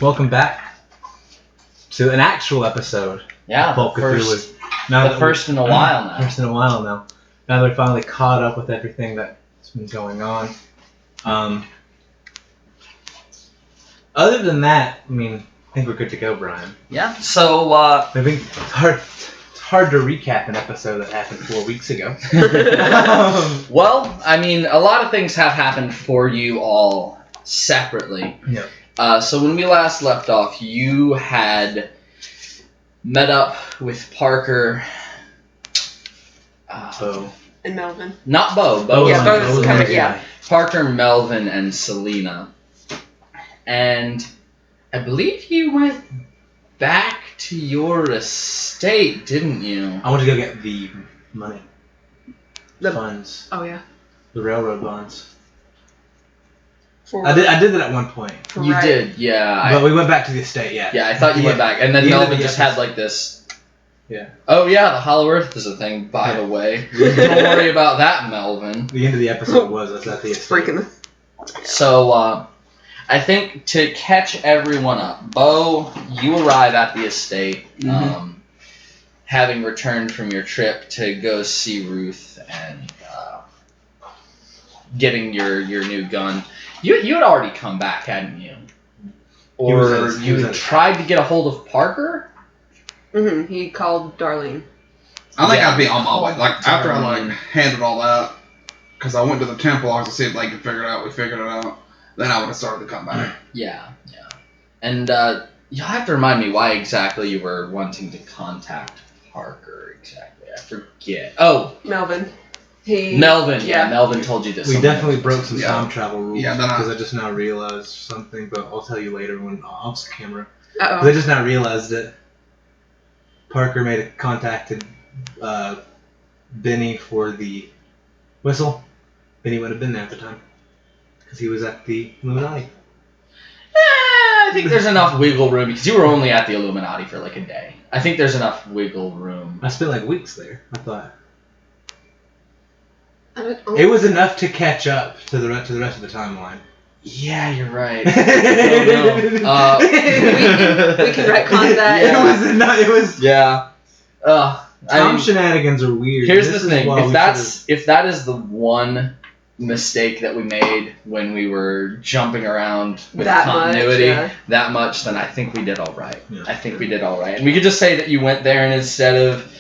Welcome back to an actual episode. Yeah, of Pulp first, Cthulhu. first in a while now. First in a while now. Now they're finally caught up with everything that's been going on. Other than that, I mean, I think we're good to go, Brian. Yeah. So I think it's hard to recap an episode that happened 4 weeks ago. well, I mean, a lot of things have happened for you all separately. Yeah. So when we last left off, you had met up with Parker. Bo. And Melvin. Not Bo. Yeah, Bo was is coming, yeah. Parker, Melvin, and Selena. And I believe you went back to your estate, didn't you? I want to go get the money. The funds. Oh, yeah. The railroad bonds. For, I did that at one point. You right. did, yeah. But we went back to the estate, yeah. Yeah, I thought you went back. And then The end of Melvin the just had episode. like this. Yeah. Oh, yeah, the Hollow Earth is a thing, by the way. Don't worry about that, Melvin. The end of the episode was us at the estate. Freaking. So, I think to catch everyone up, Bo, you arrive at the estate, having returned from your trip to go see Ruth and getting your new gun. You had already come back, hadn't you? Or you tried to get a hold of Parker? Mm-hmm. He called Darlene. I think Yeah. I'd be on my way. Like after I Darlene. handled all that, because I went to the temple to see if they could figure it out. We figured it out. Then I would have started to come back. Yeah. And you'll have to remind me why exactly you were wanting to contact Parker exactly. I forget. Oh, Melvin. Melvin. Yeah, Yeah. Melvin told you this. We definitely broke some Yeah. time travel rules Yeah, then I- because I just now realized something, but I'll tell you later when off camera. Uh-oh. 'Cause I just now realized that Parker contacted Benny for the whistle. Benny would have been there at the time because he was at the Illuminati. I think there's enough wiggle room because you were only at the Illuminati for like a day. I think there's enough wiggle room. I spent like weeks there. I thought I don't- it was enough to catch up to the rest of the timeline. Yeah, you're right. we can retcon that. Yeah. It was enough. It was. Yeah. Tom shenanigans are weird. Here's This the is thing: why we if that is the one mistake that we made when we were jumping around with That much, continuity, yeah. that much, then I think we did all right. Yeah. I think we did all right, and we could just say that you went there, and instead of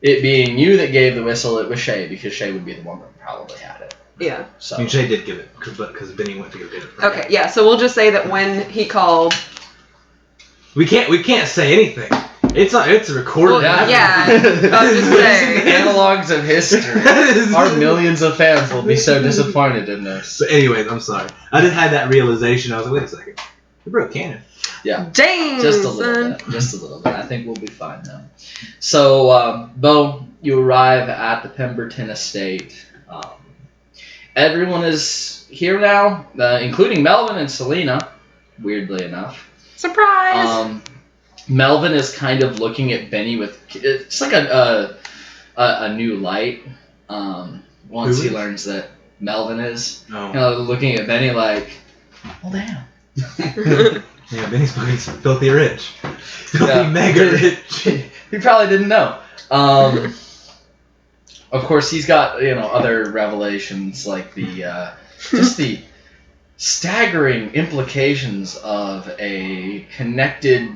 it being you that gave the whistle, it was Shay, because Shay would be the one that probably had it. Yeah. So I mean, Shay did give it, because Benny went to go get it. Okay, yeah, so we'll just say that when he called... We can't say anything. It's recorded. Well, yeah, I was just saying. Analogs of history. Our millions of fans will be so disappointed in this. So anyways, I'm sorry. I just had that realization. I was like, wait a second. We broke canon. Yeah. Dang, Just a little son. bit. Just a little bit. I think we'll be fine now. So, Bo, you arrive at the Pemberton estate. Everyone is here now, including Melvin and Selena, weirdly enough. Surprise! Melvin is kind of looking at Benny with it's like a new light. Once he learns that Melvin is, looking at Benny like, well, damn. Yeah, Benny's fucking filthy rich. Filthy Yeah. mega rich. He probably didn't know. Of course, he's got other revelations like the just the staggering implications of a connected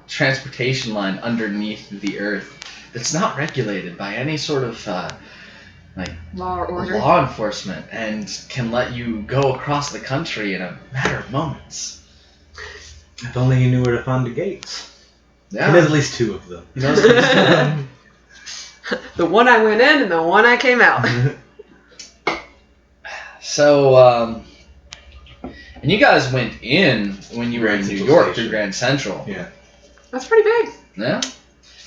transportation line underneath the earth that's not regulated by any sort of Law or order. law enforcement and can let you go across the country in a matter of moments. If only he knew where to find the gates. Yeah. He knows at least 2 of them. He knows The one I went in and the one I came out. So, and you guys went in when you were in Grand New Central York Station. to Grand Central. Yeah. That's pretty big. Yeah.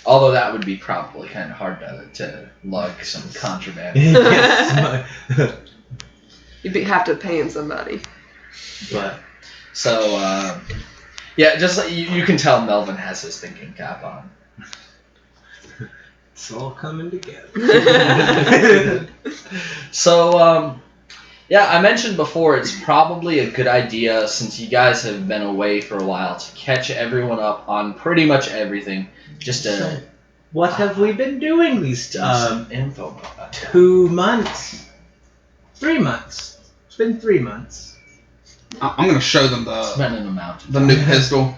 Although that would be probably kind of hard to lug some contraband. Yes. You'd have to pay him somebody. But So, yeah, just like you can tell Melvin has his thinking cap on. it's all coming together. So, Yeah, I mentioned before, it's probably a good idea, since you guys have been away for a while, to catch everyone up on pretty much everything. Just to What have we been doing these some info about that. 2 months? 3 months. It's been 3 months. I'm gonna show them Spent in the mountains. the new pistol.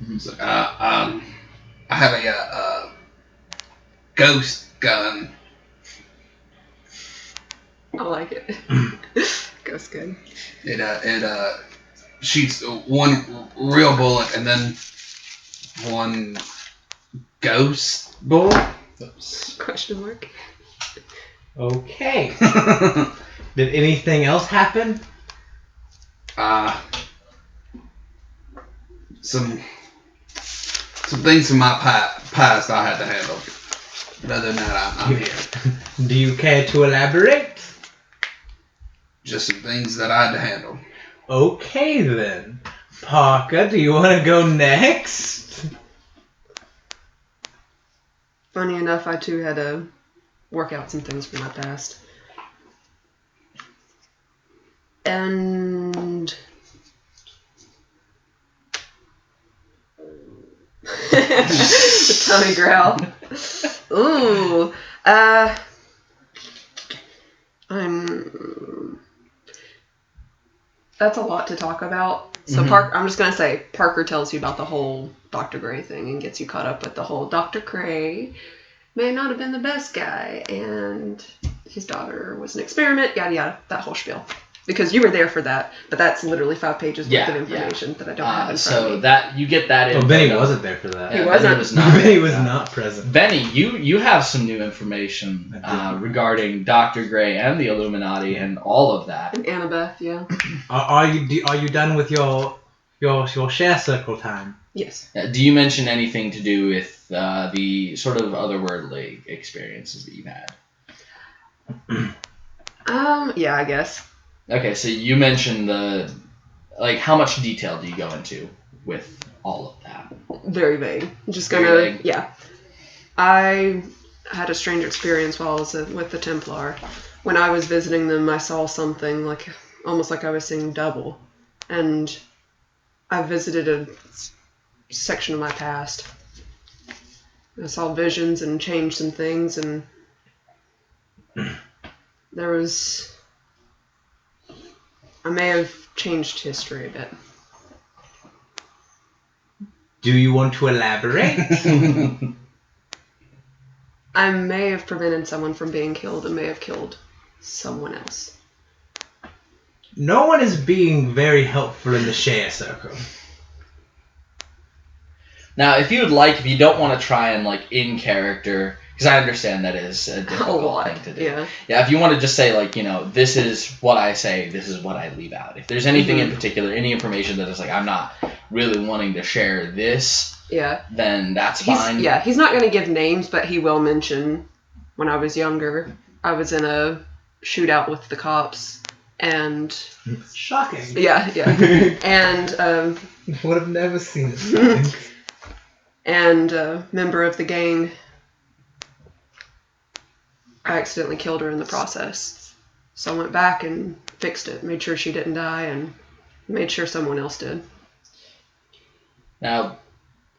Mhm. So, I have a ghost gun. I like it. Goes good. It shoots one real bullet and then one ghost bullet. Oops. Question mark. Okay. Did anything else happen? Some things from my past I had to handle. But other than that, I'm here. Do you care to elaborate? Just some things that I had to handle. Okay then. Parker, do you want to go next? Funny enough, I too had to work out some things from my past. And the tummy growl. Ooh. That's a lot to talk about. So I'm just gonna say Parker tells you about the whole Dr. Gray thing and gets you caught up with the whole Dr. Gray may not have been the best guy and his daughter was an experiment, yada yada, that whole spiel. Because you were there for that, but that's literally 5 pages worth of information that I don't have in front of me. So that you get that. Well, Benny wasn't there for that. He wasn't. Benny was not. Benny was not present. Benny, you have some new information regarding Dr. Gray and the Illuminati and all of that. And Annabeth, yeah. Are you done with your share circle time? Yes. Do you mention anything to do with the sort of otherworldly experiences that you've had? Yeah, I guess. Okay, so you mentioned how much detail do you go into with all of that? Very vague. Just Very gonna, vague? yeah. I had a strange experience while I was with the Templar. When I was visiting them, I saw something almost like I was seeing double. And I visited a section of my past. I saw visions and changed some things, and I may have changed history a bit. Do you want to elaborate? I may have prevented someone from being killed and may have killed someone else. No one is being very helpful in the share circle. Now, if you don't want to try and in character, because I understand that is a difficult thing to do. Yeah. Yeah, if you want to just say this is what I say, this is what I leave out. If there's anything in particular, any information that is I'm not really wanting to share this, then that's fine. Yeah, he's not going to give names, but he will mention when I was younger, I was in a shootout with the cops, and shocking. Yeah, and would have never seen it coming. And a member of the gang, I accidentally killed her in the process. So I went back and fixed it, made sure she didn't die, and made sure someone else did. Now,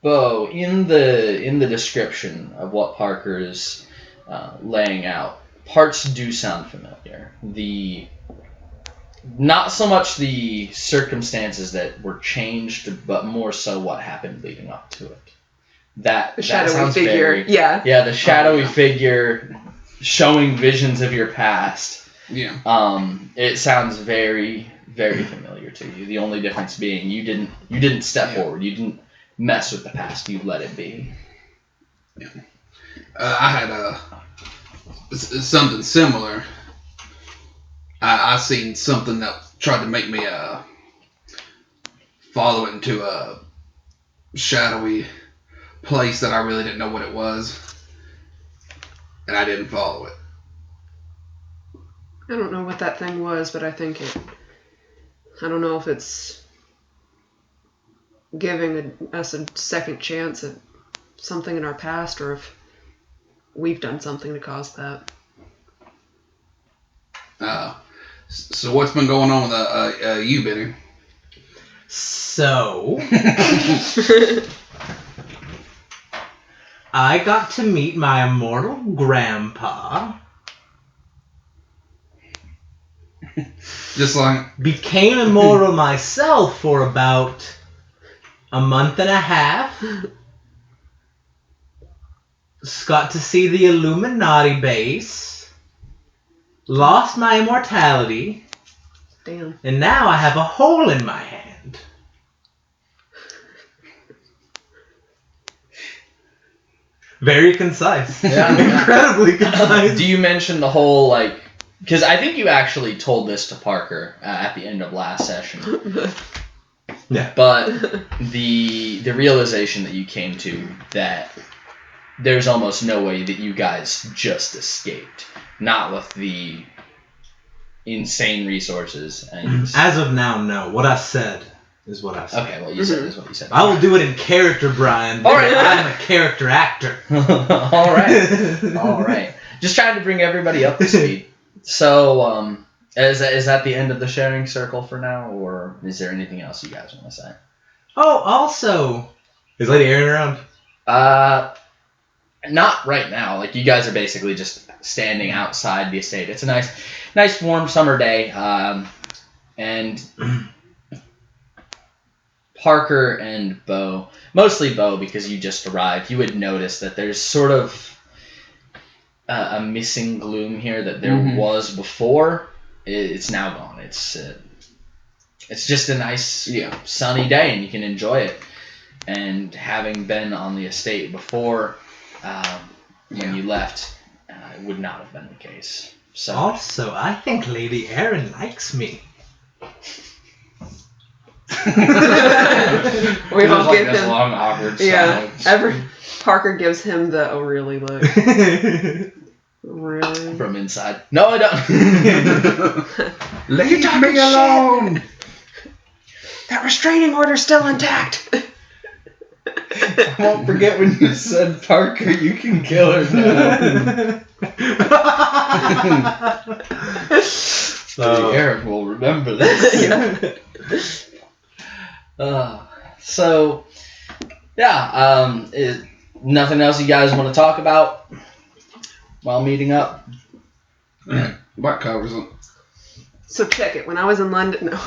Bo, in the description of what Parker's laying out, parts do sound familiar. Not so much the circumstances that were changed, but more so what happened leading up to it. The shadowy figure. The shadowy figure showing visions of your past. Yeah. It sounds very, very familiar to you. The only difference being you didn't step forward. You didn't mess with the past. You let it be. Yeah. I had something similar. I seen something that tried to make me follow it into a shadowy place that I really didn't know what it was, and I didn't follow it. I don't know what that thing was, but I don't know if it's giving us a second chance at something in our past, or if we've done something to cause that. So what's been going on with you, Benny? So, I got to meet my immortal grandpa. Just like... Became immortal myself for about a month and a half. Got to see the Illuminati base. Lost my immortality. Damn. And now I have a hole in my hand. Very concise. Yeah. Incredibly concise. Do you mention the whole, like... Because I think you actually told this to Parker at the end of last session. Yeah. But the realization that you came to that there's almost no way that you guys just escaped. Not with the insane resources. And as of now, no. What I said is what I said. Okay, what you said is what you said. I will do it in character, Brian. All right. I'm a character actor. All right. Just trying to bring everybody up to speed. So, is that the end of the sharing circle for now, or is there anything else you guys want to say? Oh, also, is Lady Erin around? Not right now. Like, you guys are basically just standing outside the estate. It's a nice warm summer day, and Parker and Bo, mostly Bo because you just arrived, you would notice that there's sort of a missing gloom here that there was before. It's now gone. It's just a nice sunny day and you can enjoy it. And having been on the estate before, when you left, it would not have been the case. So also, I think Lady Erin likes me. We all like give this him long awkward silence. Parker gives him the "oh really" look. Really? From inside. No, I don't. Leave me alone. That restraining order's still intact. I won't forget when you said, Parker, you can kill her now. Eric will remember this. Nothing else you guys want to talk about while meeting up? What covers it? So check it. When I was in London, no.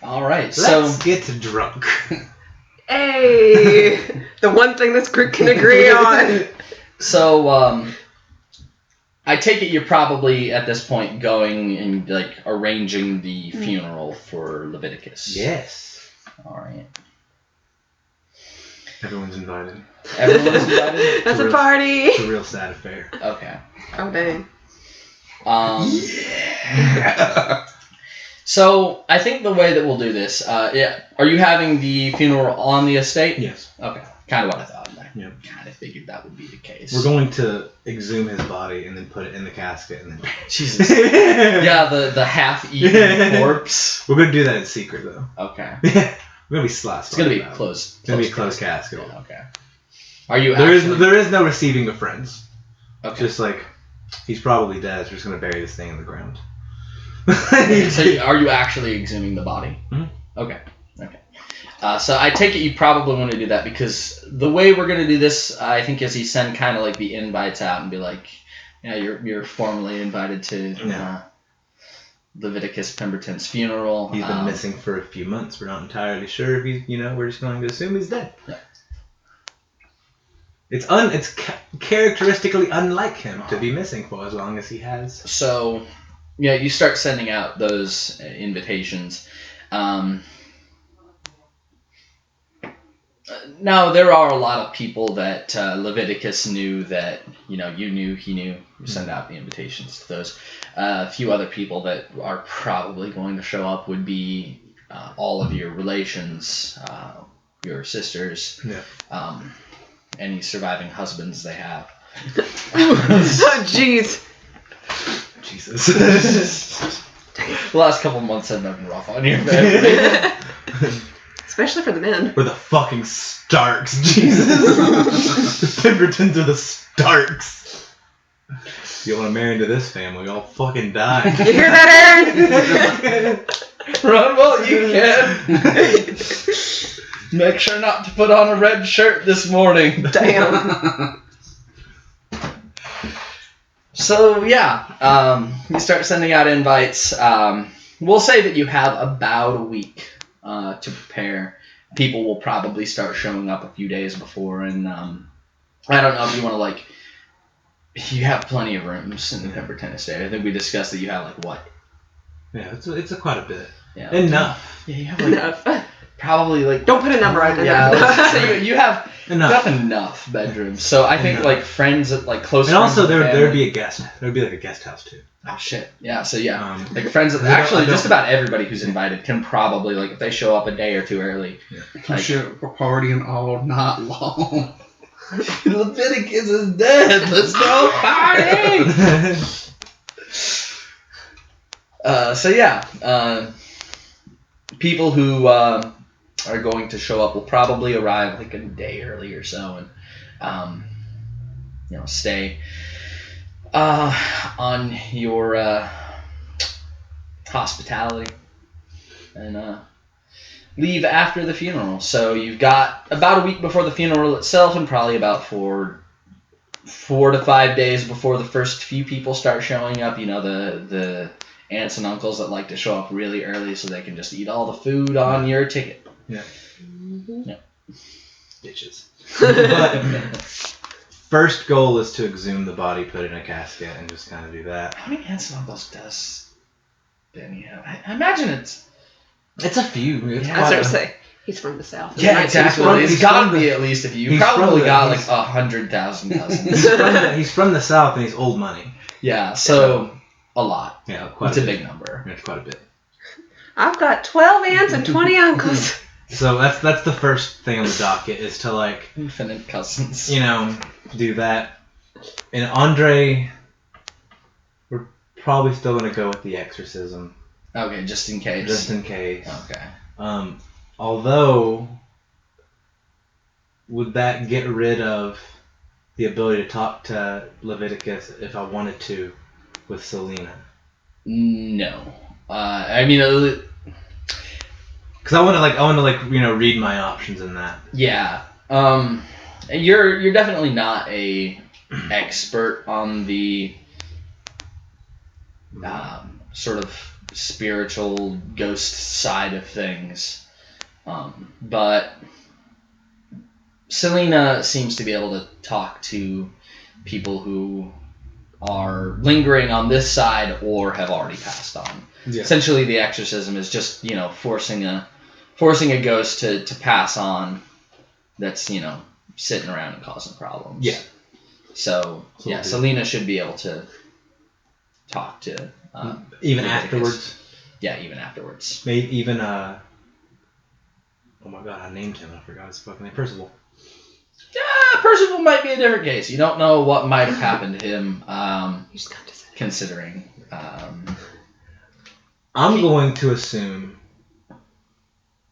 All right, let's get drunk. Hey, the one thing this group can agree on. So, I take it you're probably at this point going and like arranging the funeral for Leviticus. Yes. All right. Everyone's invited. Everyone's invited. That's a party. It's a real sad affair. Okay. Oh dang. Yeah. So I think the way that we'll do this, are you having the funeral on the estate? Yes. Okay. Kind of what I thought. Yeah. Kind of figured that would be the case. We're going to exhume his body and then put it in the casket and then. Jesus. Yeah, the half-eaten corpse. We're gonna do that in secret though. Okay. We're gonna be slashed. It's gonna be close. It's gonna be a closed casket. Yeah, okay. Are you? There is no receiving of friends. Okay. Just like he's probably dead. So we're just gonna bury this thing in the ground. So are you actually exhuming the body? Mm-hmm. Okay. So I take it you probably want to do that because the way we're going to do this, I think, is you send kind of like the invites out and be like, you're formally invited to Leviticus Pemberton's funeral. He's been missing for a few months. We're not entirely sure if he's, we're just going to assume he's dead. Yeah. It's characteristically unlike him to be missing for as long as he has. So, you start sending out those invitations. Now, there are a lot of people that Leviticus knew that, you knew, he knew. You send out the invitations to those. A few other people that are probably going to show up would be all of your relations, your sisters, any surviving husbands they have. Oh, jeez. Jesus. The last couple months have been rough on your family. Especially for the men. We're the fucking Starks, Jesus. The Pembertons are the Starks. You want to marry into this family, I'll fucking die. You hear that, Aaron? Run while you can. Make sure not to put on a red shirt this morning. Damn. So yeah, you start sending out invites. We'll say that you have about a week to prepare. People will probably start showing up a few days before, and I don't know if you want to like. You have plenty of rooms in the Pemberton estate. I think we discussed that you have like what? Yeah, it's a quite a bit. Yeah, Enough. Yeah, you have like Enough. probably like. Don't put a number on it. Yeah, so you have Enough. enough bedrooms. So I think like friends, like close. And friends also of the there would family- be a guest. There would be like a guest house too. Oh shit! Yeah, so yeah, like I friends. don't- Actually, I don't- just about everybody who's invited can probably like if they show up a day or two early. Like, shit, we're partying all night long. Leviticus is dead. Let's go party. So yeah, people who are going to show up will probably arrive like a day early or so, and stay on your hospitality and leave after the funeral. So you've got about a week before the funeral itself, and probably about 4 to 5 days before the first few people start showing up. You know, the aunts and uncles that like to show up really early so they can just eat all the food on your ticket. Yeah. Mm-hmm. Yeah. Bitches. But first goal is to exhume the body, put it in a casket, and just kind of do that. How many aunts and uncles does Benny have? I imagine it's a few. It's Yeah, I was quite going a- to say, he's from the South. yeah, Right, exactly. from- It's he's got to from be the- at least a few. You he's probably from got the- like 100,000 cousins. he's from the South and he's old money. Yeah, so a lot. Yeah, quite It's a a bit. big number. It's quite a bit. I've got 12 aunts and 20 uncles. So that's the first thing on the docket is to like, Infinite cousins. do that. And Andre, we're probably still gonna go with the exorcism, Okay, just in case. just in case. Okay. Although, would that get rid of the ability to talk to Leviticus if I wanted to with Selena? No. I mean, Because I want to read my options in that. yeah. You're definitely not a expert on the sort of spiritual ghost side of things, but Selena seems to be able to talk to people who are lingering on this side or have already passed on. Yeah. Essentially, the exorcism is just forcing a ghost to pass on that's sitting around and causing problems. Yeah. So yeah, Absolutely. Selena should be able to talk to Even Leviticus. afterwards. Yeah, even afterwards. Maybe even oh my god, I named him. I forgot his fucking name. Percival. Yeah, Percival might be a different case. You don't know what might have happened to him. You just got to say. Considering. I'm going to assume,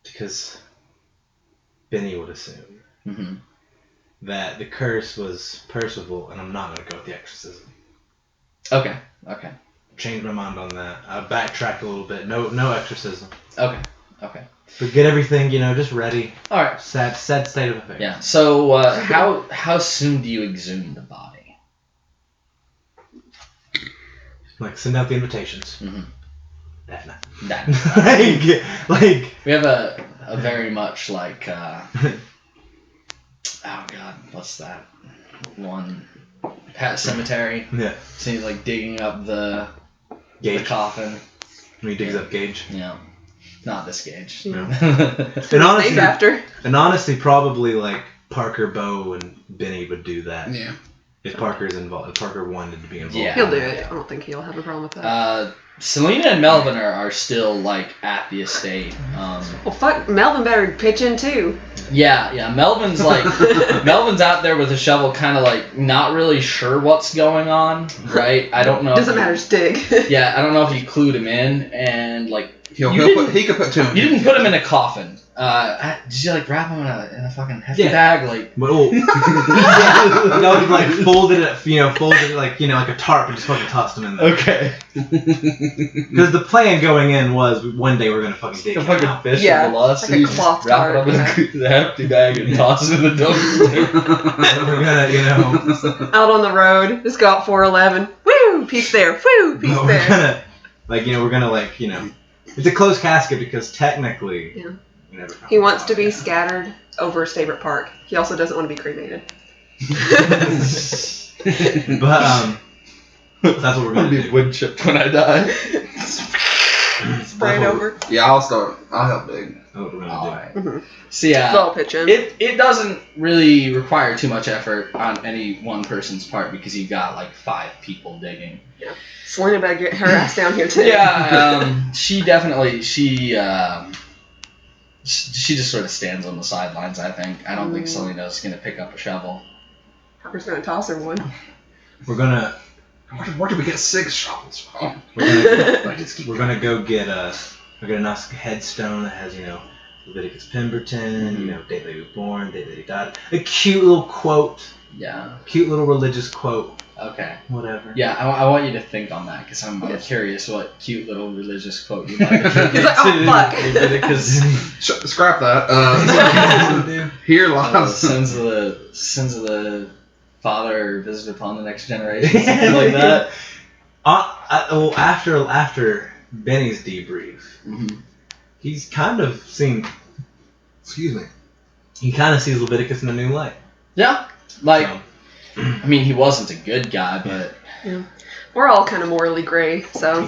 because Benny would assume, Mm-hmm. that the curse was Percival, and I'm not going to go with the exorcism. Okay. Changed my mind on that. I backtracked a little bit. No exorcism. Okay. But get everything, just ready. All right. Sad state of affairs. Yeah. So how soon do you exhume the body? Like, send out the invitations. Mm-hmm. That night. That. like, We have a very much like oh god, what's that one? Pet Cemetery. yeah. So he's like digging up the Gage. coffin. When he digs up Gage. Yeah. Not this Gage. No. Named And honestly, after. probably like Parker, Bo, and Benny would do that. Yeah. If Parker's involved, if Parker wanted to be involved. Yeah. He'll do it. I don't think he'll have a problem with that. Selena and Melvin are still like at the estate. Well, fuck, Melvin better pitch in too. Yeah. Melvin's like Melvin's out there with a shovel, kind of like not really sure what's going on, right? I don't know. Doesn't matter, just dig. Yeah, I don't know if you clued him in, and like He could put two. you didn't put him in a coffin, Did you like wrap them in a fucking hefty bag, like? Well, I would like folded it like like a tarp and just fucking tossed them in there. Okay. Because the plan going in was one day we're gonna fucking dig A it fucking out. fish Yeah, with a lost like a cloth wrap it tarp, up in the hefty bag and toss it in the dumpster. We're gonna Out on the road, just go out 411. Woo, piece there. Woo, piece we're there. gonna it's a closed casket because technically. Yeah. You never He wants to be scattered over his favorite park. He also doesn't want to be cremated. But that's what we're gonna be do. wood chipped when I die. Spray it over. Yeah, I'll start. I'll help dig. That's what we're gonna All do. right. Mm-hmm. So yeah, I'll pitch in. it doesn't really require too much effort on any one person's part because you've got like 5 people digging. Yeah. Selena better get her ass down here too. Yeah, she definitely she just sort of stands on the sidelines. I think. I don't think Selena's gonna pick up a shovel. Harper's gonna toss her one. We're gonna Where did we get 6 shovels from? we're gonna go get a nice headstone that has Leviticus Pemberton, date they were born, date they died, a cute little quote, cute little religious quote. Okay. Whatever. Yeah, I want you to think on that because I'm curious what cute little religious quote you might attribute He's like, oh fuck. Leviticus. Scrap that. Here lies. Sins of the father visited upon the next generation, something like that. After Benny's debrief, he's kind of seen. Excuse me. He kind of sees Leviticus in a new light. Yeah, like. So. I mean, he wasn't a good guy, but we're all kind of morally gray. So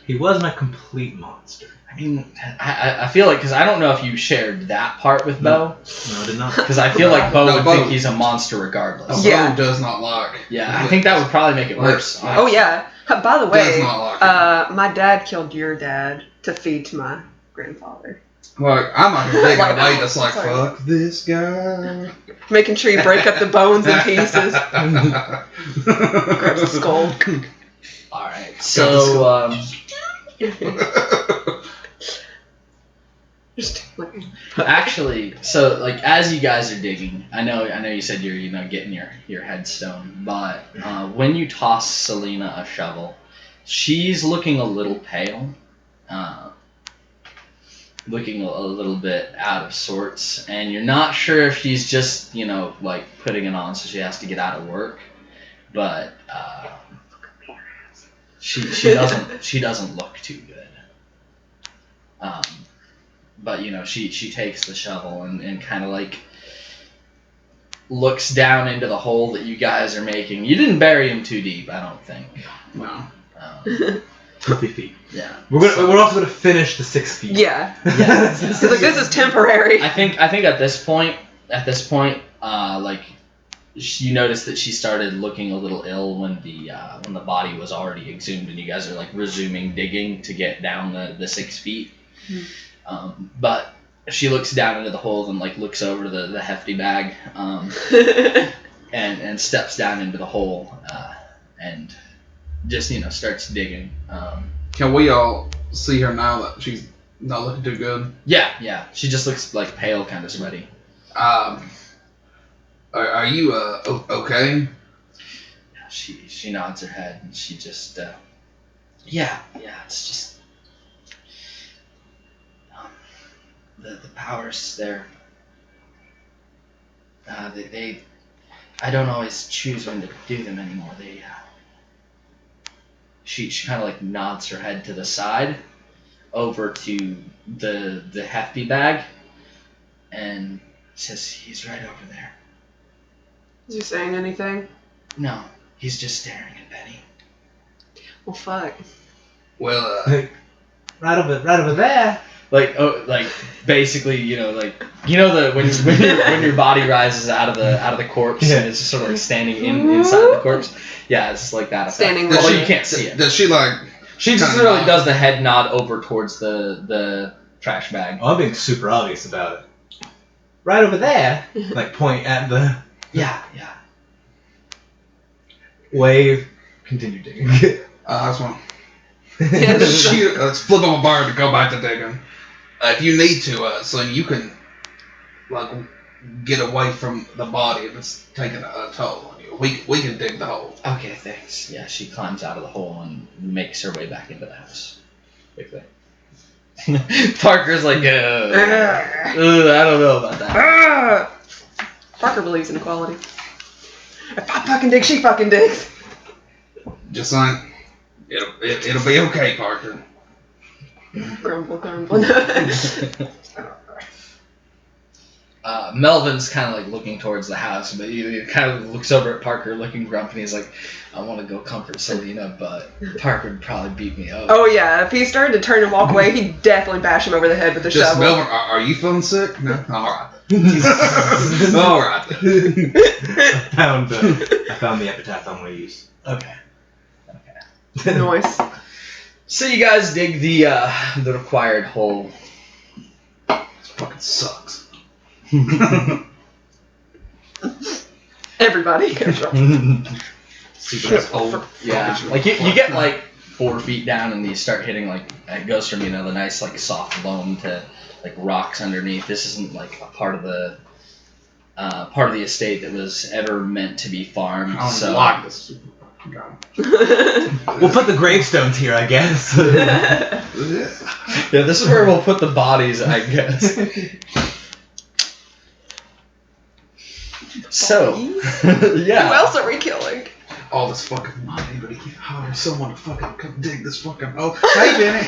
he wasn't a complete monster. I mean, I feel like because I don't know if you shared that part with Bo. No, I did not. Because I feel like Bo would think he's a monster regardless. Bo does not like. Yeah, I think that would probably make it worse. Oh yeah. By the way, does not like my dad killed your dad to feed to my grandfather. Well, I'm not gonna take Like, a lady that's like, sorry. fuck this guy. Making sure you break up the bones in pieces. Grabs the skull. Alright, so, actually, so, like, as you guys are digging, I know you said you're, getting your headstone, but, when you toss Selena a shovel, she's looking a little pale, looking a little bit out of sorts, and you're not sure if she's just, like, putting it on so she has to get out of work, but, she doesn't look too good. But she takes the shovel and kind of like looks down into the hole that you guys are making. You didn't bury him too deep, I don't think. No. 50 feet. Yeah. We're also gonna finish the 6 feet. Yeah. Yeah. So this is temporary. I think at this point, like you noticed that she started looking a little ill when the body was already exhumed, and you guys are like resuming digging to get down the 6 feet. But she looks down into the hole and like looks over the hefty bag, and steps down into the hole, and just starts digging. Can we all see her now that she's not looking too good? Yeah. She just looks like pale, kind of sweaty. Are you okay? She nods her head and she just yeah, it's just the powers there. They I don't always choose when to do them anymore. She kind of like nods her head to the side over to the hefty bag and says, he's right over there. Is he saying anything? No, he's just staring at Benny. Well, fuck. Well, right over there. Like basically, when your body rises out of the corpse and it's just sort of like standing inside the corpse. Yeah, it's like that. Standing. Well, you can't see it. Does she like? She just really does the head nod over towards the trash bag. Oh, I'm being super obvious about it. Right over there. Like point at the. Yeah. Wave. Continue digging. I just want. Let's flip on a bar to go back to digging. If you need to, so you can like get away from the body if it's taking a toll on you. We can dig the hole. Okay, thanks. Yeah, she climbs out of the hole and makes her way back into the house quickly. Parker's like, I don't know about that. Parker believes in equality. If I fucking dig, she fucking digs. Just saying, it'll be okay, Parker. Grumble, grumble. Melvin's kind of like looking towards the house, but he kind of looks over at Parker looking grumpy, and he's like, I want to go comfort Selena, but Parker would probably beat me up. Oh yeah, if he started to turn and walk away, he'd definitely bash him over the head with the shovel. Melvin, are you feeling sick? No? Alright. Alright. I found the epitaph I'm going to use. Okay. Nice. So you guys dig the required hole. This fucking sucks. Everybody. Yeah, like you get like 4 feet down and you start hitting like it goes from the nice like soft loam to like rocks underneath. This isn't like a part of the estate that was ever meant to be farmed. I don't so like this. We'll put the gravestones here, I guess. Yeah, this is where we'll put the bodies, I guess. So, yeah. Who else are we killing? All this fucking money, but he can't hire someone to fucking come dig this fucking hole. Hey, Benny!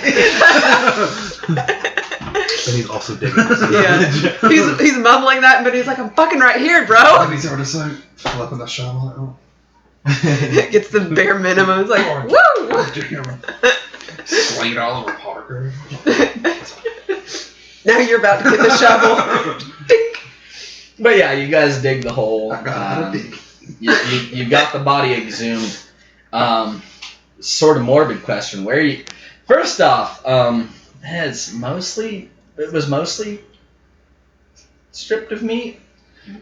And he's also digging. Yeah. He's mumbling that, but he's like, I'm fucking right here, bro. What he's already saying, flipping the shovel. Gets the bare minimum. It's like, woo! Sling it all over Parker. Now you're about to get the shovel. Dink. But yeah, you guys dig the hole. I got dig. You got the body exhumed. Sort of morbid question. Where you? First off, it was mostly stripped of meat,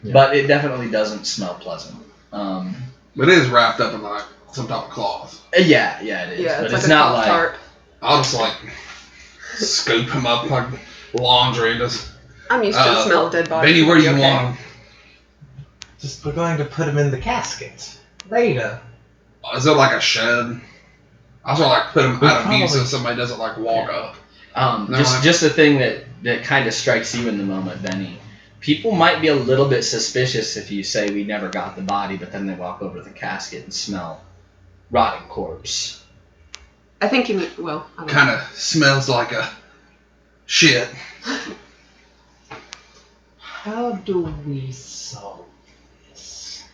but it definitely doesn't smell pleasant. But it is wrapped up in like some type of cloth. Yeah, it is. Yeah, but it's like not like. tarp. I'll just like scoop him up like laundry and just. I'm used to the smell of dead bodies. Benny, where do you want him? We're going to put him in the casket later. Is it like a shed? I was gonna like put him out of view so somebody doesn't like walk up. Just a thing that kind of strikes you in the moment, Benny. People might be a little bit suspicious if you say we never got the body, but then they walk over to the casket and smell rotting corpse. I think you mean, well, I don't Kind of smells like a shit. How do we solve this?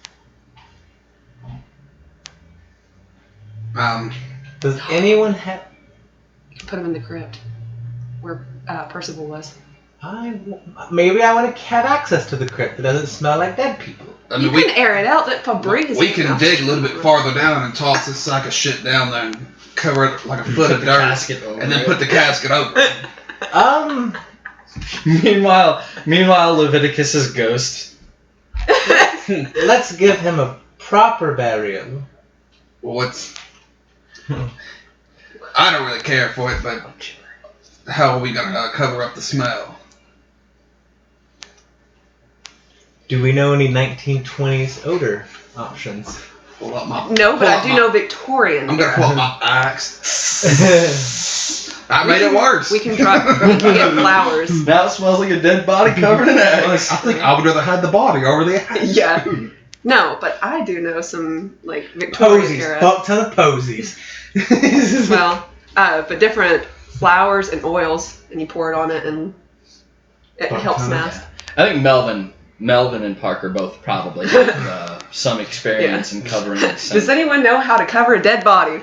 Does anyone have... You can put him in the crypt where Percival was. Maybe I want to have access to the crypt that doesn't smell like dead people. I mean, you can air it out. That Fabrice. We can dig a little bit farther down and toss this sack of shit down there and cover it like a foot of dirt, and then put the casket over. Meanwhile, Leviticus's ghost. Let's give him a proper burial. Well, I don't really care for it, but how are we gonna cover up the smell? Do we know any 1920s odor options? No, but I do know Victorian. I'm gonna pull out my axe. I made it worse. We can get flowers. Now it smells like a dead body covered in eggs. I think I would rather have the body over the axe. Yeah. No, but I do know some like Victorian era. Fuck ton of posies. Well, but different flowers and oils, and you pour it on it, and it helps mask. I think Melvin and Parker both probably have some experience in covering this. Does anyone know how to cover a dead body?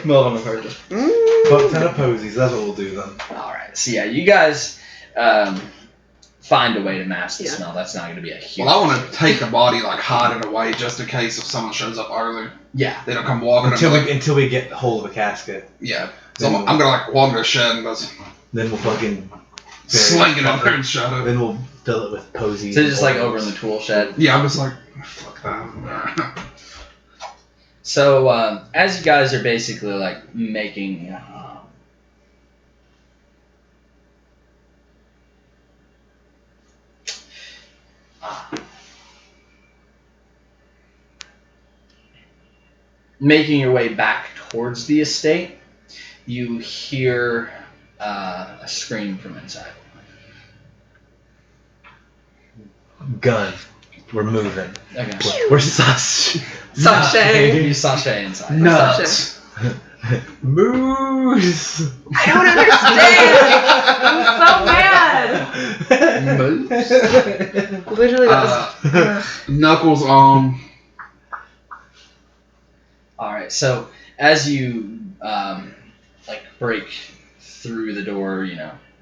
Melvin and Parker. Fuck ton of posies. That's what we'll do then. All right. So yeah, you guys find a way to mask the smell. That's not going to be a huge. Well, I want to take the body, like hide it away, just in case if someone shows up early. Yeah. They don't come walking until we get hold of a casket. Yeah. So I'm gonna like walk to the shed and then we'll fucking sling it up there and shut it. Then we'll fill it with posies. So just like over in the tool shed. Yeah, I'm just like fuck that. So as you guys are basically like making Making your way back towards the estate, you hear a scream from inside. Gun. We're moving. Okay. We're sashaying. You sashay inside. Nuts. Moose. I don't understand. I'm so mad. Literally, that was. Knuckles on. All right. So as you break through the door,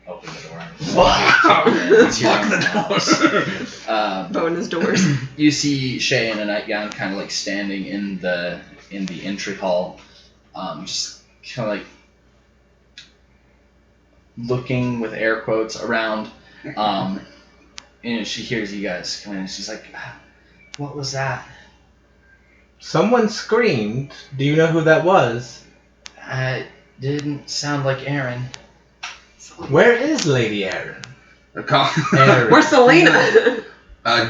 open the door. Lock the door. Bonus doors. You see Shay in a nightgown, kind of like standing in the entry hall, just kind of like looking with air quotes around. And she hears you guys come in, and she's like, "What was that?" Someone screamed. Do you know who that was? Didn't sound like Aaron. Where is Lady Aaron? Where's Selena?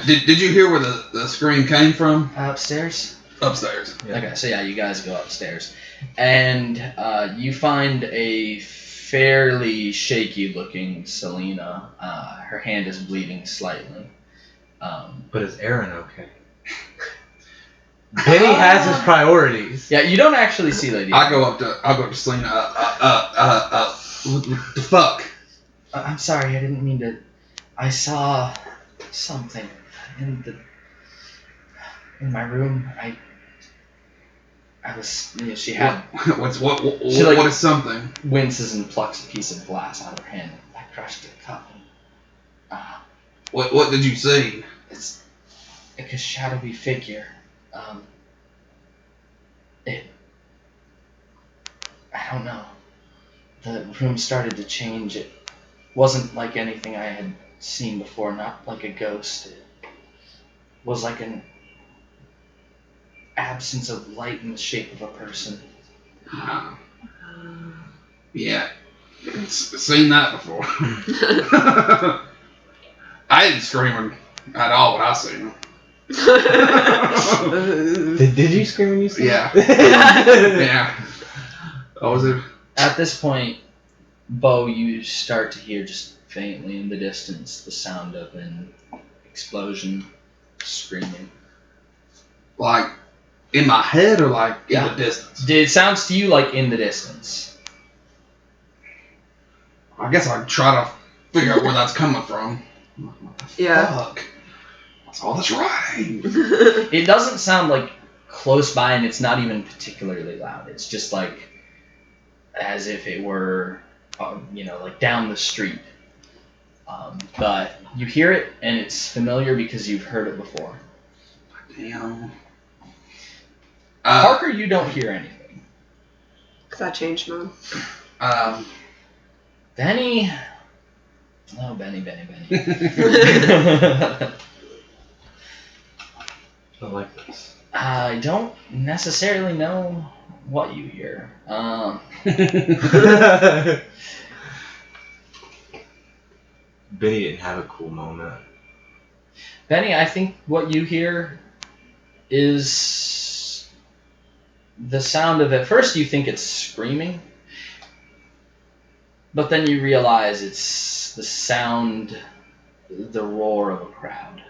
Did you hear where the scream came from? Upstairs? Upstairs. Yeah. Okay, so yeah, you guys go upstairs. And you find a fairly shaky-looking Selena. Her hand is bleeding slightly. But is Aaron okay? Benny has his priorities. Yeah, you don't actually see Lady Aaron. I'll go up to Selena. What the fuck? I'm sorry, I didn't mean to. I saw something in my room. I was. She had. What is something? Winces and plucks a piece of glass out of her hand. I crushed a cup. What did you see? It's like a shadowy figure. I don't know. The room started to change. It wasn't like anything I had seen before, not like a ghost. It was like an absence of light in the shape of a person. Yeah. Seen that before. I didn't scream at all when I seen him. Did you scream when you saw it? Yeah. Oh, was it? At this point, Bo, you start to hear just faintly in the distance the sound of an explosion, screaming. Like in my head or like in the distance? It sounds to you like in the distance. I guess I'd try to figure out where that's coming from. What the fuck? Oh, that's right. It doesn't sound like close by, and it's not even particularly loud. It's just like as if it were, like down the street. But you hear it, and it's familiar because you've heard it before. Damn. Parker, you don't hear anything. Because I changed mine. Benny. Oh, Benny. I like this. I don't necessarily know what you hear. Benny didn't have a cool moment. Benny, I think what you hear is the sound of, at first you think it's screaming, but then you realize it's the sound, the roar of a crowd.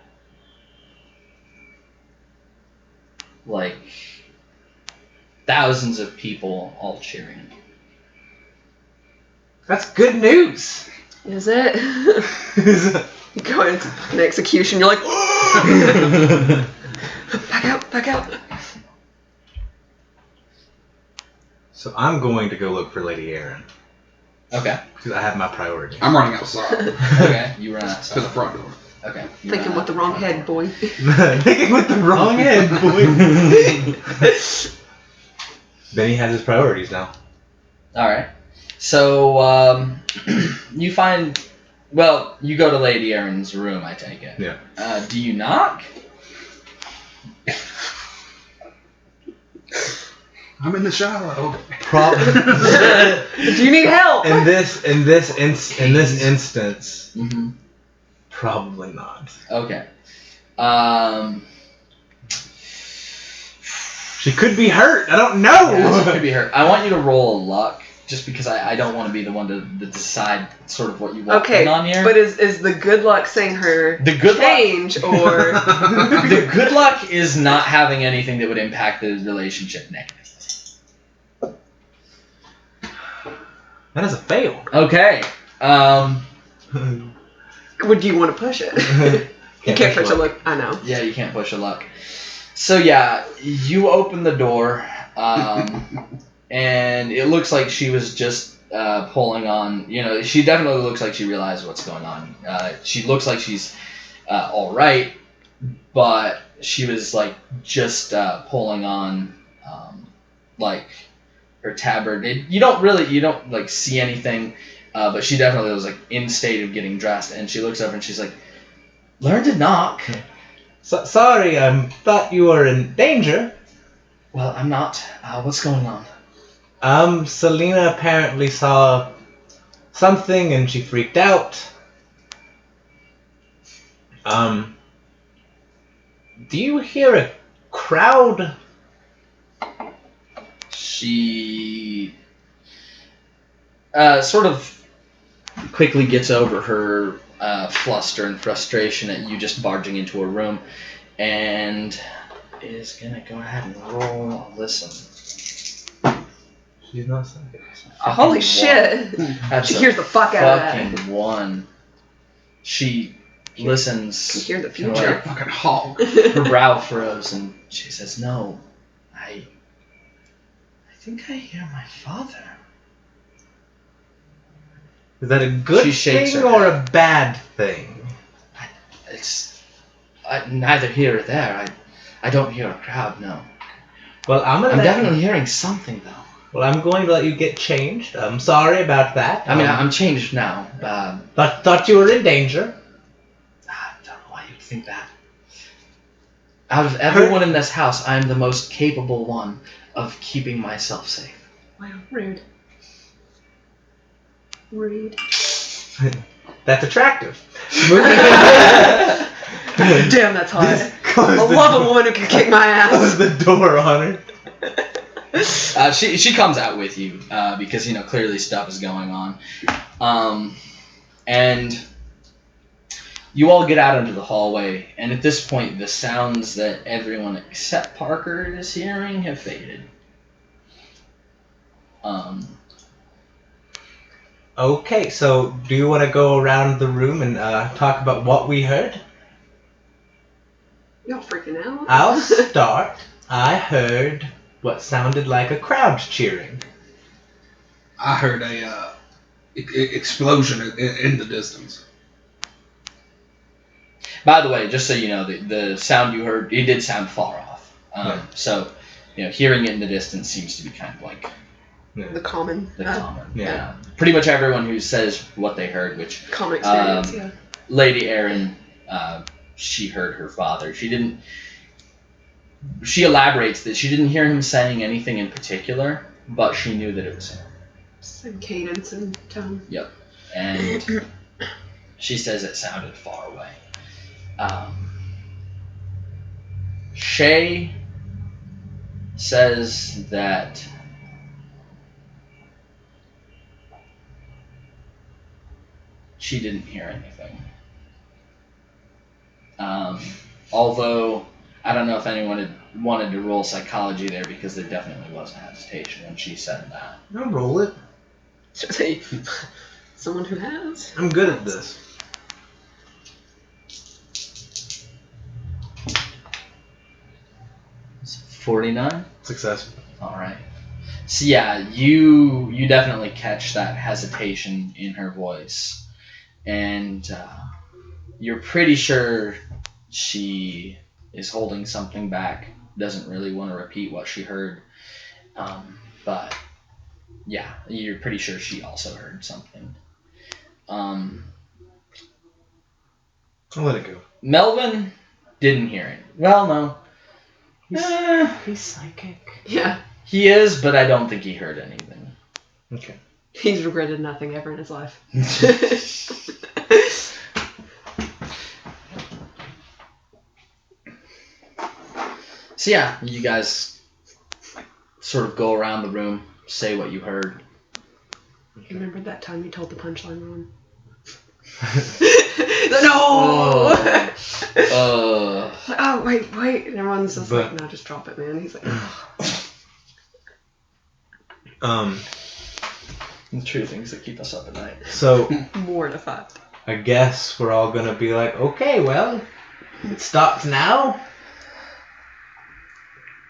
Like thousands of people all cheering. That's good news. Is it? You go into an execution, you're like, back out. So I'm going to go look for Lady Aaron. Okay. Because I have my priority. I'm running outside. Okay, you run outside. To the front door. Okay. Thinking with the wrong head, boy. Thinking with the wrong head, boy. Benny has his priorities now. Alright. So, you find... Well, you go to Lady Aaron's room, I take it. Yeah. Do you knock? I'm in the shower. Do you need help? In this instance, Mm-hmm. probably not. Okay. She could be hurt. I don't know. Yeah, she could be hurt. I want you to roll a luck, just because I don't want to be the one to decide sort of what you want on here. But is the good luck saying her the good change luck, or the good luck is not having anything that would impact the relationship negatively. That is a fail. Okay. Would you want to push it? You can't push a luck. I know. Yeah, you can't push a luck. So yeah, you open the door, and it looks like she was just pulling on. She definitely looks like she realized what's going on. She looks like she's all right, but she was like just pulling on like her tabard. You don't like see anything, but she definitely was like in state of getting dressed. And she looks up and she's like, "Learn to knock." Sorry, I thought you were in danger. Well, I'm not. What's going on? Selena apparently saw something and she freaked out. Do you hear a crowd? She sort of quickly gets over her fluster and frustration at you just barging into a room, and is gonna go ahead and roll a listen. She's not psychic. Holy shit! She hears the fuck out of that. Fucking one. She listens. Can hear the future. Fucking hog. Her brow furrows, and she says, "No, I think I hear my father." Is that a good thing or a bad thing? It's neither here or there. I don't hear a crowd, no. Well, I'm definitely hearing something, though. Well, I'm going to let you get changed. I'm sorry about that. I mean, I'm changed now. But thought you were in danger. I don't know why you'd think that. Out of everyone in this house, I'm the most capable one of keeping myself safe. Wow, rude. Rude. That's attractive. Damn, that's hot. I love a woman who can kick my ass. Close the door on her. She comes out with you because clearly stuff is going on, and you all get out into the hallway. And at this point, the sounds that everyone except Parker is hearing have faded. Okay, so do you want to go around the room and talk about what we heard? Y'all freaking out? I'll start. I heard what sounded like a crowd cheering. I heard a explosion in the distance. By the way, just so you know, the sound you heard, it did sound far off. So, hearing it in the distance seems to be kind of like the common. Yeah. Pretty much everyone who says what they heard, which common experience. Yeah. Lady Erin, she heard her father. She elaborates that she didn't hear him saying anything in particular, but she knew that it was him. Same cadence and tone. Yep. And she says it sounded far away. Shay says that she didn't hear anything. Although, I don't know if anyone had wanted to roll psychology there, because there definitely was a hesitation when she said that. I'll roll it. Someone who has. I'm good at this. 49? Successful. Alright. So yeah, you definitely catch that hesitation in her voice. And you're pretty sure she is holding something back, doesn't really want to repeat what she heard. But yeah, you're pretty sure she also heard something. I'll let it go. Melvin didn't hear it. Well, no. He's psychic. Yeah. He is, but I don't think he heard anything. Okay. He's regretted nothing ever in his life. So yeah, you guys sort of go around the room, say what you heard. Remember that time you told the punchline wrong? No! Oh, wait. And everyone's just like, no, just drop it, man. He's like, The true things that keep us up at night. So, mortified. I guess we're all gonna be like, okay, well, it stops now.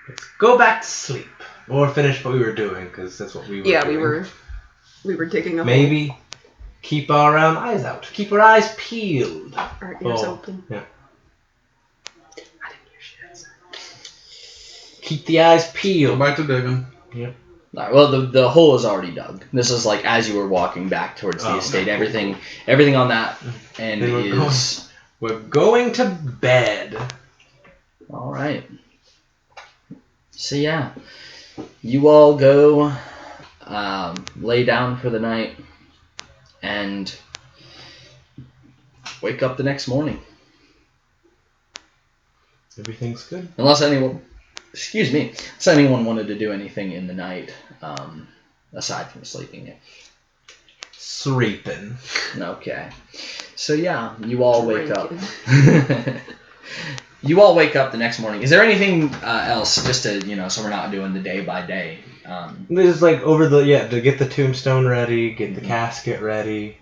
Let's go back to sleep. Or finish what we were doing, because that's what we were doing. Yeah, we were digging a hole. Maybe keep our eyes out. Keep our eyes peeled. Our ears open. Yeah. I didn't hear shit. Keep the eyes peeled. Go back to digging. Yep. Alright, well, the hole is already dug. This is like as you were walking back towards the estate. Okay. Everything on that end is... We're going to bed. Alright. So yeah, you all go lay down for the night and wake up the next morning. Everything's good. Unless anyone wanted to do anything in the night, aside from sleeping. Sleeping. Okay. So yeah, you all wake up. You all wake up the next morning. Is there anything else, just to, so we're not doing the day by day? This is like to get the tombstone ready, get the casket ready,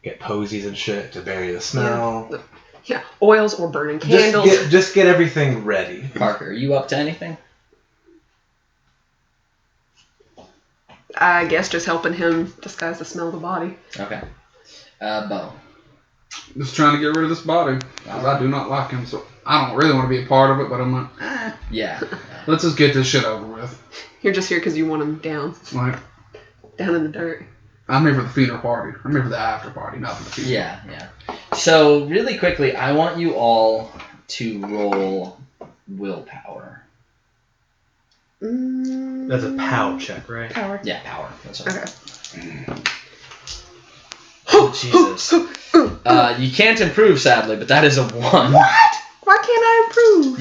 get posies and shit to bury the smell. Yeah, oils or burning candles. Just get everything ready. Parker, are you up to anything? I guess just helping him disguise the smell of the body. Okay. Bo. Just trying to get rid of this body. Because I do not like him, so I don't really want to be a part of it, but I'm like, Yeah. Let's just get this shit over with. You're just here because you want him down. Like, down in the dirt. I'm here for the funeral party. I'm here for the after party, not for the funeral. Yeah. So, really quickly, I want you all to roll willpower. That's a POW check, right? Power. Yeah, power. That's right. Okay. Oh, Jesus. You can't improve, sadly, but that is a 1. What? Why can't I improve?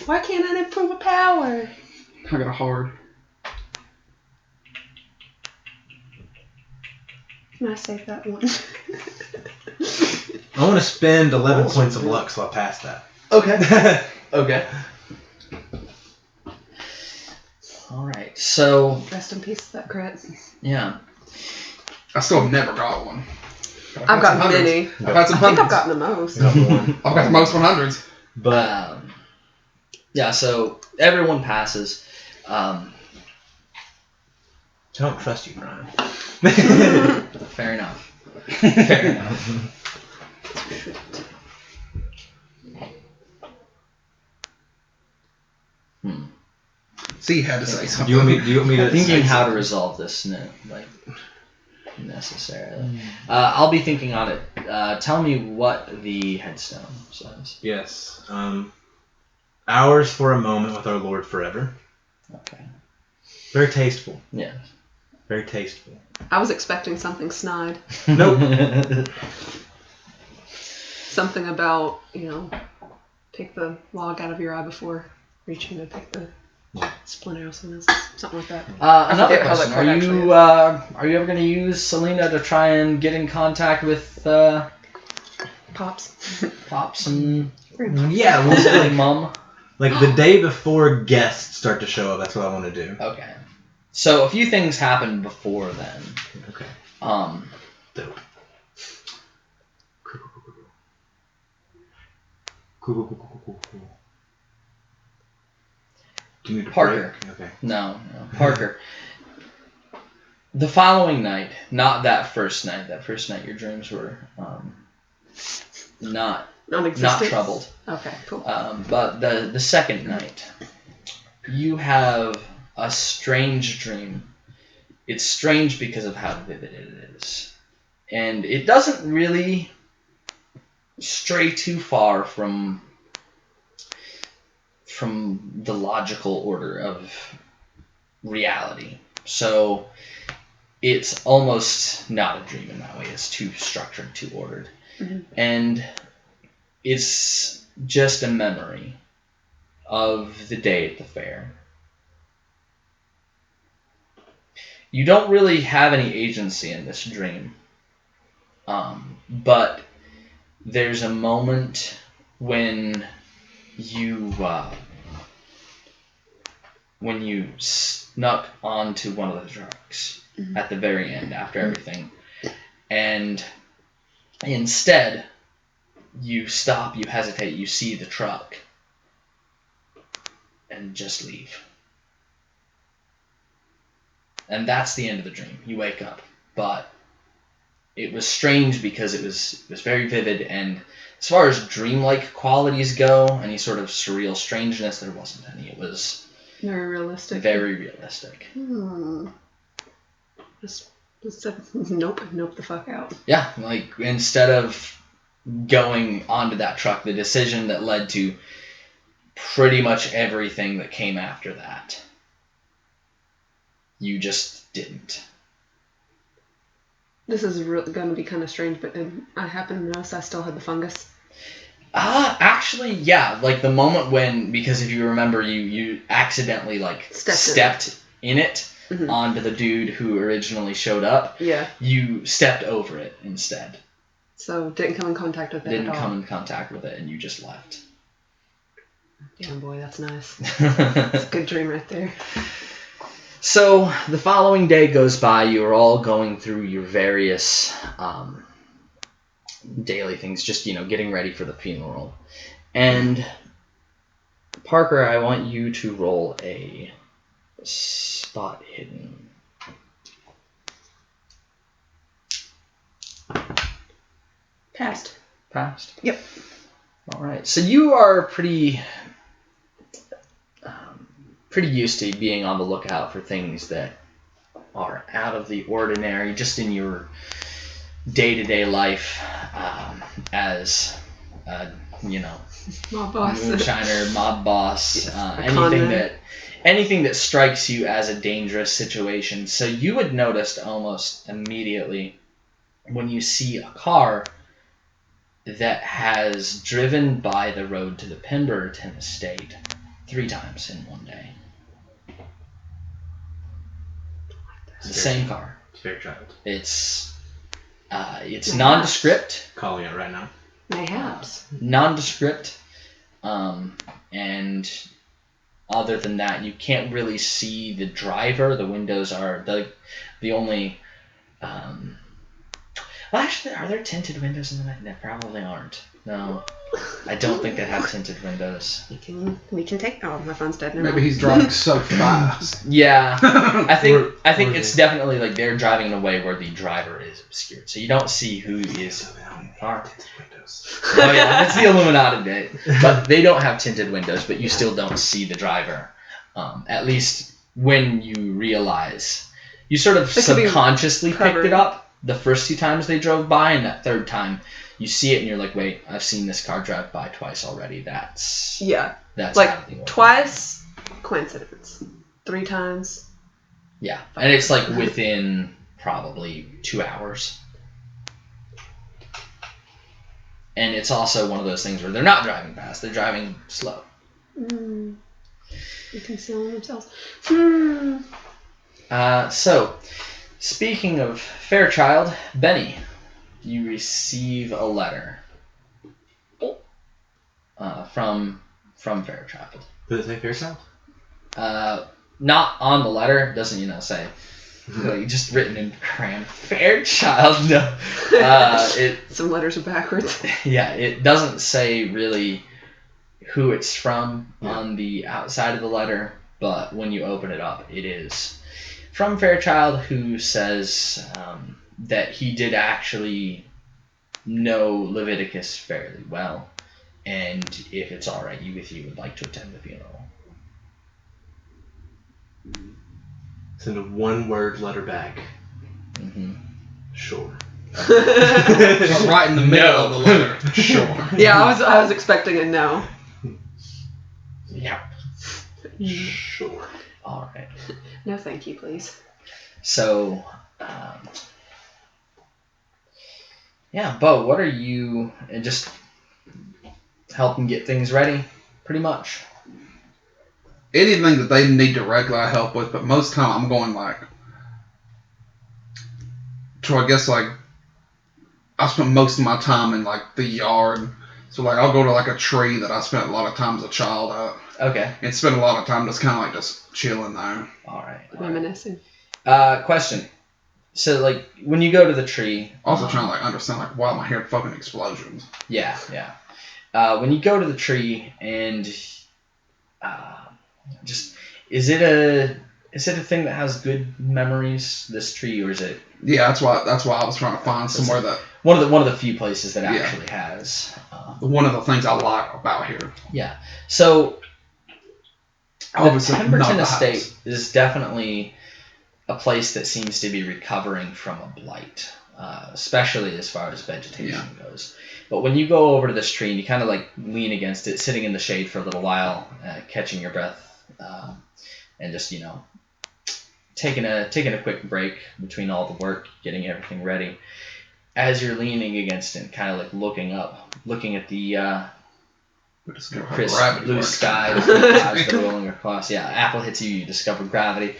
Why can't I improve a power? I got a hard. Can I save that one? I want to spend 11 points of luck, so I'll pass that. Okay. Okay. Alright, so... Rest in peace, that crit. Yeah. I still have never got one. I've got many. I've had some I think I've hundreds. gotten the most. I've got the most 100s. But, yeah, so everyone passes. I don't trust you, Brian. Fair enough. Fair enough. See, you had to say something. Do you want me to Thinking how to resolve this, necessarily. I'll be thinking on it. Tell me what the headstone says. Yes. Ours for a moment with our Lord forever. Okay. Very tasteful. Yeah. Very tasteful. I was expecting something snide. Nope. Something about, take the log out of your eye before reaching to pick the splinter or something like that. Another question: Are you ever going to use Selena to try and get in contact with Pops? Pops and Yeah, we'll Mum? Like the day before guests start to show up. That's what I want to do. Okay. So a few things happen before then. Okay. Dope. Cool. Do you need to Parker. break? Okay. No. Parker. The following night, not that first night. That first night, your dreams were not troubled. Okay, cool. But the second night, you have a strange dream. It's strange because of how vivid it is, and it doesn't really stray too far from the logical order of reality. So it's almost not a dream in that way. It's too structured, too ordered. Mm-hmm. And it's just a memory of the day at the fair. You don't really have any agency in this dream. But there's a moment when you snuck onto one of the trucks at the very end after everything, and instead you stop, you hesitate, you see the truck, and just leave. And that's the end of the dream. You wake up, but it was strange because it was very vivid, and as far as dreamlike qualities go, any sort of surreal strangeness, there wasn't any. It was very realistic. Very realistic. Just nope the fuck out. Yeah, like instead of going onto that truck, the decision that led to pretty much everything that came after that, you just didn't. This is going to be kind of strange, but I happen to notice I still had the fungus. Actually, yeah. Like the moment when, because if you remember, you accidentally stepped in it onto the dude who originally showed up. Yeah. You stepped over it instead. So didn't come in contact with it at all. Didn't come in contact with it, and you just left. Damn boy, that's nice. That's a good dream right there. So the following day goes by. You are all going through your various daily things, just getting ready for the funeral. And Parker, I want you to roll a spot hidden. Passed. Yep. All right. So you are pretty used to being on the lookout for things that are out of the ordinary, just in your day-to-day life, as mob boss, moonshiner, mob boss, anything that strikes you as a dangerous situation. So you would notice almost immediately when you see a car that has driven by the road to the Pemberton estate 3 times in one day. The same car. Fairchild. It's nondescript. Calling it right now. Mayhaps. Nondescript. And other than that, you can't really see the driver. The windows are the only. Well, actually, are there tinted windows in the night? There probably aren't. No, I don't think they have tinted windows. We can take. Oh, my phone's dead now. Maybe he's driving so fast. Yeah, I think it's definitely like they're driving in a way where the driver is obscured, so you don't see who is in the car. Oh yeah, it's the Illuminati day, but they don't have tinted windows, but you still don't see the driver. At least when you realize, you sort of subconsciously picked it up the first 2 times they drove by, and that 3rd time you see it and you're like, wait, I've seen this car drive by twice already. That's like twice coincidence, 3 times. Yeah, and it's like within probably 2 hours. And it's also one of those things where they're not driving fast, they're driving slow. They're concealing themselves. So, speaking of Fairchild, Benny, you receive a letter from Fairchild. Does it say Fairchild? Not on the letter. It doesn't, say. Just written in crayon. Fairchild. No. Some letters are backwards. Yeah, it doesn't say really who it's from on the outside of the letter, but when you open it up, it is from Fairchild, who says that he did actually know Leviticus fairly well, and if it's all right with you, would like to attend the funeral. Send a 1-word letter back. Sure. Right in the middle of the letter. Sure. Yeah, I was expecting a no. Yeah. Sure. All right. No, thank you, please. So, Bo, what are you? help them get things ready, pretty much. Anything that they need directly, I help with, but most of the time I'm going like, to I guess like, I spend most of my time in like the yard. So like I'll go to like a tree that I spent a lot of time as a child at. Okay. And spend a lot of time just kind of like just chilling there. All right. Reminiscing. Question. So like when you go to the tree. Also trying to like understand like why am I hearing fucking explosions? Yeah. When you go to the tree and just is it a thing that has good memories, this tree, or is it? Yeah, that's why I was trying to find somewhere that one of the few places that actually has one of the things I like about here. Yeah. So obviously the Pemberton Estate is definitely a place that seems to be recovering from a blight, especially as far as vegetation goes. But when you go over to this tree and you kind of like lean against it, sitting in the shade for a little while, catching your breath, and just taking a quick break between all the work, getting everything ready. As you're leaning against it, kind of like looking up, looking at the crisp blue sky, the clouds that are rolling across. Yeah, apple hits you, you discover gravity.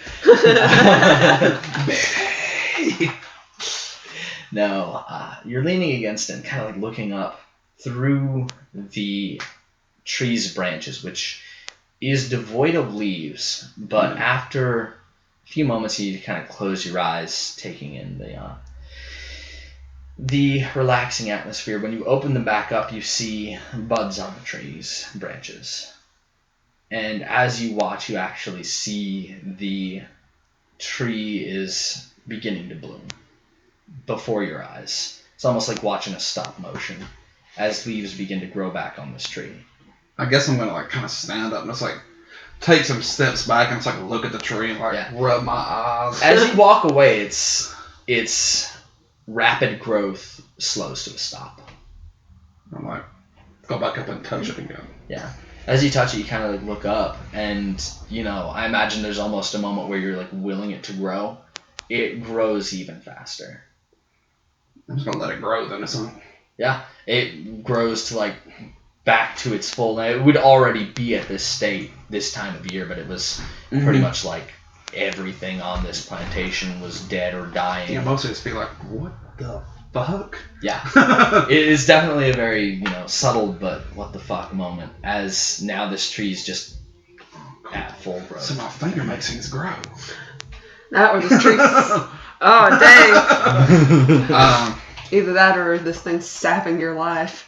No, you're leaning against it and kind of like looking up through the tree's branches, which is devoid of leaves, but after a few moments you kind of close your eyes, taking in the relaxing atmosphere. When you open them back up, you see buds on the tree's branches. And as you watch, you actually see the tree is beginning to bloom before your eyes. It's almost like watching a stop motion as leaves begin to grow back on this tree. I guess I'm going to like kind of stand up and just like take some steps back and just like look at the tree and like rub my eyes. As you walk away, it's rapid growth slows to a stop. I'm like, go back up and touch it again. Yeah. As you touch it, you kind of like look up, and I imagine there's almost a moment where you're like willing it to grow. It grows even faster. I'm just gonna let it grow then, isn't it? Yeah, it grows to like back to its full. It would already be at this state this time of year, but it was pretty much like everything on this plantation was dead or dying. Yeah, mostly just be like, what the fuck? Yeah, it is definitely a very subtle but what the fuck moment. As now this tree's just at full growth. So my finger makes things grow. That or this tree. Oh dang. Either that or this thing's sapping your life.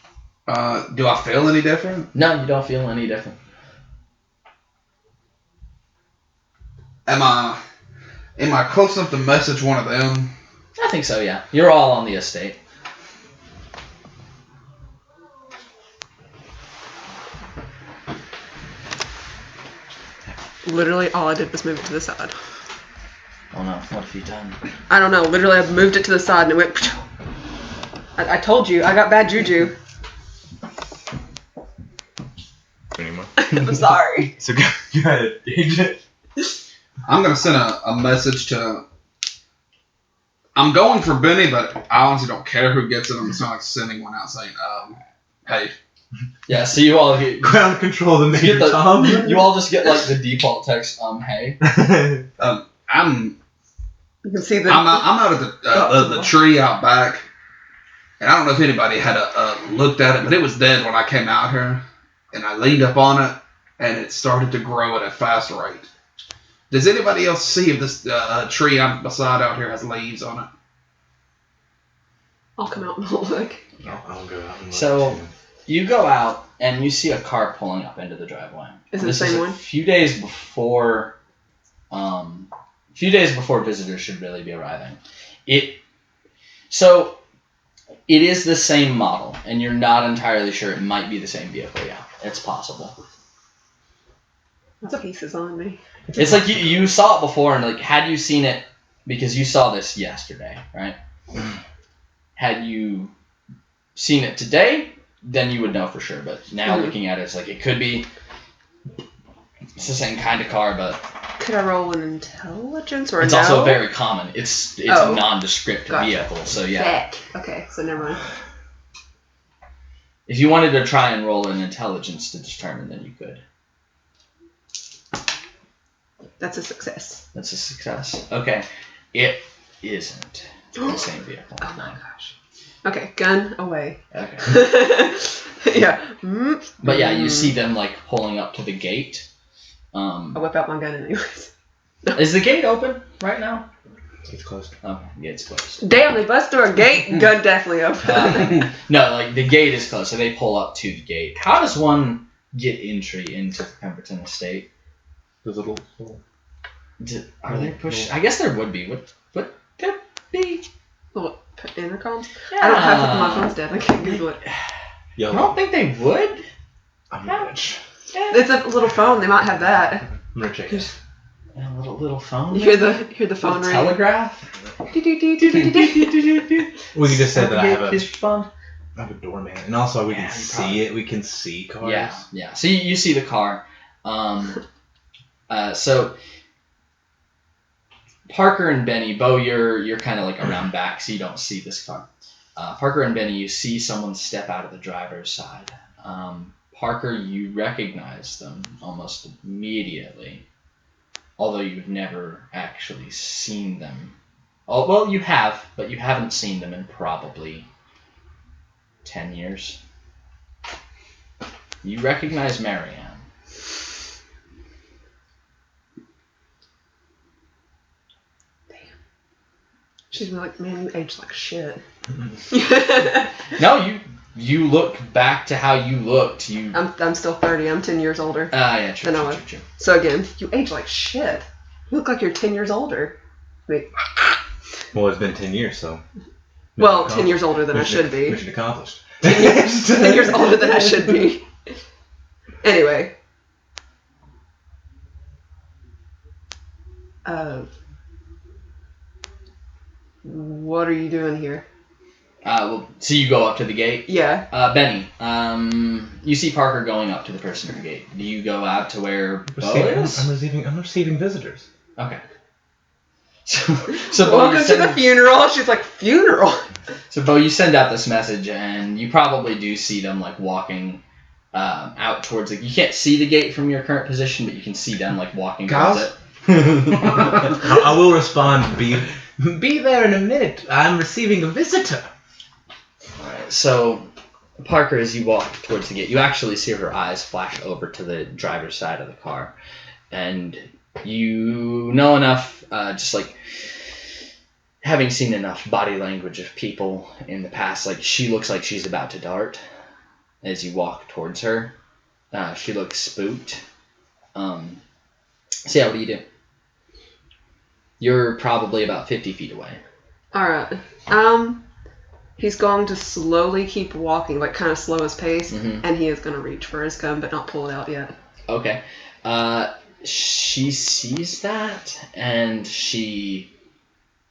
Do I feel any different? No, you don't feel any different. Am I close enough to message one of them? I think so, yeah. You're all on the estate. Literally, all I did was move it to the side. Oh no, what have you done? I don't know. Literally, I moved it to the side and it went... I told you, I got bad juju. Anymore. I'm sorry. So go ahead, agent. I'm going to send a message to... I'm going for Benny, but I honestly don't care who gets it. I'm just like sending one out saying, hey. Yeah, so you all get... Ground control the Major Tom. You all just get like the default text, hey. You can see the... I'm out at the tree out back. And I don't know if anybody had looked at it, but it was dead when I came out here. And I leaned up on it, and it started to grow at a fast rate. Does anybody else see if this tree I'm beside out here has leaves on it? I'll come out and look. I'll go out and look. So you go out, and you see a car pulling up into the driveway. Is it the same one? A few days before visitors should really be arriving. So it is the same model, and you're not entirely sure it might be the same vehicle. Yeah, it's possible. What's the pieces on me? It's like you saw it before, and like had you seen it, because you saw this yesterday, right? Had you seen it today, then you would know for sure. But now looking at it, it's like it could be. It's the same kind of car, but. Could I roll an intelligence or it's no? also very common. It's a nondescript vehicle, so yeah. Okay, so never mind. If you wanted to try and roll an intelligence to determine, then you could. That's a success. That's a success. Okay. It isn't the same vehicle. Oh my gosh. Okay, gun away. Okay. Yeah. But yeah, you see them like pulling up to the gate. I whip out my gun anyways. Is the gate open right now? It's closed. Okay, gate's closed. Damn, they bust through a gate. Gun definitely open. No, like the gate is closed, so they pull up to the gate. How does one get entry into the Pemberton estate? There's a little. Are they pushed? I guess there would be. Would there be? Little intercom? Yeah. I don't have it. My phone's dead. I can't Google it. I don't think they would. I'm rich. Yeah. It's a little phone. They might have that. I'm gonna check it. A little phone. You hear the phone ring. Telegraph. We can just say that I have a doorman, and also we can see it. We can see cars. Yeah. So you see the car. So Parker and Benny, Bo, you're kind of like around back, so you don't see this car. Parker and Benny, you see someone step out of the driver's side. Parker, you recognize them almost immediately, although you've never actually seen them. Oh, well, you have, but you haven't seen them in probably 10 years. You recognize Marianne. She's like, man, you age like shit. No, you look back to how you looked. I'm still 30. I'm 10 years older. Yeah, true. So again, you age like shit. You look like you're 10 years older. Wait. Well, it's been 10 years, so. 10 years older than I should be. Mission accomplished. 10 years older than I should be. Anyway. What are you doing here? So you go up to the gate? Yeah. Benny, you see Parker going up to the person at the gate. Do you go out to where Bo is? I'm receiving visitors. Okay. So welcome to the funeral. She's like, funeral? So Bo, you send out this message, and you probably do see them like walking out towards it. You can't see the gate from your current position, but you can see them like walking towards it. I will respond. Be there in a minute. I'm receiving a visitor. Alright, so Parker, as you walk towards the gate, you actually see her eyes flash over to the driver's side of the car. And you know enough, just like having seen enough body language of people in the past, like she looks like she's about to dart as you walk towards her. She looks spooked. So yeah, what do you do? You're probably about 50 feet away. Alright. He's going to slowly keep walking, like kind of slow his pace, and he is going to reach for his gun, but not pull it out yet. Okay. She sees that, and she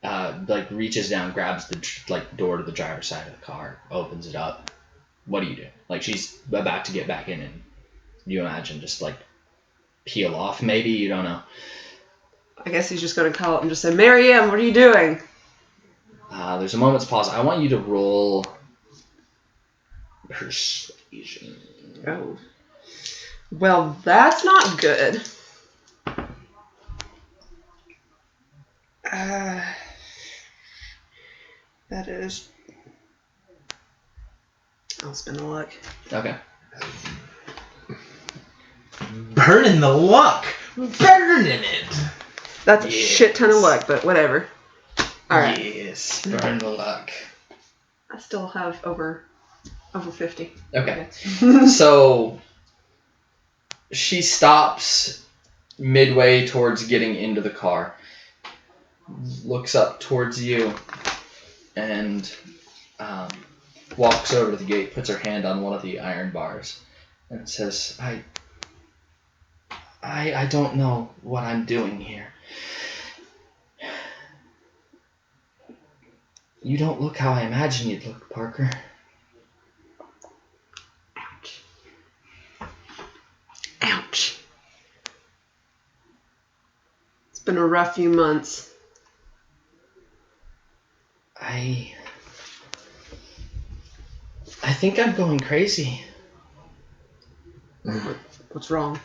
like reaches down, grabs the door to the driver's side of the car, opens it up. What do you do? Like she's about to get back in, and you imagine just like peel off. Maybe, you don't know. I guess he's just going to call up and just say, Marianne, what are you doing? There's a moment's pause. I want you to roll persuasion. Oh. Well, that's not good. That is... I'll spin the luck. Okay. Burning the luck! Burning it! That's a shit ton of luck, but whatever. Alright. Yes, burn the luck. I still have over 50. Okay. So she stops midway towards getting into the car, looks up towards you, and walks over to the gate, puts her hand on one of the iron bars, and says, I don't know what I'm doing here. You don't look how I imagine you'd look, Parker. Ouch. Ouch. It's been a rough few months. I I think I'm going crazy. What's wrong?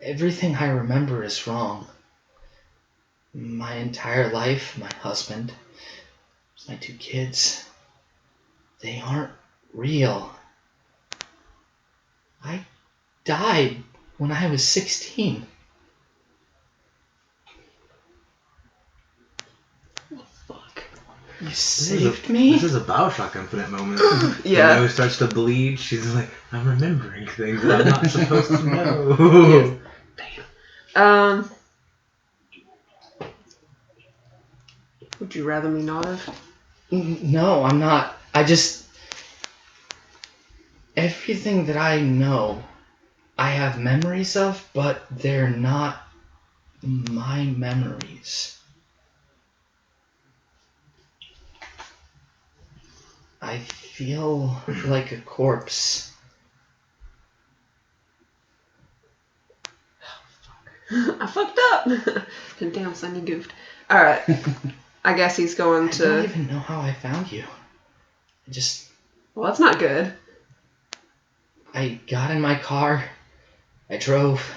Everything I remember is wrong. My entire life, my husband, my 2 kids, they aren't real. I died when I was 16. Oh, fuck. You saved me? This is a Bioshock Infinite moment. Yeah. When Noe starts to bleed, she's like, I'm remembering things that I'm not supposed to know. Damn. Would you rather me not have? No, I'm not. Everything that I know, I have memories of, but they're not my memories. I feel like a corpse. I fucked up. Damn, son, you goofed. Alright. I guess he's going to... I don't even know how I found you. Well, that's not good. I got in my car, I drove,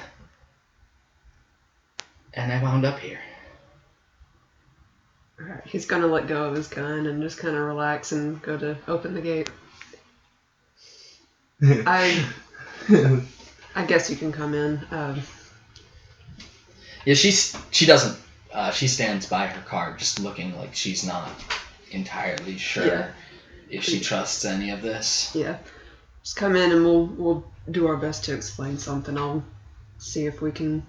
and I wound up here. Alright, he's going to let go of his gun and just kind of relax and go to open the gate. I guess you can come in. Yeah, she doesn't. She stands by her car, just looking like she's not entirely sure if she trusts any of this. Yeah, just come in and we'll do our best to explain something. I'll see if we can.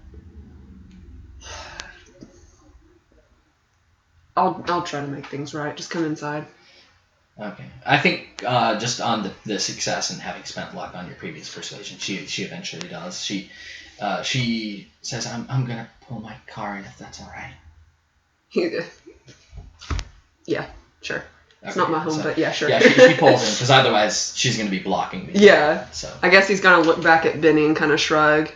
I'll try to make things right. Just come inside. Okay. I think just on the success and having spent luck on your previous persuasion, she eventually does. She says, I'm gonna pull my car in if that's all right. Yeah, sure. It's Okay, not my home, but yeah, sure. Yeah, she pulls in because otherwise she's gonna be blocking me. Yeah. So I guess he's gonna look back at Benny and kind of shrug,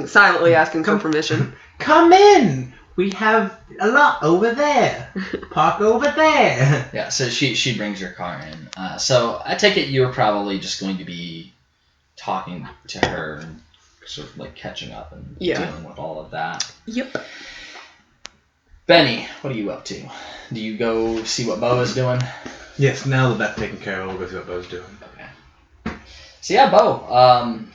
silently asking for permission. Come in. We have a lot over there. Park over there. Yeah, so she brings your car in. So I take it you're probably just going to be talking to her and sort of like catching up and dealing with all of that. Yep. Benny, what are you up to? Do you go see what Bo is doing? Yes, now that that's taken care of, we'll go see what Bo's doing. Okay. So yeah, Bo,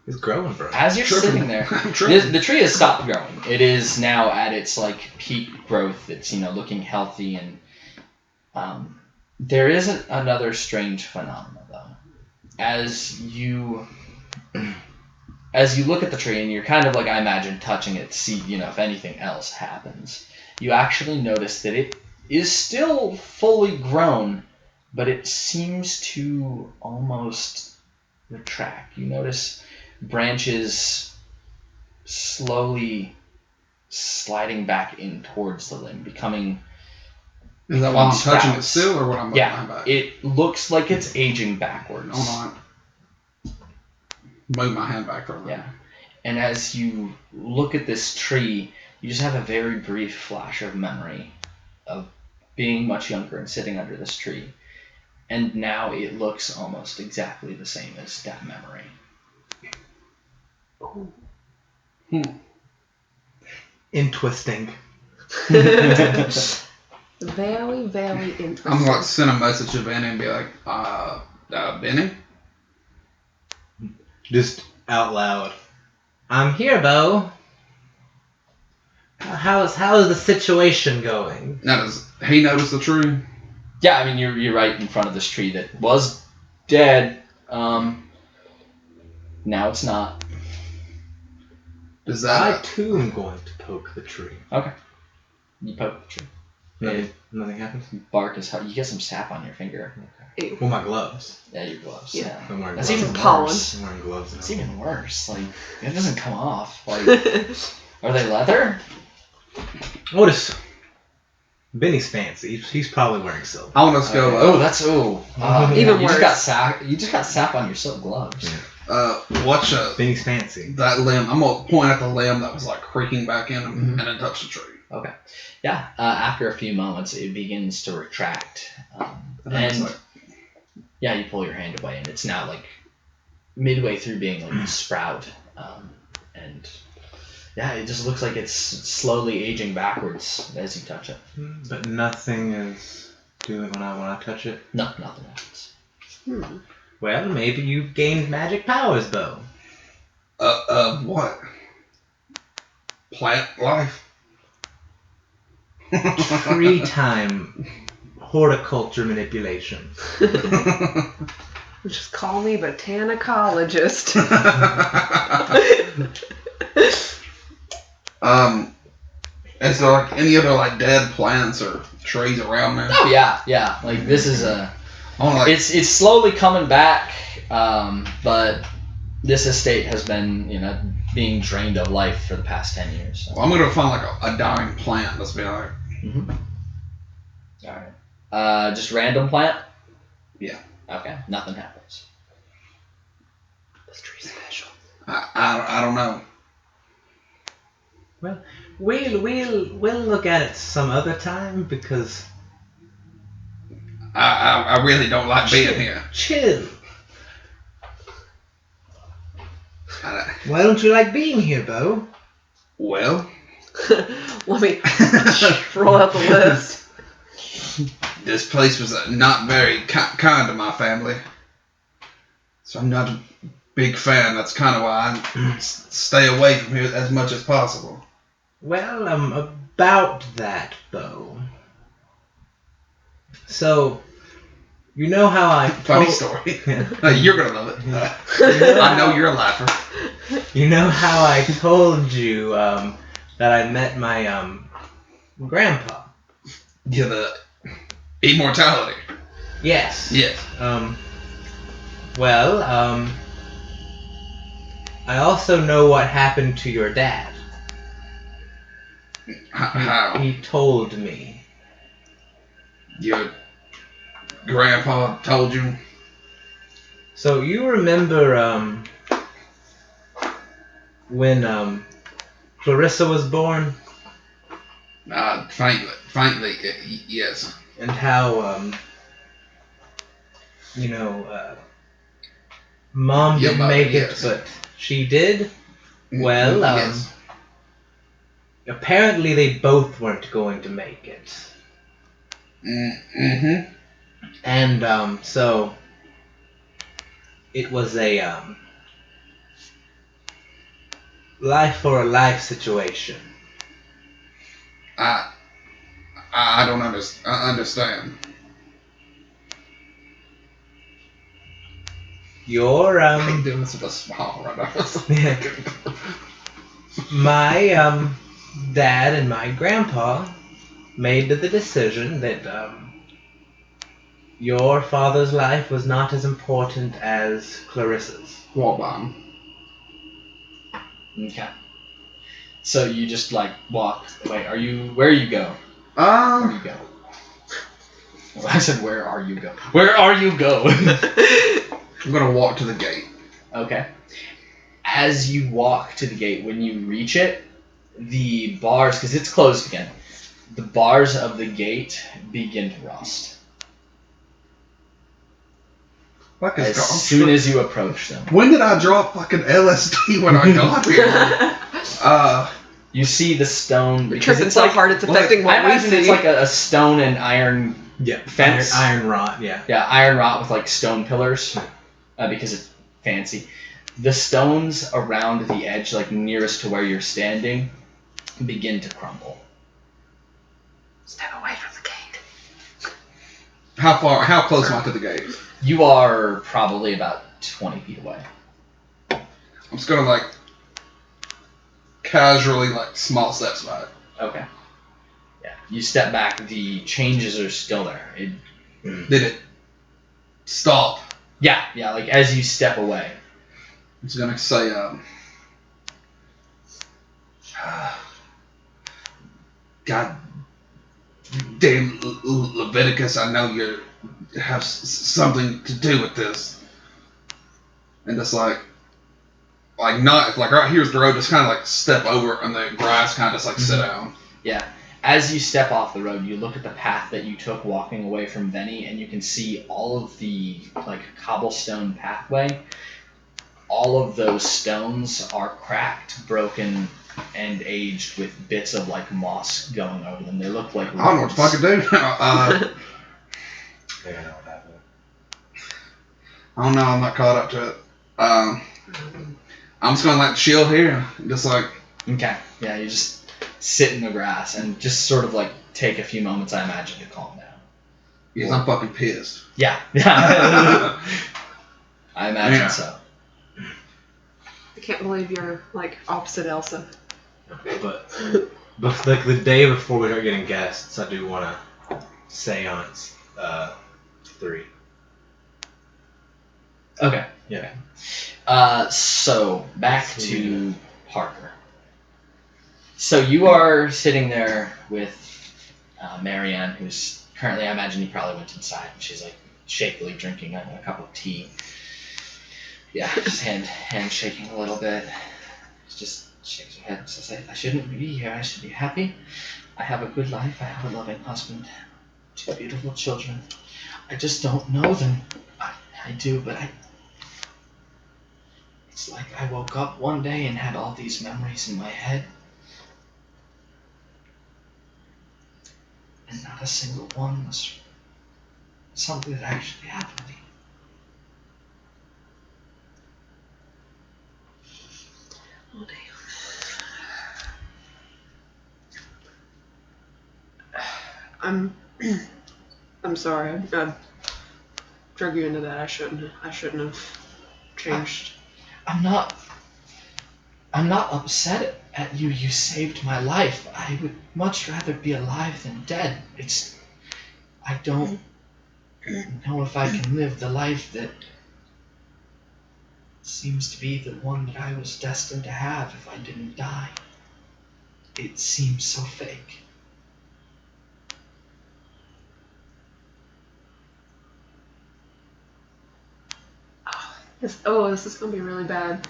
it's growing, bro. as you're sitting there, the tree has stopped growing. It is now at its like peak growth. It's looking healthy, and there isn't another strange phenomenon though. As you look at the tree and you're kind of like, I imagine, touching it to see if anything else happens, you actually notice that it is still fully grown, but it seems to almost retract. You notice branches slowly sliding back in towards the limb, becoming... Is that while I'm touching it still, or what I'm looking at back? It looks like it's aging backwards. Hold on. Move my hand back from it. Yeah. And as you look at this tree, you just have a very brief flash of memory of being much younger and sitting under this tree. And now it looks almost exactly the same as that memory. Twisting. Very, very interesting. I'm going to send a message to Benny and be like, Benny? Just out loud. I'm here, Bo. How's the situation going? Now, does he notice the tree? Yeah, I mean, you're right in front of this tree that was dead. Now it's not. Does that... I, too, am going to poke the tree. Okay. You poke the tree. Nothing happens? You bark as hard. You get some sap on your finger. Okay. Well, my gloves. Yeah, your gloves. Yeah. Yeah. I'm wearing That's gloves. even pollen. worse. I'm wearing gloves now. It's even worse. Like, it doesn't come off. Like, are they leather? Otis. Benny's fancy. He's probably wearing silk. I want us to go... Even you worse. You just got sap on your silk gloves. Yeah. Watch Benny's fancy. that limb. I'm going to point at the limb that was like creaking back in and then touch the tree. Okay. Yeah. After a few moments, it begins to retract. And Yeah, you pull your hand away, and it's now like midway through being like a sprout, and yeah, it just looks like it's slowly aging backwards as you touch it. But nothing is doing when I want to touch it. No, nothing happens. Well, maybe you've gained magic powers, Bo. What? Plant life? Tree time. Horticulture manipulation. Just call me botanicologist. Is there like any other like dead plants or trees around there? Oh yeah. Like this is it's slowly coming back, but this estate has been being drained of life for the past 10 years. So. Well, I'm gonna find like a dying plant. Let's be like. All right. Just random plant. Yeah. Okay. Nothing happens. This tree's special. I don't know. Well, we'll look at it some other time because I really don't like being here. Chill. Why don't you like being here, Bo? Well, let me roll out the list. This place was not very kind to my family, so I'm not a big fan. That's kind of why I stay away from here as much as possible. Well, about that, Bo. So, you know how I... Funny story. You're going to love it. I know you're a laugher. You know how I told you that I met my grandpa? Yeah, the immortality. Yes. Yes. Well, I also know what happened to your dad. How? He told me. Your grandpa told you? So you remember when Clarissa was born? Faintly, yes. And how Mom didn't make it, but she did? Well, yes. Apparently they both weren't going to make it. Mm-hmm. And so it was a life for a life situation. I don't understand. Your I'm doing this with a smile right now. My dad and my grandpa made the decision that your father's life was not as important as Clarissa's. Walk by him. Okay. So you just like walk. Wait, where you go? Where you go? Well, I said, where are you go? Where are you go? I'm gonna walk to the gate. Okay. As you walk to the gate, when you reach it, the bars, because it's closed again, the bars of the gate begin to rust. As soon as you approach them. When did I drop fucking LSD when I got here? You see the stone. Because it's so hard, it's affecting what we see. It's like a stone and iron fence. Iron rot, yeah. Yeah, iron rot with like stone pillars, because it's fancy. The stones around the edge, like nearest to where you're standing, begin to crumble. Step away from the gate. How close am I to the gate? You are probably about 20 feet away. I'm just gonna like casually like small steps back. Okay. Yeah. You step back, the changes are still there. Did it stop? Yeah, like as you step away. I'm just gonna say, God damn Leviticus, I know you have something to do with this. And just like not like right here's the road, just kind of like step over and the grass kind of just like sit down. Yeah. as you step off the road, you look at the path that you took walking away from Benny, and you can see all of the like cobblestone pathway. All of those stones are cracked, broken, and aged with bits of like moss going over them. They look like I don't know what to fucking do now. I know what happened. I don't know. I'm not caught up to it. I'm just gonna like chill here, just like. Okay. Yeah, you just sit in the grass and just sort of like take a few moments, I imagine, to calm down. Because I'm fucking pissed. Yeah. I imagine so. I can't believe you're like opposite Elsa. But like the day before we start getting guests, I do want to seance 3. Okay. Yeah. So back to Parker. So you are sitting there with Marianne, who's currently, I imagine you probably went inside. She's like shakily drinking a cup of tea. Yeah, just hand shaking a little bit. Just shakes her head and says, I shouldn't be here. I should be happy. I have a good life. I have a loving husband. 2 beautiful children. I just don't know them. I do, but it's like I woke up one day and had all these memories in my head. And not a single one was something that actually happened to me. Oh, damn. I'm sorry. I drug you into that. I shouldn't have changed. I'm not upset at you. You saved my life. I would much rather be alive than dead. I don't know if I can live the life that seems to be the one that I was destined to have if I didn't die. It seems so fake. This is gonna be really bad.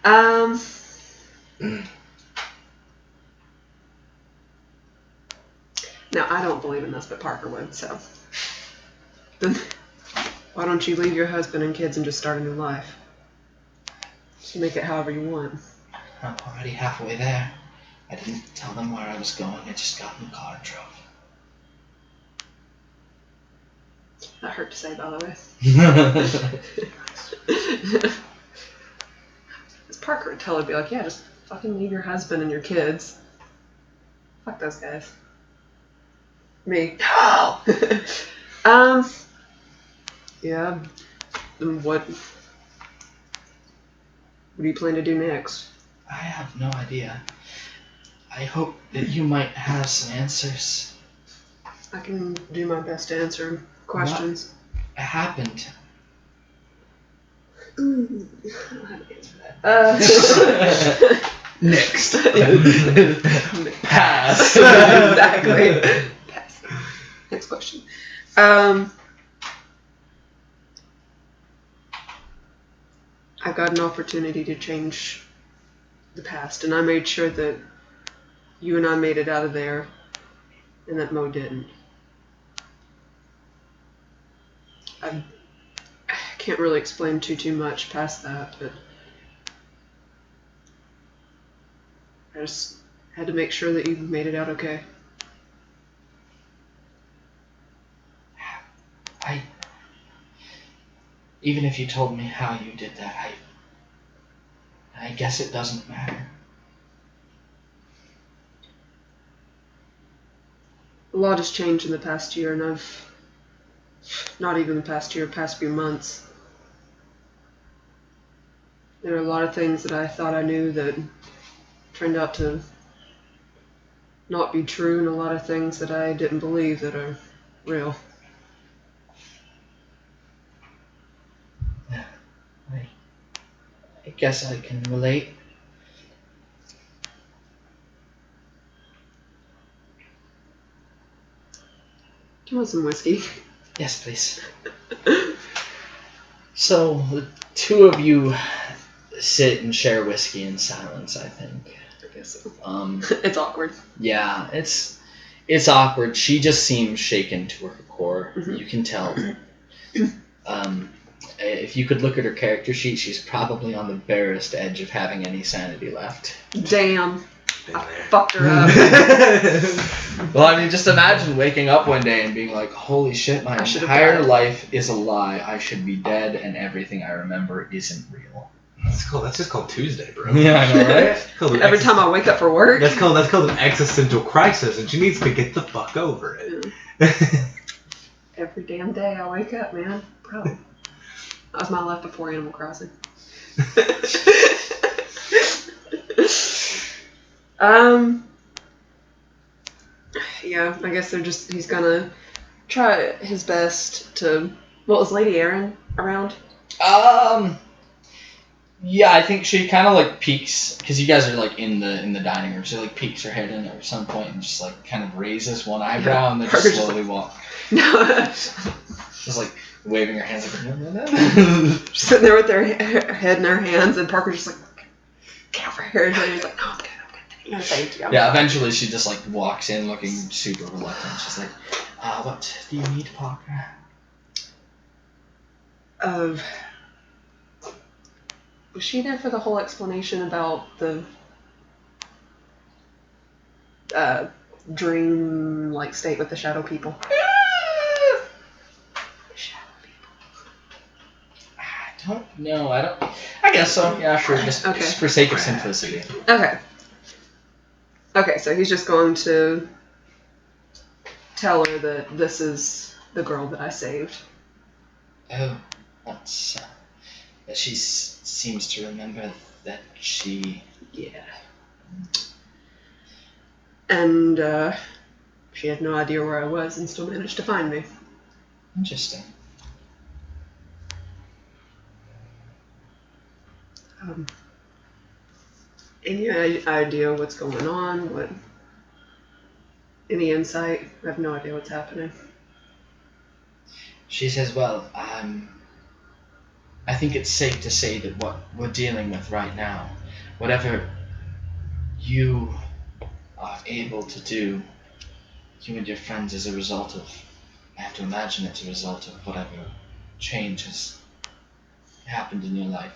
Now, I don't believe in this, but Parker would, so. Then, why don't you leave your husband and kids and just start a new life? Just make it however you want. I'm already halfway there. I didn't tell them where I was going. I just got in the car and drove. That hurt to say, by the way. Parker would totally be like, yeah, just fucking leave your husband and your kids. Fuck those guys. Me. No! Yeah. And what do you plan to do next? I have no idea. I hope that you might have some answers. I can do my best to answer questions. What happened? I don't have an answer for that. Next. Pass. Exactly. Pass. Next question. I got an opportunity to change the past, and I made sure that you and I made it out of there, and that Mo didn't. I can't really explain too much past that, but I just had to make sure that you made it out okay. Even if you told me how you did that, I guess it doesn't matter. A lot has changed in the past year, and I've not even the past year, past few months. There are a lot of things that I thought I knew that turned out to not be true, and a lot of things that I didn't believe that are real. I guess I can relate. Do you want some whiskey? Yes, please. So, the two of you sit and share whiskey in silence, I think. I guess so. Um, It's awkward. yeah, it's It's awkward. She just seems shaken to her core. Mm-hmm. You can tell. If you could look at her character sheet, she's probably on the barest edge of having any sanity left. Damn. I fucked her up. Well, I mean, just imagine waking up one day and being like, holy shit, my entire life is a lie. I should be dead, and everything I remember isn't real. That's cool. That's just called Tuesday, bro. Yeah, I know, right? Every time I wake up for work. That's called an existential crisis, and she needs to get the fuck over it. Every damn day I wake up, man. Bro. That was my life before Animal Crossing. Yeah, I guess he's gonna try his best to. What was Lady Erin around? Yeah, I think she kind of like peeks because you guys are like in the dining room. She like peeks her head in at some point and just like kind of raises one eyebrow and then just slowly walk. No. Just like waving her hands like. Sitting there with her head in her hands and Parker's just like, get over here. And he's like, no, I'm good. No, thank you. Yeah, eventually she just like walks in looking super reluctant. She's like, what do you need, Parker? Was she there for the whole explanation about the dream-like state with the shadow people? I don't know. I guess so. Yeah, sure. Just for sake of simplicity. Okay, so he's just going to tell her that this is the girl that I saved. Oh, that's... she seems to remember that she... Yeah. And, she had no idea where I was and still managed to find me. Interesting. Any idea what's going on? Any insight? I have no idea what's happening. She says, well, I think it's safe to say that what we're dealing with right now, whatever you are able to do, you and your friends, as a result of, I have to imagine it's a result of whatever change has happened in your life.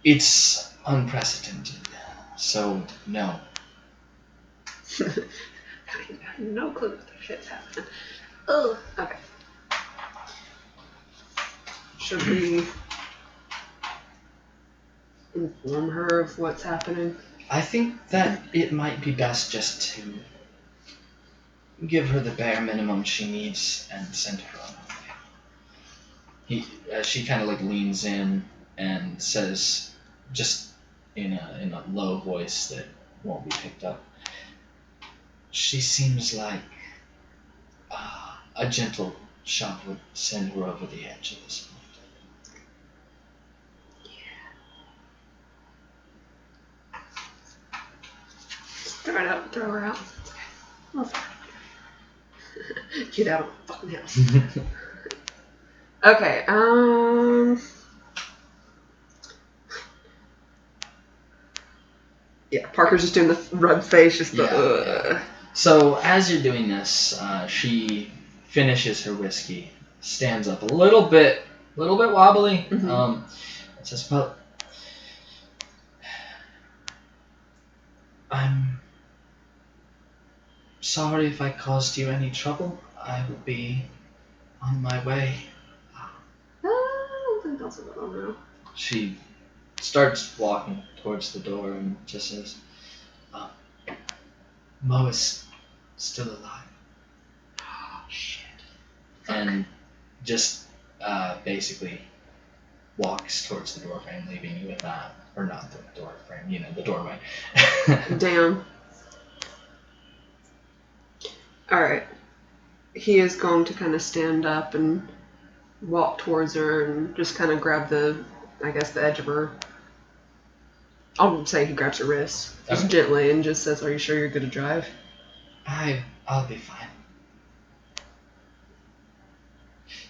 It's unprecedented, so no. I have no clue what the shit's happening. Oh, okay. Should we inform her of what's happening? I think that it might be best just to give her the bare minimum she needs and send her on her way. She kind of like leans in and says, just in a low voice that won't be picked up, she seems like a gentle shot would send her over the edge of this Yeah. Throw her out. Get out of my fucking house. Okay, yeah, Parker's just doing the rub face, just the. Yeah. So as you're doing this, she finishes her whiskey, stands up a little bit wobbly. Mm-hmm. Says, "Well, I'm sorry if I caused you any trouble. I will be on my way." I don't think that's a good one now. She starts walking towards the door and just says, Mo is still alive. Oh, shit. And just basically walks towards the doorframe, leaving you with that. Or not the doorframe, the doorway. Damn. Alright. He is going to kind of stand up and walk towards her and just kind of grab the edge of her. I'll say he grabs her wrist, just gently, and just says, "Are you sure you're good to drive?" I'll be fine.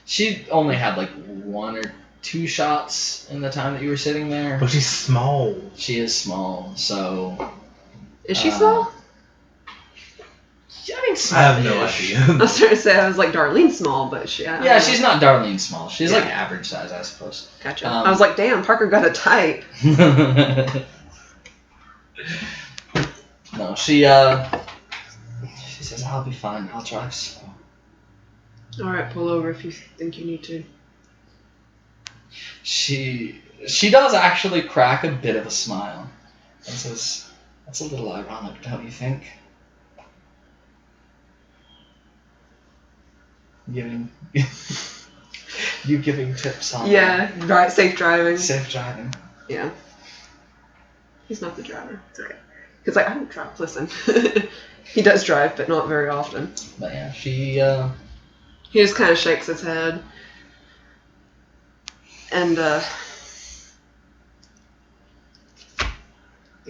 She only had like 1 or 2 shots in the time that you were sitting there. But she's small. She is small, so. Is she small? small. I have no idea. I was trying to say I was like Darlene Small, but yeah, she's not Darlene Small. She's like average size, I suppose. Gotcha. I was like, damn, Parker got it tight. No, she says, I'll be fine. I'll drive slow. All right, pull over if you think you need to. She does actually crack a bit of a smile and says, that's a little ironic, don't you think? You giving tips on right, safe driving. Safe driving. Yeah. He's not the driver. It's okay. He's like, I don't drive. Listen. He does drive, but not very often. But yeah, he just kind of shakes his head. And, I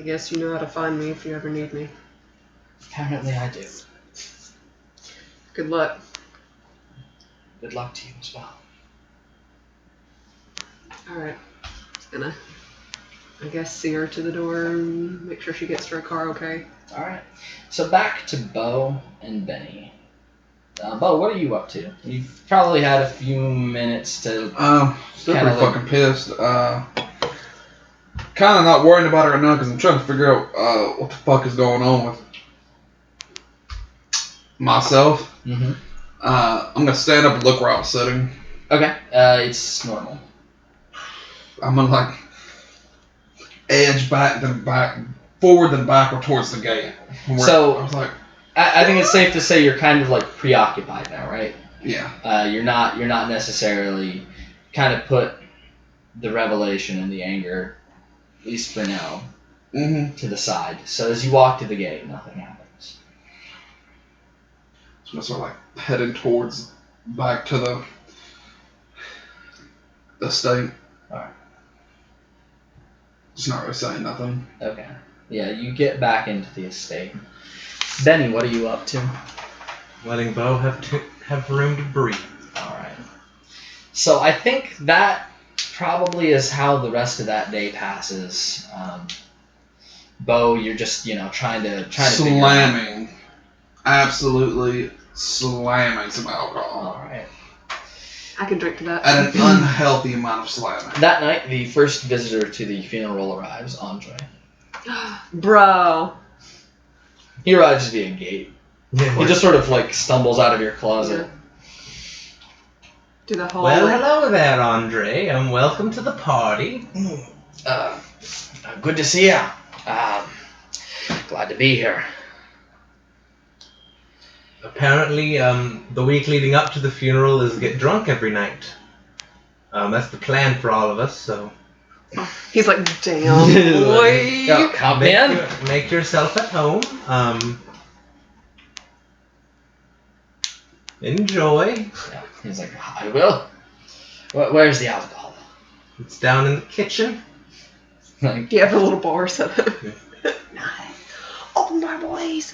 guess you know how to find me if you ever need me. Apparently I do. Good luck. Good luck to you as well. Alright. Just gonna, I guess, see her to the door and make sure she gets to her car okay. Alright. So back to Bo and Benny. Bo, what are you up to? You've probably had a few minutes to... Still pretty fucking pissed. Kind of not worrying about her enough because I'm trying to figure out what the fuck is going on with myself. Mm-hmm. I'm going to stand up and look where I was sitting. Okay. It's normal. I'm going to, like, edge forward then backward towards the gate. So, I was like... I think it's safe to say you're kind of like preoccupied now, right? Yeah. You're not necessarily kind of put the revelation and the anger, at least for now, to the side. So as you walk to the gate, nothing happens. So I'm sort of like heading towards back to the estate. Alright. Just not really saying nothing. Okay. Yeah, you get back into the estate. Benny, what are you up to? Letting Bo have room to breathe. Alright. So I think that probably is how the rest of that day passes. Bo, you're just, trying to slamming. Absolutely slamming some alcohol. Alright. I can drink to that. At an unhealthy amount of slamming. That night, the first visitor to the funeral arrives, Andre. Bro. He arrives via gate. Yeah, he just sort of like stumbles out of your closet. Yeah. Do the whole. Well, hello there, Andre, and welcome to the party. Good to see ya. Glad to be here. Apparently, the week leading up to the funeral is get drunk every night. That's the plan for all of us, so... He's like, damn, boy. Come in. Make yourself at home. Enjoy. Yeah, he's like, I will. Where's the alcohol? It's down in the kitchen. Do you have a little bar set up? Nice. Open bar, boys.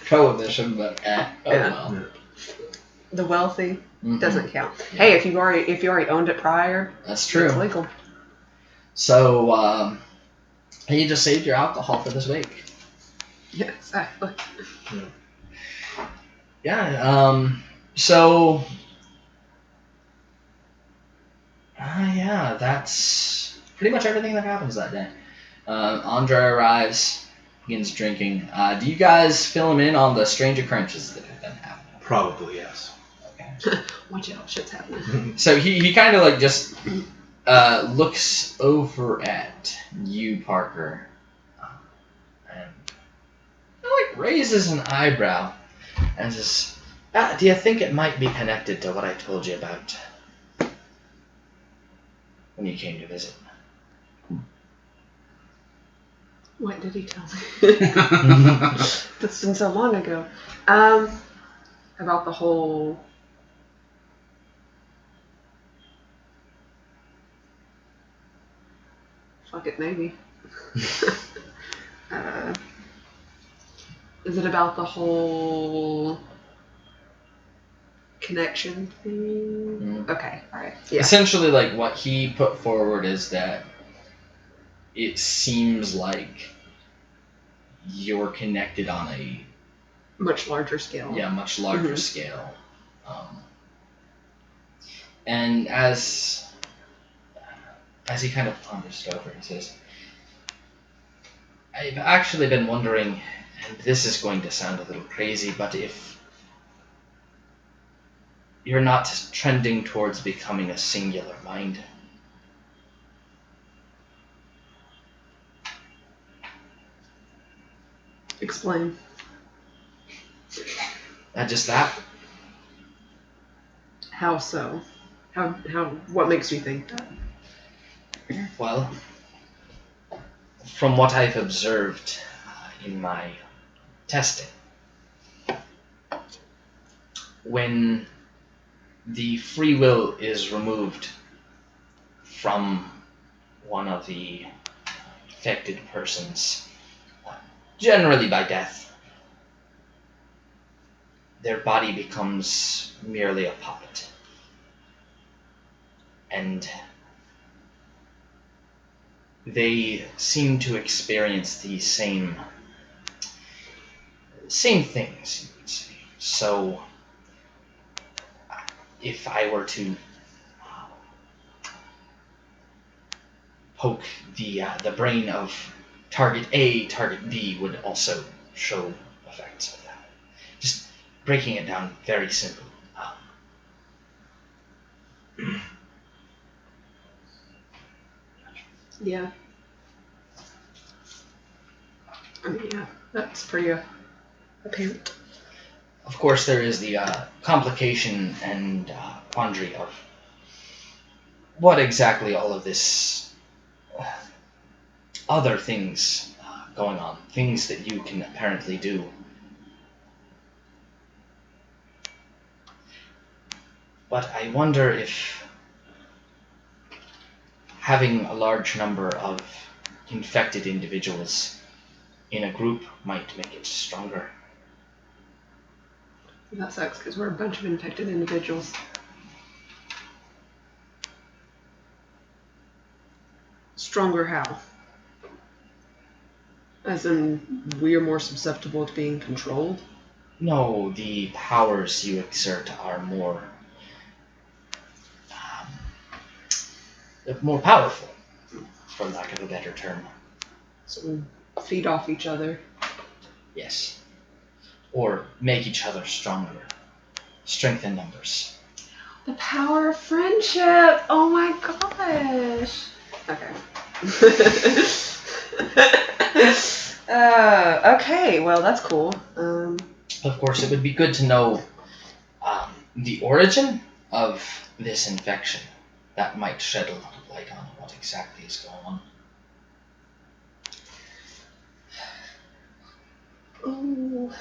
Prohibition, but well. The wealthy doesn't count. Yeah. Hey, if you already owned it prior, that's true. It's legal. So, you just saved your alcohol for this week. Yeah, exactly. Yeah. So. Yeah, that's pretty much everything that happens that day. Andre arrives, begins drinking. Do you guys fill him in on the strange occurrences that have been happening? Probably, yes. Okay. Watch out, shit's happening. So he kind of like just looks over at you, Parker, and like raises an eyebrow and says, do you think it might be connected to what I told you about when you came to visit? What did he tell me? That's been so long ago. About the whole... Fuck it, maybe. Is it about the whole connection thing? Okay, alright. Yeah. Essentially, like, what he put forward is that it seems like you're connected on a Much larger scale. Yeah, much larger scale. And as he kind of ponders it over, he says, I've actually been wondering, and this is going to sound a little crazy, but if you're not trending towards becoming a singular mind. Explain. Just that? How so? How? What makes you think that? Well, from what I've observed in my testing, when the free will is removed from one of the affected persons, generally by death, their body becomes merely a puppet. And they seem to experience the same things, you could say. So, if I were to poke the brain of target A, target B would also show effects of that. Just breaking it down very simple. Yeah. I mean, yeah, that's pretty apparent. Of course, there is the complication and quandary of what exactly all of this other things going on, things that you can apparently do. But I wonder if having a large number of infected individuals in a group might make it stronger. That sucks because we're a bunch of infected individuals. Stronger how? As in, we are more susceptible to being controlled? No, the powers you exert are more powerful, for lack of a better term. So we feed off each other. Yes. Or make each other stronger. Strength in numbers. The power of friendship! Oh my gosh! Okay. Okay, well that's cool. Of course, it would be good to know the origin of this infection. That might shed a little light on what exactly is going on. Oh,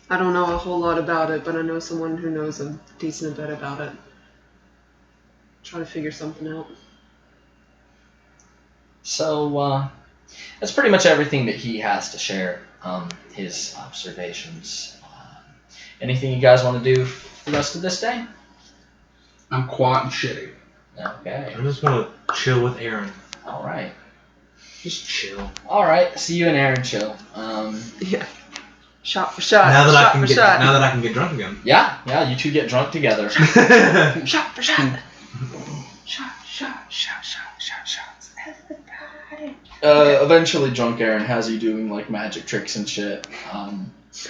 I don't know a whole lot about it, but I know someone who knows a decent bit about it. Try to figure something out. So, that's pretty much everything that he has to share, his observations. Anything you guys want to do for the rest of this day? I'm quiet and shitty. Okay. I just want to chill with Aaron. All right. Just chill. All right. See you and Aaron chill. Yeah. Shot for shot. Now that shot I can for get shot. now that I can get drunk again. Yeah. You two get drunk together. Shot for shot. Shot. Shots. Everybody. Eventually, drunk Aaron has you doing like magic tricks and shit. It's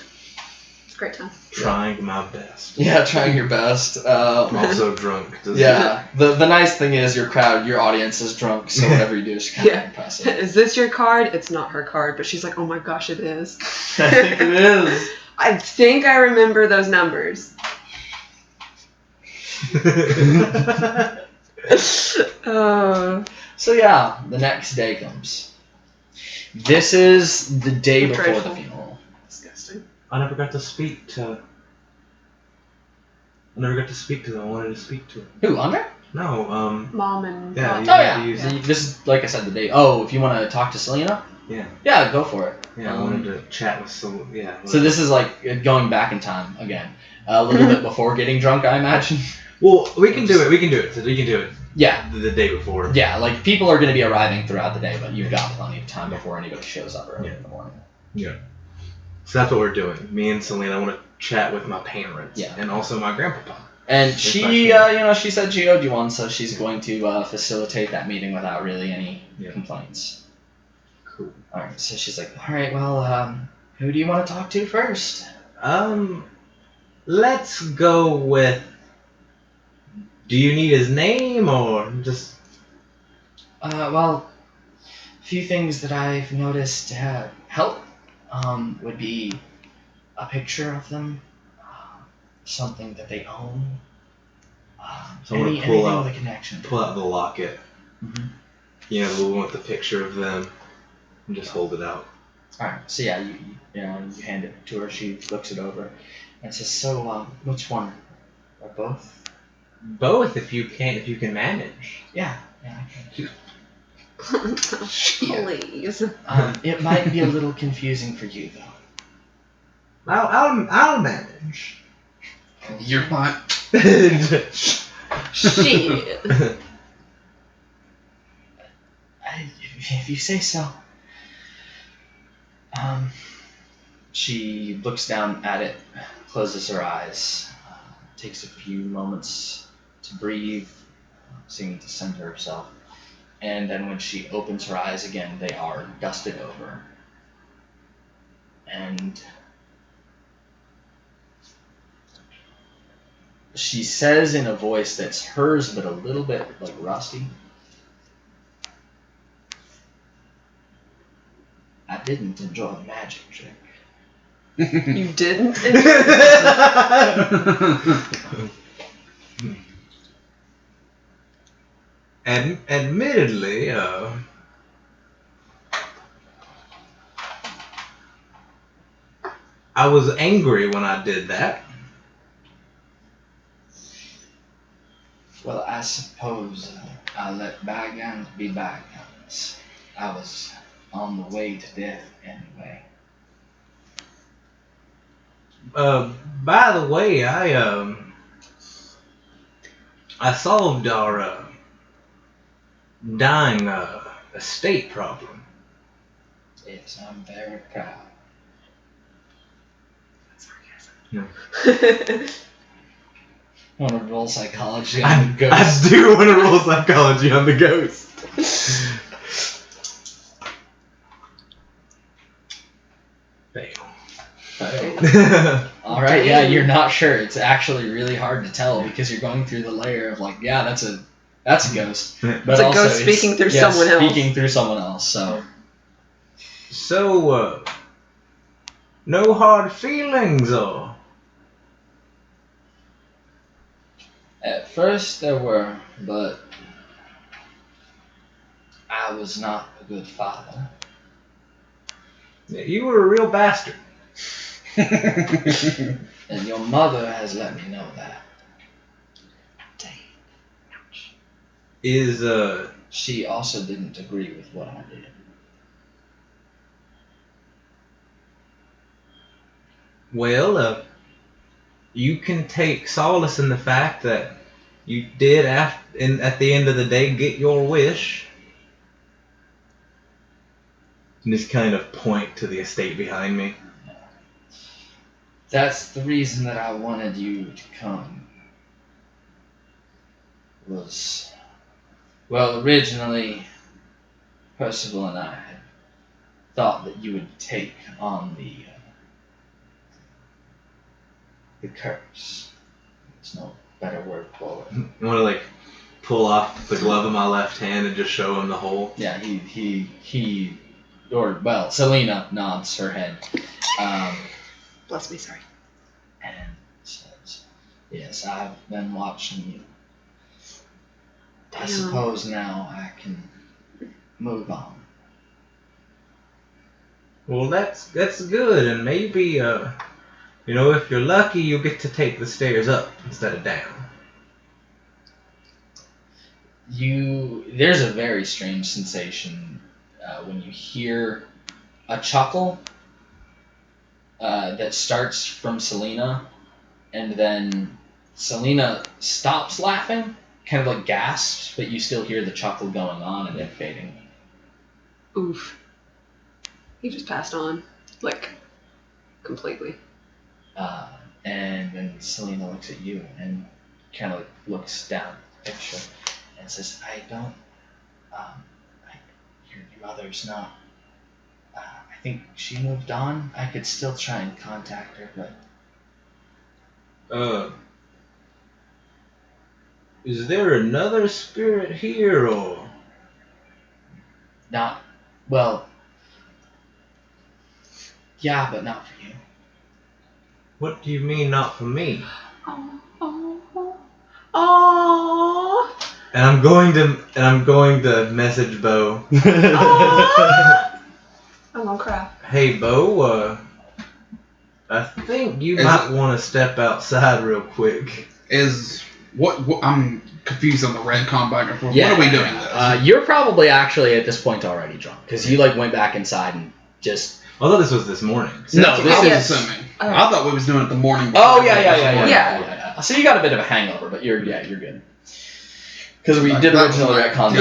a great time. Trying my best. Yeah, trying your best. I'm also drunk. Yeah. The nice thing is your audience is drunk, so whatever you do is kind of impressive. Is this your card? It's not her card, but she's like, oh my gosh, it is. I think it is. I think I remember those numbers. So yeah, the next day comes. This is the day before the funeral. Disgusting. I never got to speak to them. I wanted to speak to them. Who, Andre? No, Mom and yeah. Pop. This is, like I said, the day. Oh, if you want to talk to Selena? Yeah. Yeah, go for it. Yeah, I wanted to chat with someone. Yeah. So this is like going back in time again. A little bit before getting drunk, I imagine. Well, we can do it. So we can do it. Yeah. The day before. Yeah, like people are going to be arriving throughout the day, but you've got plenty of time before anybody shows up early in the morning. Yeah. So that's what we're doing. Me and Selena want to chat with my parents. Yeah. And also my grandpapa. And she, she said she owed you one, so she's going to facilitate that meeting without really any complaints. Cool. All right, so she's like, all right, well, who do you want to talk to first? Let's go with. Do you need his name or just? Well, a few things that I've noticed help would be a picture of them, something that they own. So I'm gonna pull out with a connection. Pull out the locket. Mm-hmm. You know, the one with the picture of them, and just hold it out. All right. So yeah, you hand it to her. She looks it over, and says, "So, which one? Or both?" Both, if you can manage. Yeah, I can. Please. It might be a little confusing for you though. I'll manage. You're fine. Shit. If you say so. She looks down at it, closes her eyes, takes a few moments to breathe, seeming to center herself, and then when she opens her eyes again, they are dusted over. And she says in a voice that's hers but a little bit like rusty, I didn't enjoy the magic trick. You didn't? And admittedly, I was angry when I did that. Well, I suppose I'll let bygones be bygones. I was on the way to death anyway. By the way, I solved our dying estate problem. Yes, I'm very proud. No. Want to roll psychology on the ghost? I do want to roll psychology on the ghost. Fail. All right, yeah, you're not sure. It's actually really hard to tell because you're going through the layer of like, yeah, that's a ghost, but it's a ghost speaking through someone else. Speaking through someone else. So, no hard feelings, or? At first there were, but I was not a good father. You were a real bastard. And your mother has let me know that. She also didn't agree with what I did. Well, you can take solace in the fact that you did, at the end of the day, get your wish. And just kind of point to the estate behind me. That's the reason that I wanted you to come. Originally, Percival and I had thought that you would take on the curse. There's no better word for it. I want to pull off the glove of my left hand and just show him the hole. Yeah, Selena nods her head. Bless me, sorry. And says, yes, I've been watching you. I suppose now I can move on. Well, that's good, and maybe, if you're lucky, you'll get to take the stairs up instead of down. There's a very strange sensation when you hear a chuckle that starts from Selena, and then Selena stops laughing, kind of like gasps, but you still hear the chuckle going on and then fading. Oof. He just passed on, like, completely. And then Selena looks at you and kind of like looks down at the picture and says, I don't, your mother's not, I think she moved on. I could still try and contact her, but... Is there another spirit here, or...? Not, well... Yeah, but not for you. What do you mean, not for me? Oh. And I'm going to message Bo. I'm gonna cry. Hey, Bo, I think you might want to step outside real quick. What I'm confused on the retcon back and forth. What are we doing this? You're probably actually at this point already drunk, because you like went back inside and just... I thought this was this morning. No, this is assuming. I thought we was doing it the morning. Oh, yeah. So you got a bit of a hangover, but you're good. Because we did originally retcon.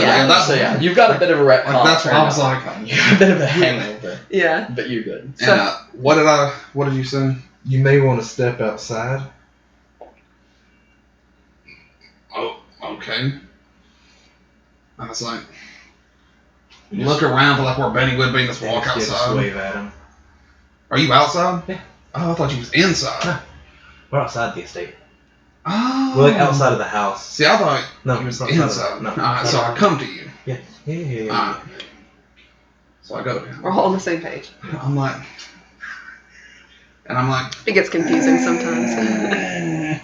So you've got a bit of a retcon. That's what I was like. You got a bit of a hangover. Yeah. But you're good. So, and, what did you say? You may want to step outside. Oh, okay. I was like, look around for like where Benny would be and just walk outside. Just wave at him. Are you outside? Yeah. Oh, I thought you was inside. No. We're outside the estate. Oh. We're like outside of the house. See, I thought you was inside. No. Alright, so I come to you. Yeah. So I go down. We're all on the same page. I'm like... It gets confusing sometimes.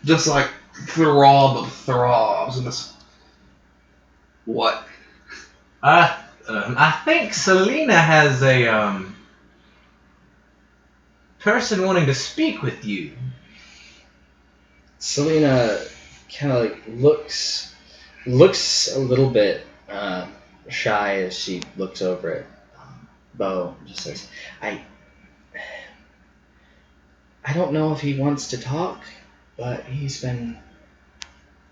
Just like throb of throbs and this... What? I think Selena has a, person wanting to speak with you. Selena kind of like looks a little bit shy as she looks over at Bo and just says, I don't know if he wants to talk, but he's been,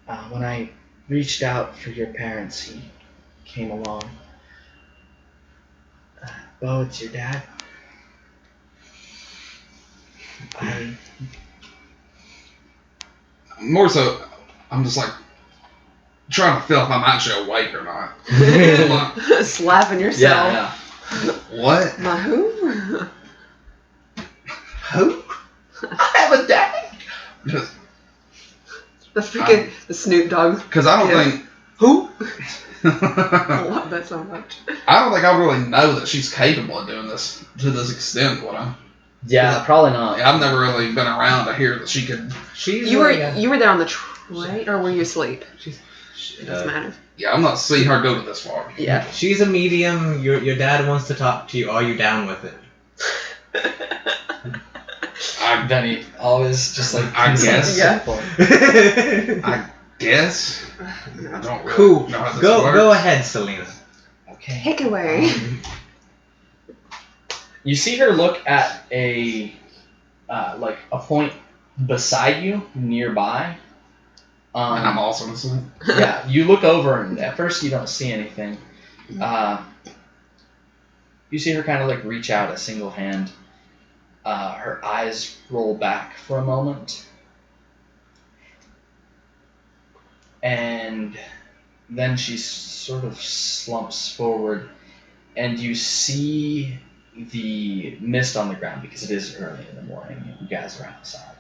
when I reached out for your parents, he came along. Bo, it's your dad. More so, I'm just like trying to feel if I'm actually awake or not. Slapping yourself. Yeah. What? My who? Who? I have a dad. Just the Snoop Dogg. Because I don't think who. I love that so much. I don't think I really know that she's capable of doing this to this extent. Yeah, probably not. I've never really been around to hear that she could. You were there on the train, or were you asleep? It doesn't matter. Yeah, I'm not seeing her go to this far. Yeah. She's a medium. Your dad wants to talk to you. Are you down with it? Benny always just like I guess. Yeah. I guess. I don't really cool. know how this Go ahead, Selena. Okay. Take it away. You see her look at a point beside you, nearby. And I'm also listening. Yeah, you look over and at first you don't see anything. You see her kind of like reach out a single hand. Her eyes roll back for a moment. And then she sort of slumps forward and you see the mist on the ground because it is early in the morning. You guys are outside.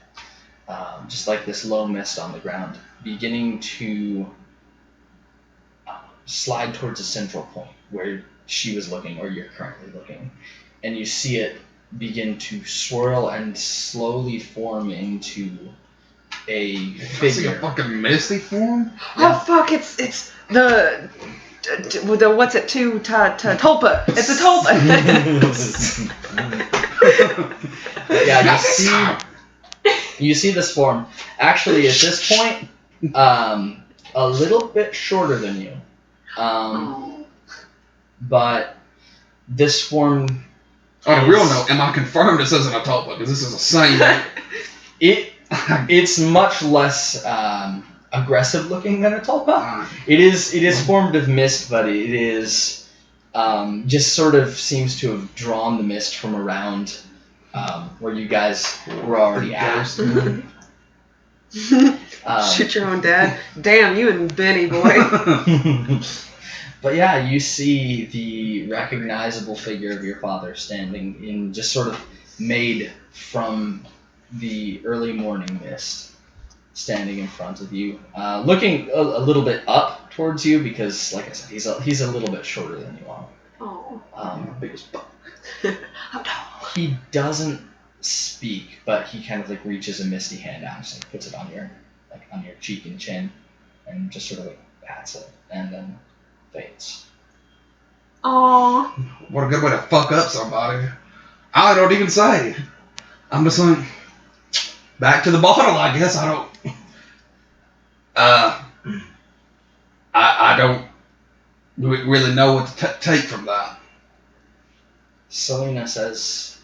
Just like this low mist on the ground beginning to slide towards a central point where she was looking or you're currently looking. And you see it begin to swirl and slowly form into a figure. It's like a fucking misty form? Oh fuck, it's the what's it to tulpa. It's a tulpa. Yeah, you see this form. Actually, at this point, a little bit shorter than you. But this form. On a real note, am I confirmed this isn't a tulpa? Because this is the same. It's much less aggressive looking than a tulpa. It is formed of mist, but it is just sort of seems to have drawn the mist from around where you guys were already at. Shoot your own dad. Damn, you and Benny, boy. But yeah, you see the recognizable figure of your father standing in just sort of made from the early morning mist, standing in front of you, looking a little bit up towards you because, like I said, he's a little bit shorter than you are. Oh. Biggest buck. He doesn't speak, but he kind of like reaches a misty hand out, just like puts it on your cheek and chin, and just sort of like pats it, and then fades. Aww. What a good way to fuck up somebody. I don't even say. I'm just like, back to the bottle, I guess. I don't really know what to take from that. Selena says,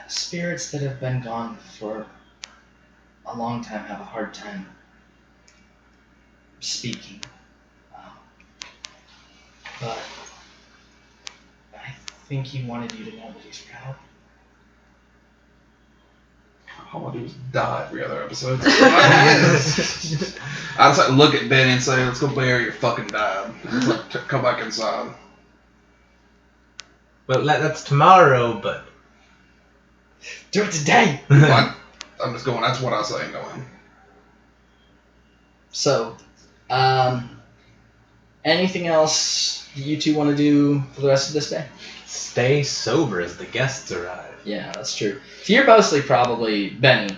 spirits that have been gone for a long time have a hard time speaking. But I think he wanted you to know that he's proud. All I do is die every other episode. I just like look at Benny and say, let's go bury your fucking dad. And like, come back inside. Well, that's tomorrow, but... Do it today! I'm just going, that's what I say going. So, anything else you two want to do for the rest of this day? Stay sober as the guests arrive. Yeah, that's true. So you're mostly probably Benny.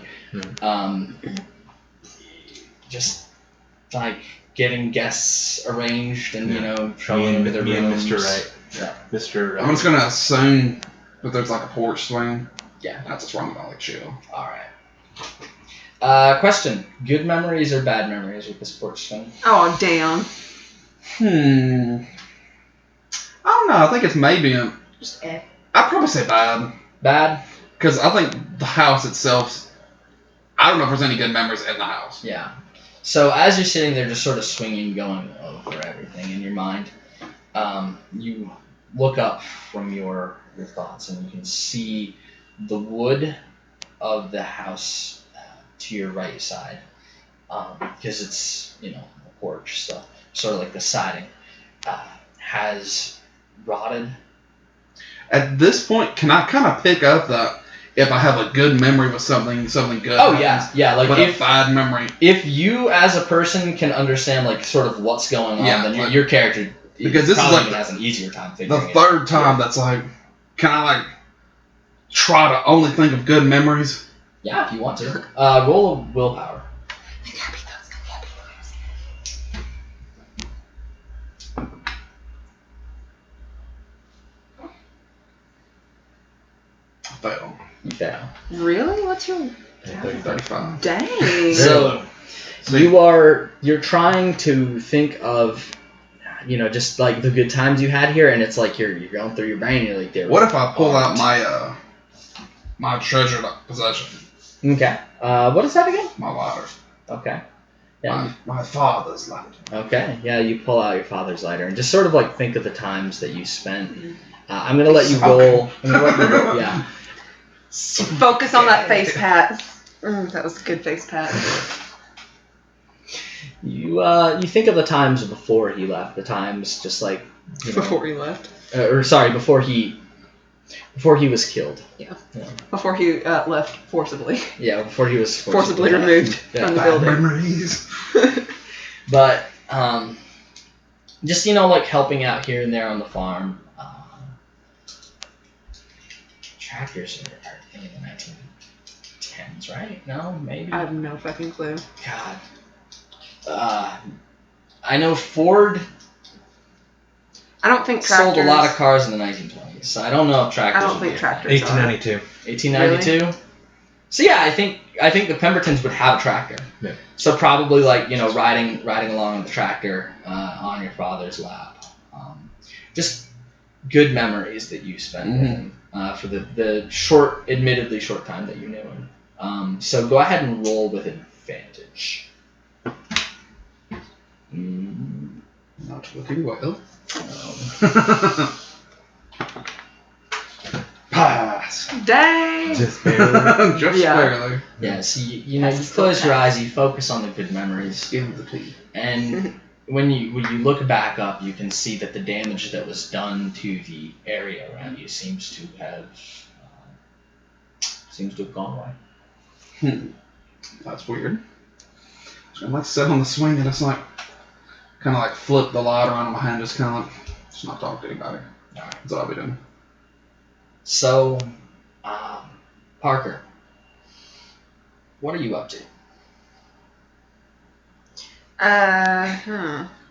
Just like getting guests arranged and showing them to their rooms. And Mr. Wright. Yeah. Mr. Wright. I'm just gonna assume that there's like a porch swing. Yeah. That's just where I'm gonna like chill. Alright. Question. Good memories or bad memories with this porch swing? Oh, damn. I don't know. I think it's maybe I'd probably say bad. Bad? Because I think the house itself, I don't know if there's any good memories in the house. Yeah. So as you're sitting there just sort of swinging, going over everything in your mind, you look up from your thoughts and you can see the wood of the house to your right side. Because it's, a porch, so sort of like the siding has rotted. At this point, can I kind of pick up that if I have a good memory with something good happens, yeah. Like but if a bad memory. If you as a person can understand like sort of what's going on, then like, your character because this is like has an easier time figuring the third time that's like, can I like try to only think of good memories? Yeah, if you want to. Roll a willpower. Fail. You fail. Really? What's your... 35. Dang. So you're trying to think of, just like the good times you had here, and it's like you're going through your brain. And you're like, what if I pull out my my treasured possession? Okay. What is that again? My lighter. Okay. Yeah. My father's lighter. Okay. Yeah, you pull out your father's lighter and just sort of like think of the times that you spent. I'm gonna let you roll. Yeah. Focus on that face pat. That was a good face pat. You think of the times before he left. The times just like before he left. Before he was killed. Yeah. Before he left forcibly. Yeah, before he was forcibly removed from the building. Memories. But just like helping out here and there on the farm. Tractors are in the 1910s, right? No, maybe. I have no fucking clue. God. I know Ford. I don't think tractors... sold a lot of cars in the 1920s, so I don't know if tractors. I don't think tractors. 1892. 1892. Really? So yeah, I think the Pembertons would have a tractor. Yeah. So probably like riding along with the tractor on your father's lap. Just good memories that you spent with him for the admittedly short time that you knew him. So go ahead and roll with disadvantage. Not looking well. Pass. Dang. Just barely. Just barely. Yeah. So you close your eyes, you focus on the good memories, In the teeth. and when you look back up, you can see that the damage that was done to the area around you seems to have gone away. That's weird. So I'm like sit on the swing and just like kind of like flip the light around in my hand, just kind of like just not talk to anybody. That's what I'll be doing. So, Parker, what are you up to?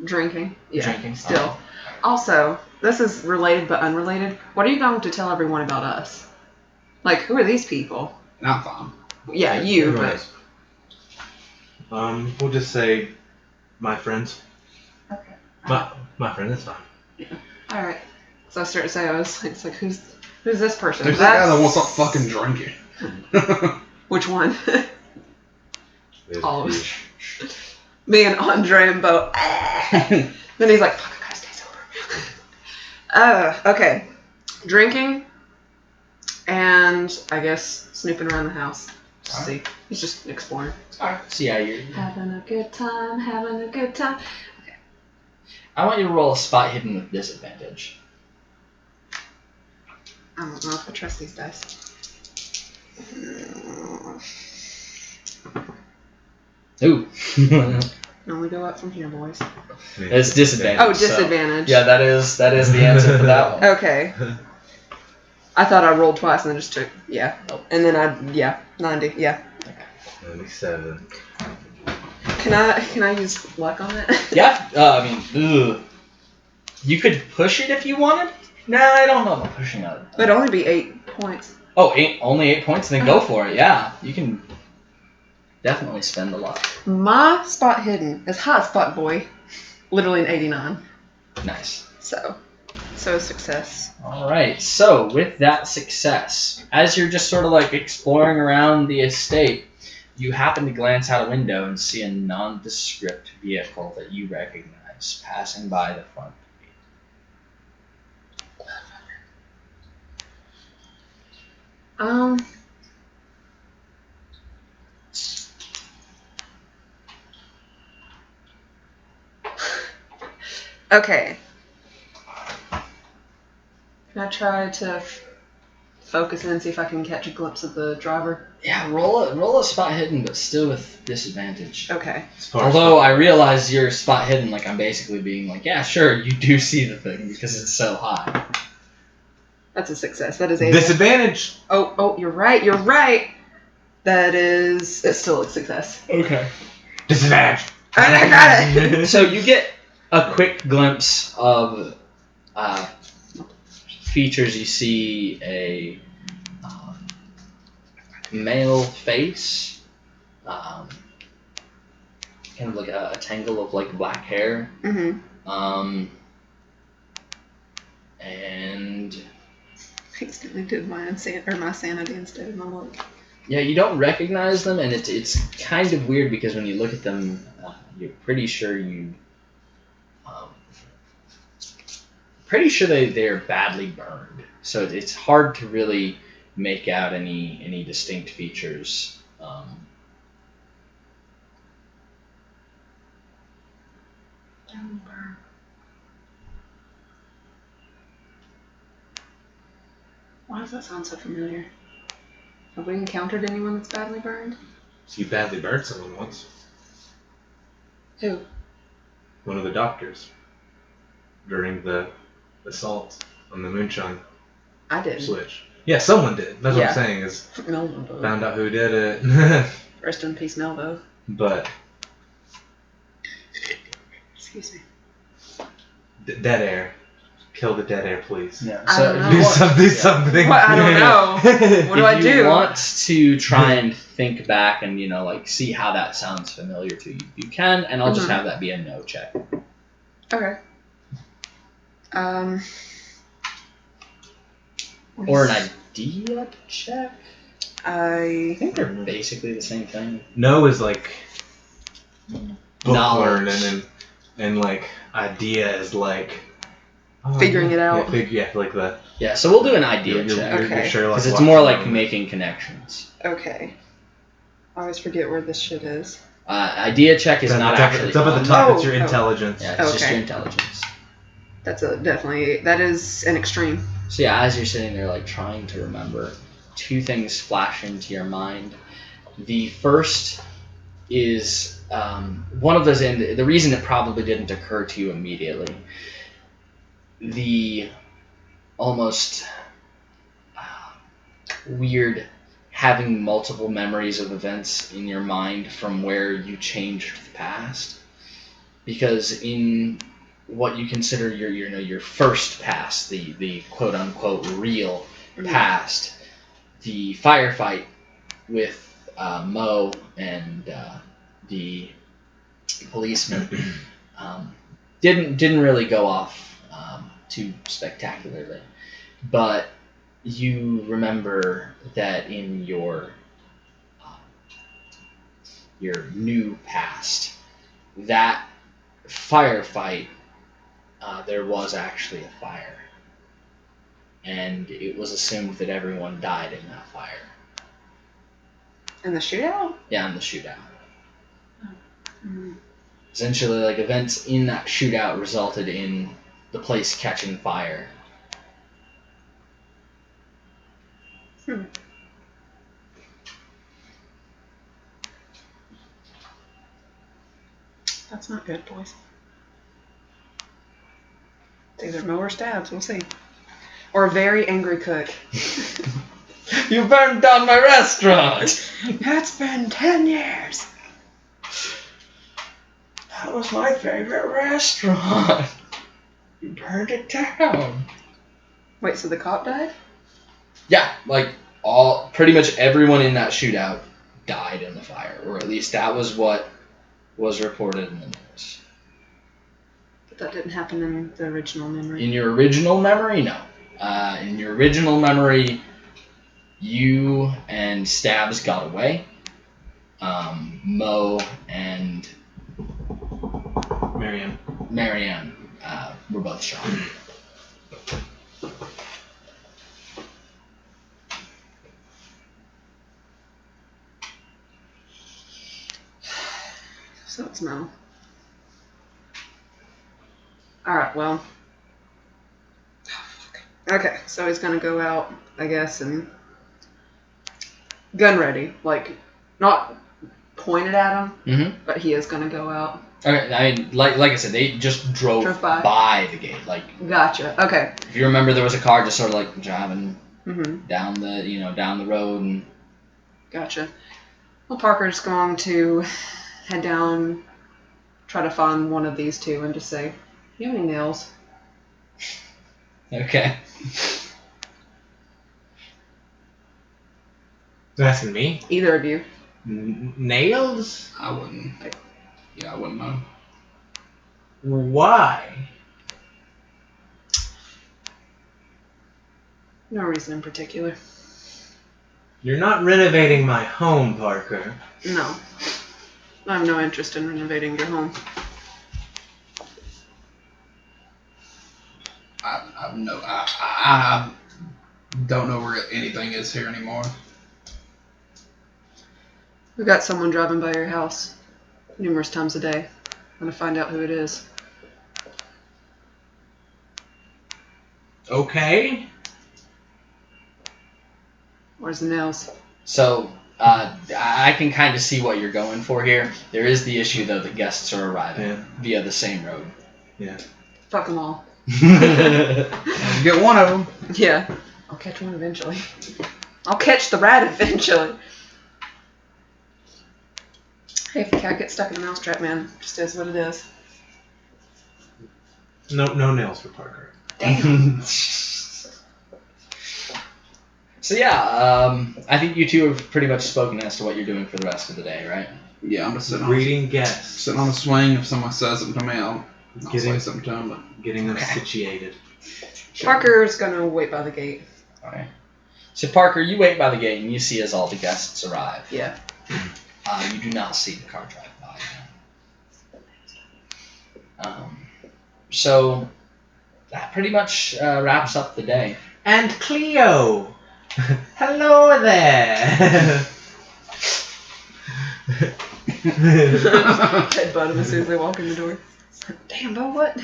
Drinking. Yeah, Drinking. still. Also, this is related but unrelated. What are you going to tell everyone about us? Like, who are these people? And I'm fine. Yeah, you, Right. We'll just say my friends. Okay. My friend, that's fine. Yeah. Alright. So I started to say, it's like, who's this person? There's that guy that wants to fucking drink it. Which one? All of us. Fish. Me and Andre and Bo. Then he's like, fuck, I gotta stay sober. Okay. Drinking and I guess snooping around the house. See. He's just exploring. Alright. See how you're Having a good time, having a good time. Okay. I want you to roll a spot hidden with disadvantage. I don't know if I trust these dice. Ooh. Only go up from here, boys. It's disadvantage. Oh, disadvantage. So, yeah, that is the answer for that one. Okay. I thought I rolled twice and then just took, Nope. And then 90, 97. Can I use luck on it? Yeah, you could push it if you wanted. Nah, I don't know about pushing it. It'd only be 8 points. Oh, only 8 points, then go for it. Yeah, you can definitely spend the luck. My spot hidden is hotspot boy, literally an 89. Nice. So a success. All right. So with that success, as you're just sort of like exploring around the estate, you happen to glance out a window and see a nondescript vehicle that you recognize passing by the front. Okay. Can I try to focus in and see if I can catch a glimpse of the driver? Yeah, roll a spot hidden, but still with disadvantage. Okay. Although I realize your spot hidden, like I'm basically being like, yeah, sure, you do see the thing because it's so high. That's a success. That is a Disadvantage. Oh, you're right. It's still a success. Okay. Disadvantage. I got it. So you get a quick glimpse of features. You see a male face, kind of like a tangle of like black hair, Mm-hmm. and Instantly did my sanity instead of my luck. yeah, you don't recognize them, and it's kind of weird because when you look at them, you're pretty sure they're badly burned. So it's hard to really make out any distinct features. Why does that sound so familiar? Have we encountered anyone that's badly burned? So you badly burned someone once. Who? One of the doctors. During the assault on the moonshine I did. switch. Yeah, someone did. That's what Yeah. I'm saying is Melvo. found out who did it. Rest in peace, Melvo. But Excuse me. dead air. Kill the dead air, please. Yeah. I So don't if know. you Do want- something. What? I don't know. What do I if you do? want to try and think back and like see how that sounds familiar to you, you can, and I'll just have that be a no check. Okay. Or an idea check. I think they're basically the same thing. Know is like book learning, and like idea is like figuring it out. Yeah, so we'll do an idea check. Okay. Because it's more like making connections. Okay. I always forget where this shit is. Idea check is not actually. It's up at the top. It's your intelligence. Yeah, it's just your intelligence. That is an extreme. So yeah, as you're sitting there like trying to remember, two things flash into your mind. The first is one of those, and the reason it probably didn't occur to you immediately, the almost weird having multiple memories of events in your mind from where you changed the past, because in what you consider your first past, the quote unquote real past, the firefight with Mo and the policeman didn't really go off too spectacularly, but you remember that in your new past, that firefight, there was actually a fire, and it was assumed that everyone died in that fire. In the shootout? Yeah, in the shootout. Essentially, like, events in that shootout resulted in the place catching fire. That's not good, boys. It's either Mo or Stabs, we'll see. Or a very angry cook. You burned down my restaurant! It's been 10 years. That was my favorite restaurant. You burned it down. Wait, so the cop died? Yeah, like pretty much everyone in that shootout died in the fire, or at least that was what was reported in the news. But that didn't happen in the original memory. In your original memory, no. In your original memory, you and Stabs got away. Mo and Marianne were both shot. So it's Mo. Alright, well. Okay, so he's gonna go out, I guess, and gun ready. Like, not pointed at him, but he is gonna go out. Okay, I mean, like I said, they just drove by the gate. Like, gotcha. Okay. If you remember, there was a car just sort of like driving down the road and. Gotcha. Well, Parker's going to head down, try to find one of these two, and just say, "You have any nails?" Okay. Asking me? Either of you. Nails? I wouldn't know. Why? No reason in particular. You're not renovating my home, Parker. No. I have no interest in renovating your home. I don't know where anything is here anymore. We've got someone driving by your house numerous times a day. I'm going to find out who it is. Okay. Where's the nails? So, I can kind of see what you're going for here. There is the issue, though, that guests are arriving via the same road. Yeah. Fuck them all. Get one of them. Yeah. I'll catch one eventually. I'll catch the rat eventually. Hey, if the cat gets stuck in a mousetrap, man, just is what it is. No nails for Parker. Damn. So yeah, I think you two have pretty much spoken as to what you're doing for the rest of the day, right? Yeah, I'm just sitting greeting guests. Sitting on a swing. If someone says something to me, I'll say something to them. Getting them situated. Parker's gonna wait by the gate. Okay. So Parker, you wait by the gate and you see as all the guests arrive. Yeah. You do not see the car drive by. So that pretty much wraps up the day. And Cleo! Hello there! Headbutt him as soon as they walk in the door. Damn, Bo, what?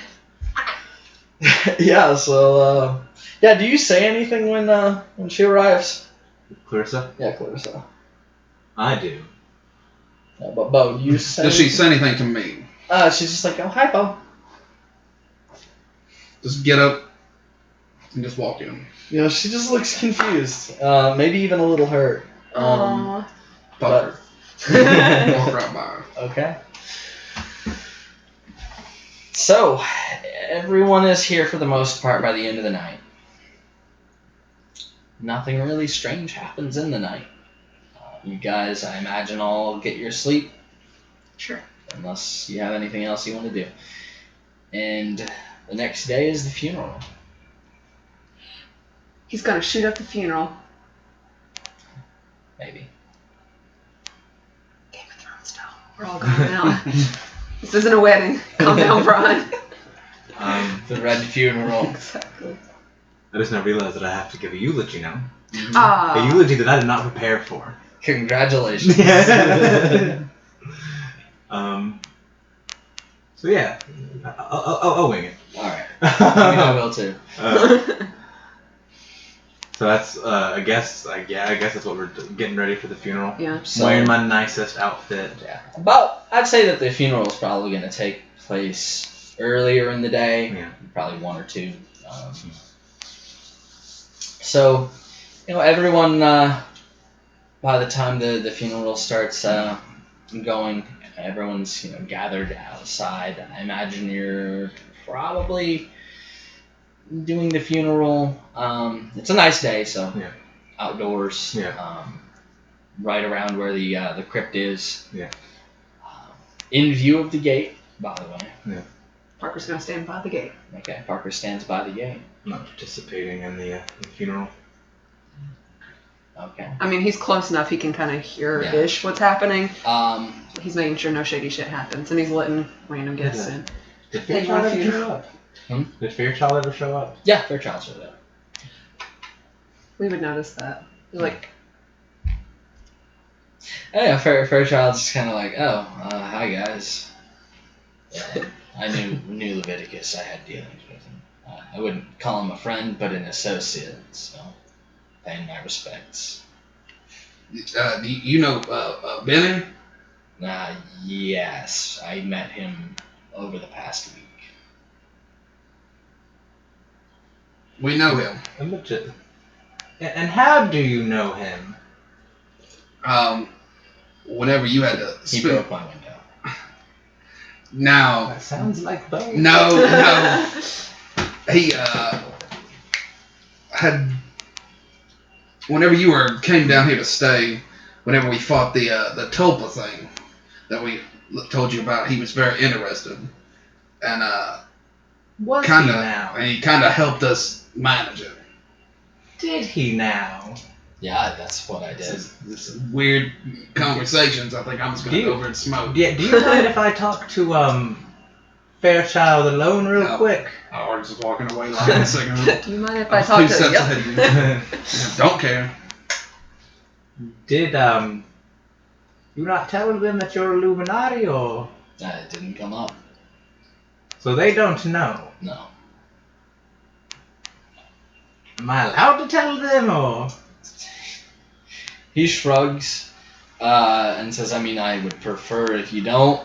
Yeah, so, do you say anything when she arrives? Clarissa? Yeah, Clarissa. I do. But Bo, do you say... Does she say anything to me? She's just like, oh, hi, Bo. Just get up and just walk in. You know, she just looks confused. Maybe even a little hurt. Aww. Walk right by. Okay. So, everyone is here for the most part by the end of the night. Nothing really strange happens in the night. You guys, I imagine, all get your sleep. Sure. Unless you have anything else you want to do. And the next day is the funeral. He's gonna shoot up the funeral. Maybe. Game of Thrones style. We're all going out. This isn't a wedding. Calm down, Brian. The red funeral. Exactly. I just now realized that I have to give a eulogy now. Ah. A eulogy that I did not prepare for. Congratulations. So yeah, I'll wing it. Alright. I will too. So that's, I guess that's what we're getting ready for the funeral. Yeah. So, Wearing my nicest outfit. Yeah. I'd say that the funeral is probably going to take place earlier in the day. Yeah. Probably 1 or 2. So, everyone, by the time the funeral starts going, everyone's, gathered outside. I imagine you're probably doing the funeral. It's a nice day, so outdoors. Yeah. Right around where the crypt is. Yeah. In view of the gate, by the way. Yeah. Parker's gonna stand by the gate. Okay, Parker stands by the gate. I'm not participating in the funeral. Okay. I mean, he's close enough he can kind of hear-ish what's happening. He's making sure no shady shit happens, and he's letting random guests in. Did Fairchild ever show up? Did Fairchild ever show up? Yeah, Fairchild showed up. We would notice that. Like, Yeah, Fairchild's just kind of like, oh, hi guys. I knew Leviticus. I had dealings with him. I wouldn't call him a friend, but an associate. So, paying my respects. Do you know Benny? Yes, I met him over the past week. We know him. And how do you know him? Whenever you had to He broke my window. Now. That sounds like both. No. He had. Whenever you came down here to stay, whenever we fought the Tulpa thing that we told you about, he was very interested, and he kind of helped us manage it. Did he now? Yeah, that's what I did. This weird conversations. I think I'm just gonna go over and smoke. Yeah. Do you mind if I talk to Fairchild alone real quick? Oh, we're just walking away like a second. do you mind if I talk to him? Yeah, don't care. Did you not tell them that you're Illuminati, or? It didn't come up. So they don't know. No. Am I allowed to tell them, or? He shrugs and says, I mean, I would prefer if you don't,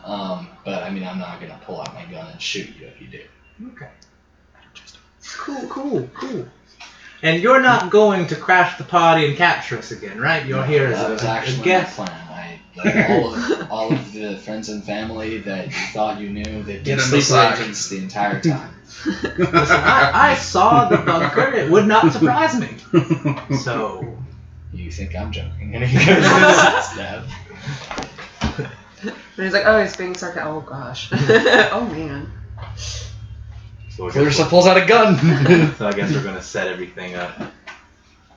but I mean, I'm not going to pull out my gun and shoot you if you do. Okay. Cool. And you're not going to crash the party and capture us again, right? You're here as that was actually a guest. my plan. All of the friends and family that you thought you knew, they've been sleeper agents the entire time. Listen, I saw the bunker. It would not surprise me. So... You think I'm joking? And he goes, stab. And he's like, oh, he's being sarcastic. Oh, gosh. Oh, man. So Clarissa pulls out a gun. So I guess we're going to set everything up.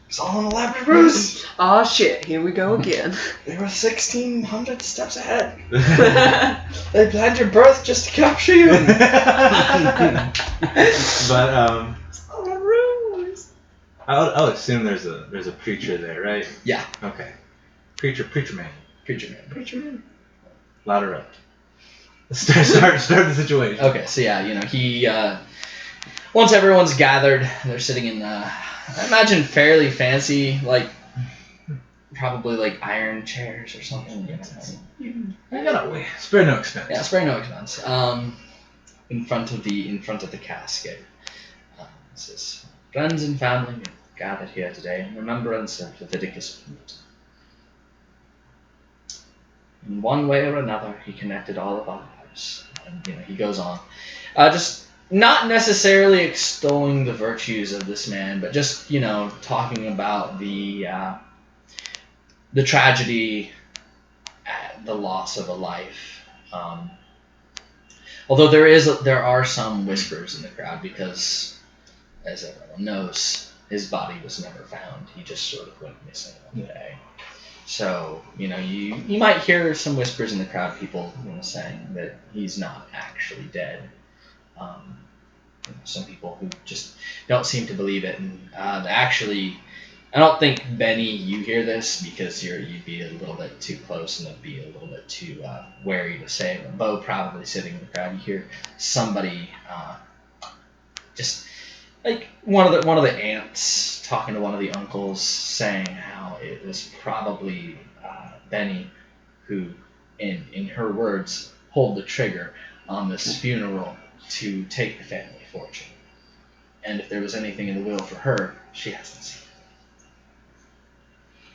It's all an elaborate ruse. Oh shit! Here we go again. They were 1,600 steps ahead. They planned your birth just to capture you. But It's all a ruse. I'll assume there's a preacher there, right? Yeah. Okay. Preacher man. Louder up. Start the situation. Okay, so yeah, he once everyone's gathered, they're sitting in I imagine fairly fancy, like probably like iron chairs or something. You gotta wait. Spare no expense. Yeah, spare no expense. In front of the casket. It says, "Friends and family gathered here today in remembrance of Leviticus. In one way or another, he connected all of our lives." And he goes on, just not necessarily extolling the virtues of this man, but just talking about the tragedy, the loss of a life. Although there are some whispers in the crowd because, as everyone knows, his body was never found. He just sort of went missing one day. So, you might hear some whispers in the crowd, people saying that he's not actually dead. Some people who just don't seem to believe it. And actually, I don't think, Benny, you hear this because you'd be a little bit too close and it'd be a little bit too wary to say it. But Bo probably sitting in the crowd, you hear somebody just like one of the aunts talking to one of the uncles, saying how it was probably Benny who, in her words, pulled the trigger on this funeral to take the family fortune. And if there was anything in the will for her, she hasn't seen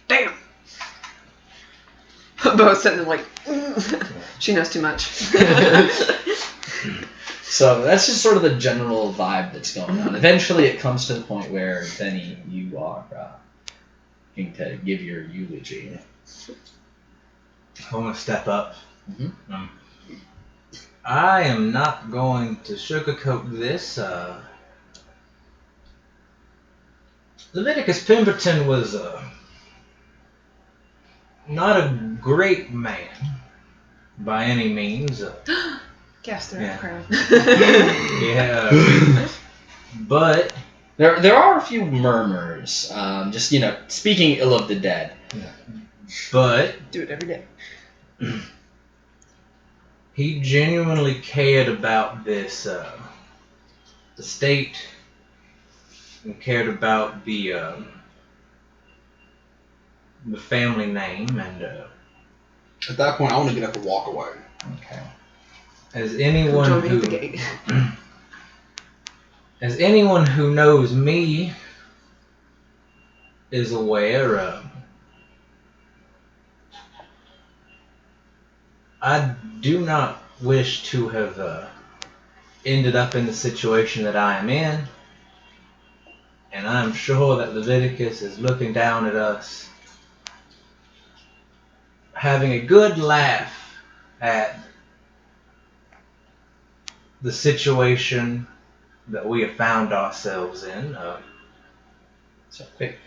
it. Damn! Bo's sitting there like, she knows too much. So that's just sort of the general vibe that's going on. Eventually it comes to the point where, Benny, you are going to give your eulogy. I want to step up. Mm-hmm. I am not going to sugarcoat this. Leviticus Pemberton was not a great man by any means. Gas through the crowd. Yeah. But there are a few murmurs, just speaking ill of the dead. But do it every day. He genuinely cared about this estate and cared about the family name, and at that point I want to get up and walk away. Okay. As anyone who knows me is aware, I do not wish to have ended up in the situation that I am in, and I'm sure that Leviticus is looking down at us, having a good laugh at the situation that we have found ourselves in. So quick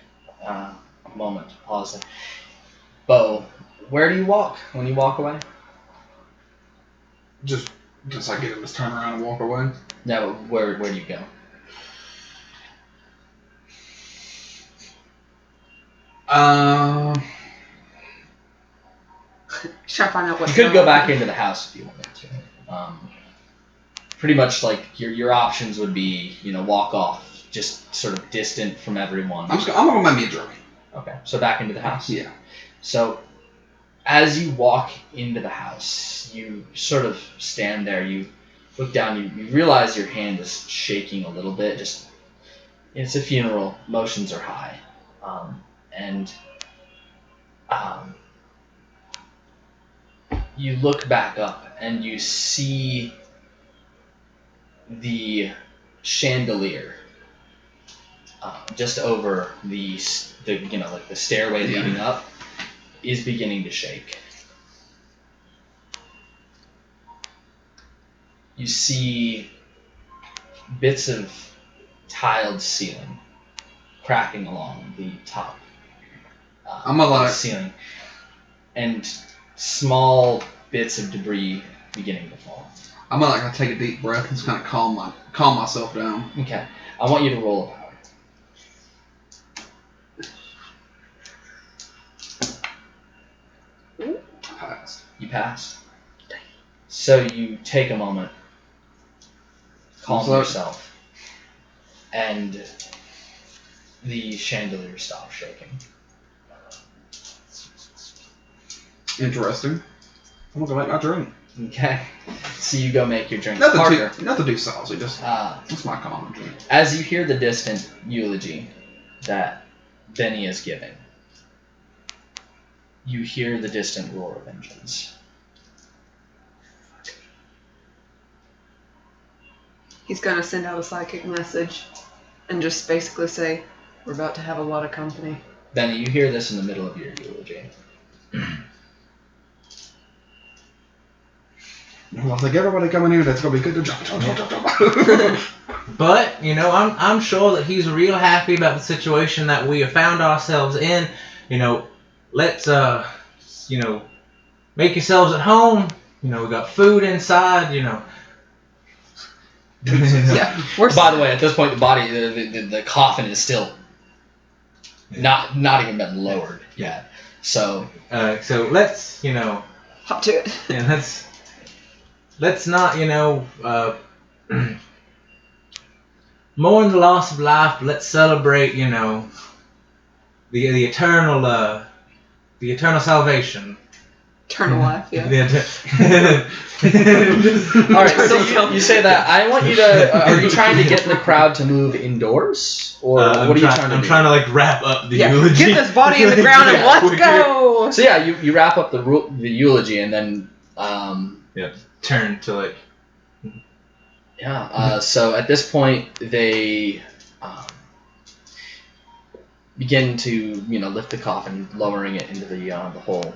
moment, pause there. Bo, where do you walk when you walk away? Just I get him to turn around and walk away. No, where do you go? Try to find out what. You could go back into the house if you wanted to. Pretty much like your options would be, walk off, just sort of distant from everyone. I'm gonna go make me a drink. Okay, so back into the house. Yeah. So as you walk into the house, you sort of stand there. You look down. You realize your hand is shaking a little bit. Just it's a funeral. Emotions are high, and you look back up and you see the chandelier just over the stairway leading up is beginning to shake. You see bits of tiled ceiling cracking along the top I'm a lot ceiling, and small bits of debris beginning to fall. I'm gonna take a deep breath and just kind of calm myself down. Okay, I want you to roll a power. Passed. You passed. So you take a moment, calm yourself, and the chandelier stops shaking. Interesting. I'm gonna go make my drink. Okay. So you go make your drink. Nothing too saucy, just my common drink. As you hear the distant eulogy that Benny is giving, you hear the distant roar of engines. He's gonna send out a psychic message and just basically say, "We're about to have a lot of company." Benny, you hear this in the middle of your eulogy. I think everybody coming here, that's gonna be good to jump. But I'm sure that he's real happy about the situation that we have found ourselves in. Let's make yourselves at home. We got food inside. Yeah. By the way, at this point, the body, the coffin is still not even been lowered yet. So let's hop to it. Yeah, let's not mourn the loss of life, but let's celebrate the eternal salvation. Eternal life, yeah. All right, so you say that. I want you to. Are you trying to get the crowd to move indoors, or what are you trying to do? I'm trying to wrap up the eulogy. Get this body in the ground and let's go. So yeah, you wrap up the eulogy and then turn to so at this point they begin to lift the coffin, lowering it into the hole.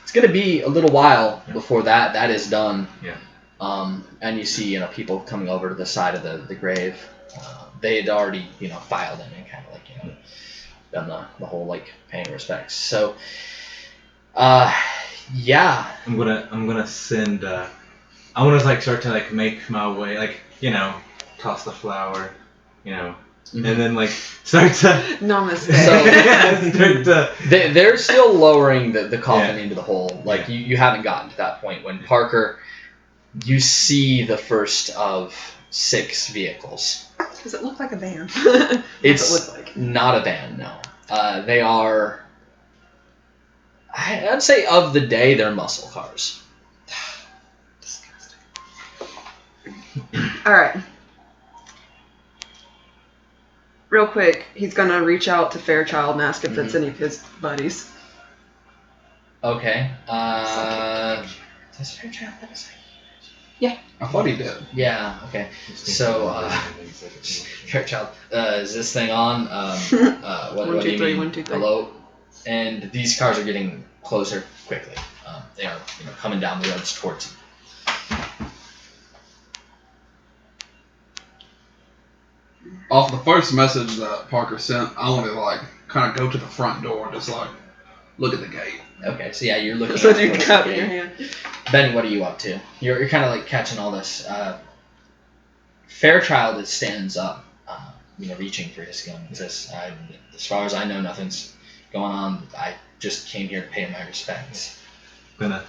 It's going to be a little while before that is done. Yeah. And you see people coming over to the side of the grave. They had already filed in and kind of done the whole paying respects. So yeah. I'm gonna send. I want to start to make my way, toss the flower, Mm-hmm. and then start to. Namaste. They're still lowering the coffin into the hole. You haven't gotten to that point when Parker, you see the first of 6 vehicles. Does it look like a van? It's What's it look like? Not a van, no. They are. I'd say of the day, they're muscle cars. Disgusting. All right. Real quick, he's gonna reach out to Fairchild and ask if it's any of his buddies. Okay. Does Fairchild have a psychic? Yeah. I thought he did. Yeah. Okay. So, Fairchild, is this thing on? What do you mean? 1, 2, 3. Hello. And these cars are getting closer quickly. They are coming down the roads towards you. Off the first message that Parker sent, I want to kind of go to the front door and just look at the gate. Okay, so yeah, you're looking. So at you the got gate. in your hand. Benny, what are you up to? You're kind of catching all this. Fairchild stands up, reaching for his gun. He says, "As far as I know, nothing's going on. I just came here to pay my respects." Gonna.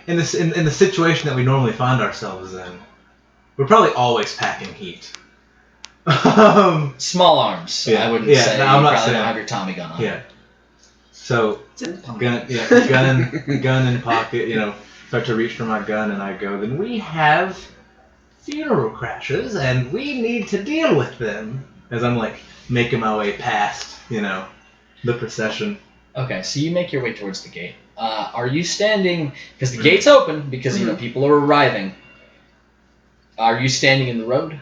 In the situation that we normally find ourselves in, we're probably always packing heat. Small arms. I wouldn't say. No, I'm not probably saying. Don't have your Tommy gun on. Yeah. So gun in pocket. Start to reach for my gun, and I go. Then we have funeral crashes, and we need to deal with them. As I'm making my way past, the procession. Okay, so you make your way towards the gate. Are you standing? Because the gate's open. Because people are arriving. Are you standing in the road,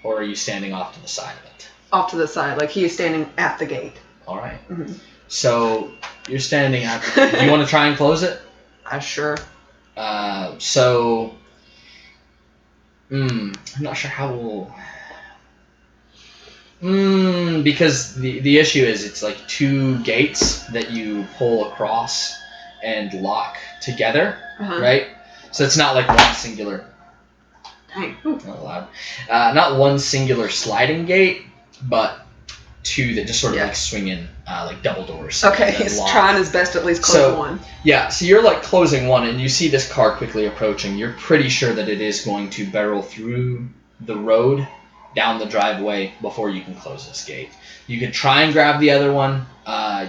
or are you standing off to the side of it? Off to the side, he is standing at the gate. All right. Mm-hmm. So you're standing at. Do you want to try and close it? Sure. So. I'm not sure how we'll. Because the issue is it's like 2 gates that you pull across and lock together, right? So it's not like one singular. Dang. Not loud. Not one singular sliding gate, but 2 that just sort of like swing in, like double doors. Okay, he's trying his best to at least close one. Yeah, so you're like closing one, and you see this car quickly approaching. You're pretty sure that it is going to barrel through the road down the driveway before you can close this gate. You could try and grab the other one.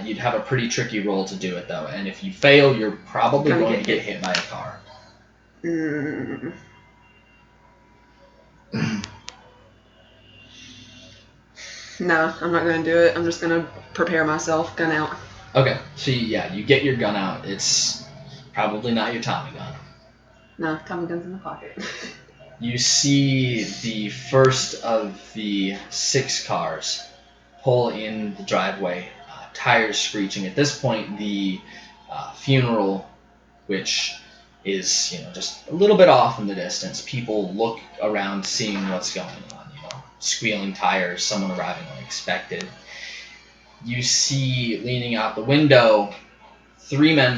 You'd have a pretty tricky roll to do it, though. And if you fail, you're probably going to get hit by a car. No, I'm not going to do it. I'm just going to prepare myself. Gun out. Okay, so you get your gun out. It's probably not your Tommy gun. No, Tommy gun's in the pocket. You see the first of the 6 cars pull in the driveway, tires screeching. At this point, the funeral, which is just a little bit off in the distance, people look around seeing what's going on. Squealing tires, someone arriving unexpected. You see leaning out the window 3 men,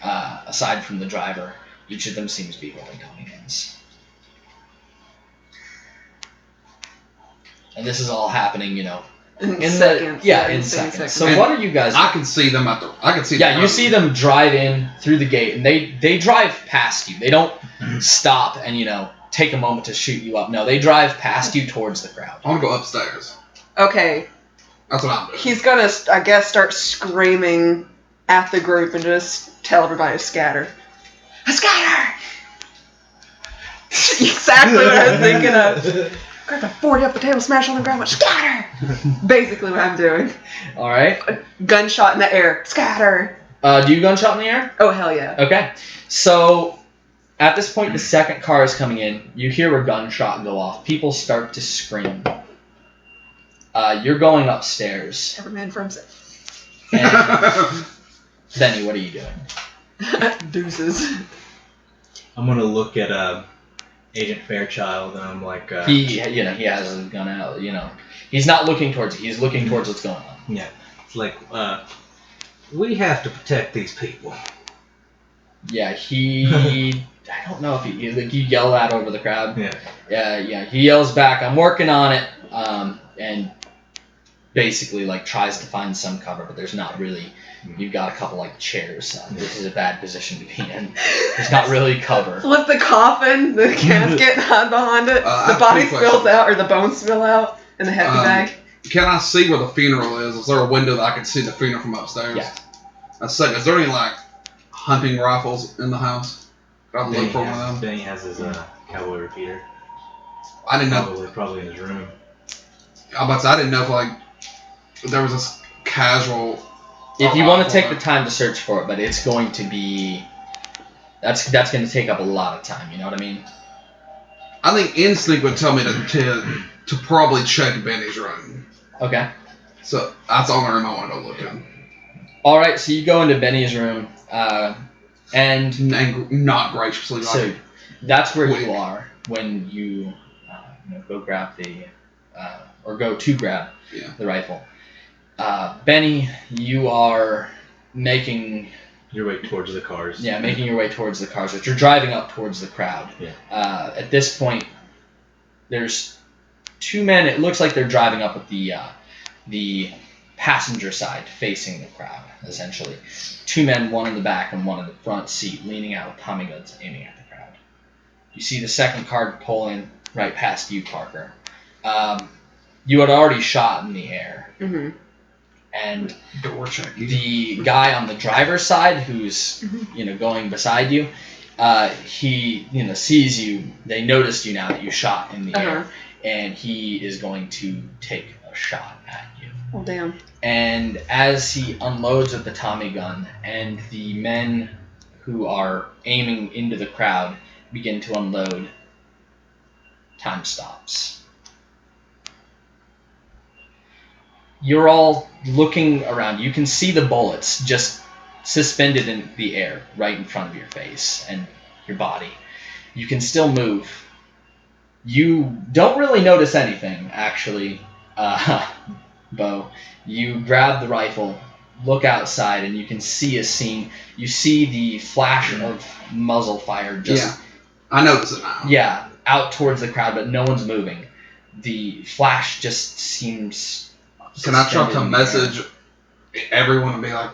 aside from the driver. Each of them seems to be holding Tommy guns. And this is all happening, in seconds. In seconds. So what are you guys doing? I can see them you see them drive in through the gate, and they drive past you. They don't stop and, take a moment to shoot you up. No, they drive past you towards the crowd. I want to go upstairs. Okay. That's what I'm doing. He's going to, I guess, start screaming at the group and just tell everybody to scatter. Scatter! Exactly what I was thinking of. Grab the 40 up the table, smash on the ground, scatter! Basically what I'm doing. Alright. Gunshot in the air. Scatter! Do you gunshot in the air? Oh, hell yeah. Okay. So, at this point, the second car is coming in. You hear a gunshot go off. People start to scream. You're going upstairs. Every man for himself. And Benny, what are you doing? Deuces. I'm gonna look at Agent Fairchild, and I'm like, he has his gun out. He's not looking towards you. He's looking towards what's going on. Yeah, it's like, we have to protect these people. Yeah, I don't know if you yell that over the crowd. Yeah. He yells back, "I'm working on it," and basically tries to find some cover, but there's not really. You've got a couple chairs. This is a bad position to be in. There's not really cover. Flip the coffin, the casket, hide behind it. The body spills out, or the bones spill out in the hefty bag. Can I see where the funeral is? Is there a window that I can see the funeral from upstairs? Yeah. Is there any hunting rifles in the house? Could I look for one of them? Benny has his cowboy repeater. I didn't know. Probably in his room. I didn't know if there was this casual. If you want to take the time to search for it, but it's going to be. That's going to take up a lot of time. You know what I mean? I think instinct would tell me to probably check Benny's room. Okay. So that's the only room I want to look in. All right, so you go into Benny's room, and not graciously. So that's where you are when you go grab go to grab the rifle. Benny, you are making your way towards the cars. Yeah, making your way towards the cars, but you're driving up towards the crowd. Yeah. At this point, there's 2 men. It looks like they're driving up with the passenger side facing the crowd, essentially. 2 men, one in the back and one in the front seat, leaning out with Tommy guns aiming at the crowd. You see the second car pull in right past you, Parker. You had already shot in the air. Mm-hmm. And the guy on the driver's side who's going beside you, he sees you. They noticed you now that you shot in the air, and he is going to take a shot at you. Oh damn! And as he unloads with the Tommy gun, and the men who are aiming into the crowd begin to unload, time stops. You're all looking around. You can see the bullets just suspended in the air right in front of your face and your body. You can still move. You don't really notice anything, actually. Bo, you grab the rifle, look outside, and you can see a scene. You see the flash of muzzle fire just... Yeah, I notice it now. Yeah, out towards the crowd, but no one's moving. The flash just seems... Can I try to message everyone and be like,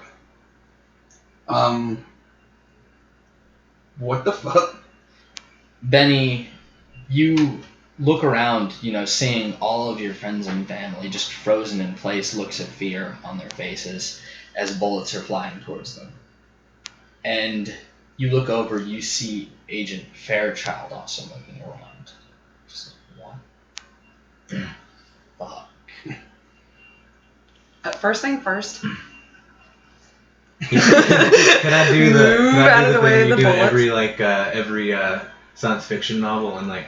what the fuck? Benny, you look around, seeing all of your friends and family just frozen in place, looks of fear on their faces as bullets are flying towards them. And you look over, you see Agent Fairchild also looking around. Just like, what? Fuck. First thing first. Can I do the thing you do in bullets. every science fiction novel and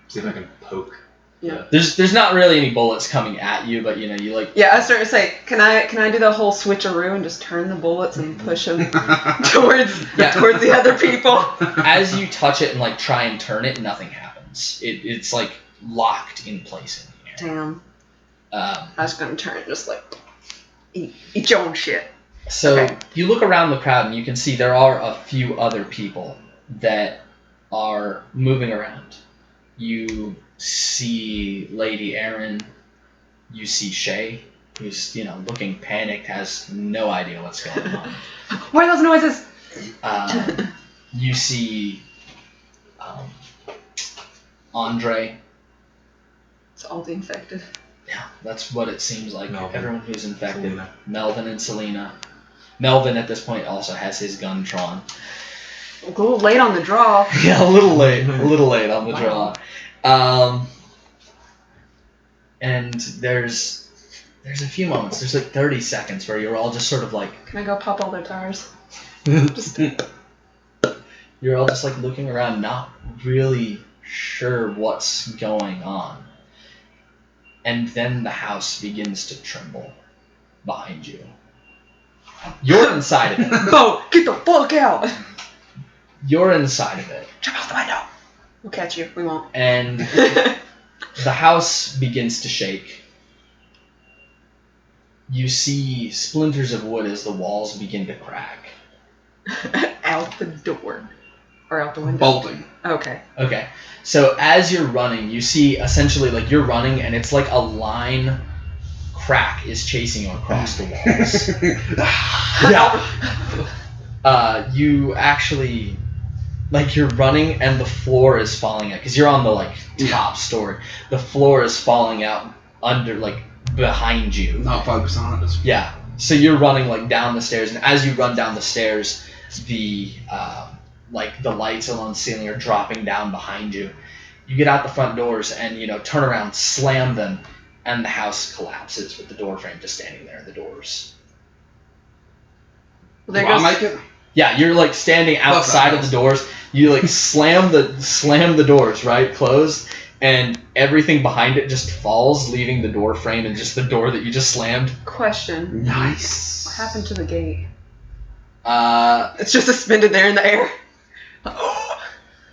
see if I can poke? Yeah. There's not really any bullets coming at you, but you like. Yeah, I started to say, can I do the whole switcheroo and just turn the bullets and push them towards the other people? As you touch it and try and turn it, nothing happens. It's locked in place in the air. Damn. I was gonna turn it just eat your own shit. So you look around the crowd and you can see there are a few other people that are moving around. You see Lady Erin. You see Shay, who's looking panicked, has no idea what's going on. What are those noises? You see Andre. It's all the infected. Yeah, that's what it seems like. Melvin. Everyone who's infected. Selena. Melvin and Selena. Melvin at this point also has his gun drawn. A little late on the draw. Yeah, a little late on the draw. And there's a few moments. There's 30 seconds where you're all just sort of Can I go pop all their tires? You're all just looking around, not really sure what's going on. And then the house begins to tremble behind you. You're inside of it. Bo, get the fuck out! You're inside of it. Jump out the window. We'll catch you. We won't. And the house begins to shake. You see splinters of wood as the walls begin to crack. Out the door. Or out the window. Bolting. Okay. Okay. So as you're running, you see essentially you're running and it's a line crack is chasing you across the walls. Yeah. You actually you're running and the floor is falling out because you're on the top story. The floor is falling out under behind you. Not focus on it. Yeah. So you're running down the stairs, and as you run down the stairs, the the lights along the ceiling are dropping down behind you. You get out the front doors and turn around, slam them, and the house collapses with the door frame just standing there in the doors. Well, there goes. goes. I make it? Yeah, you're standing outside of the doors. You slam the doors, right, closed, and everything behind it just falls, leaving the door frame and just the door that you just slammed. Question. Nice. What happened to the gate? It's It's just suspended there in the air.